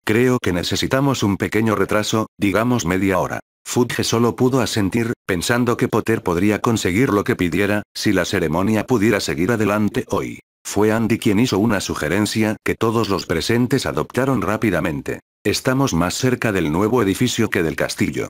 Creo que necesitamos un pequeño retraso, digamos media hora. Fudge solo pudo asentir, pensando que Potter podría conseguir lo que pidiera, si la ceremonia pudiera seguir adelante hoy. Fue Andy quien hizo una sugerencia que todos los presentes adoptaron rápidamente. Estamos más cerca del nuevo edificio que del castillo.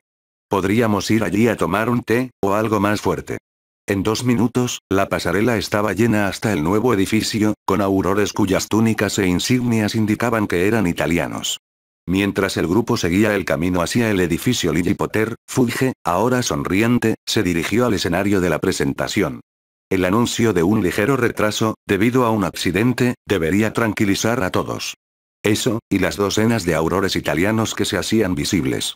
Podríamos ir allí a tomar un té, o algo más fuerte. En 2 minutos, la pasarela estaba llena hasta el nuevo edificio, con aurores cuyas túnicas e insignias indicaban que eran italianos. Mientras el grupo seguía el camino hacia el edificio Lily Potter, Fudge, ahora sonriente, se dirigió al escenario de la presentación. El anuncio de un ligero retraso, debido a un accidente, debería tranquilizar a todos. Eso, y las docenas de aurores italianos que se hacían visibles.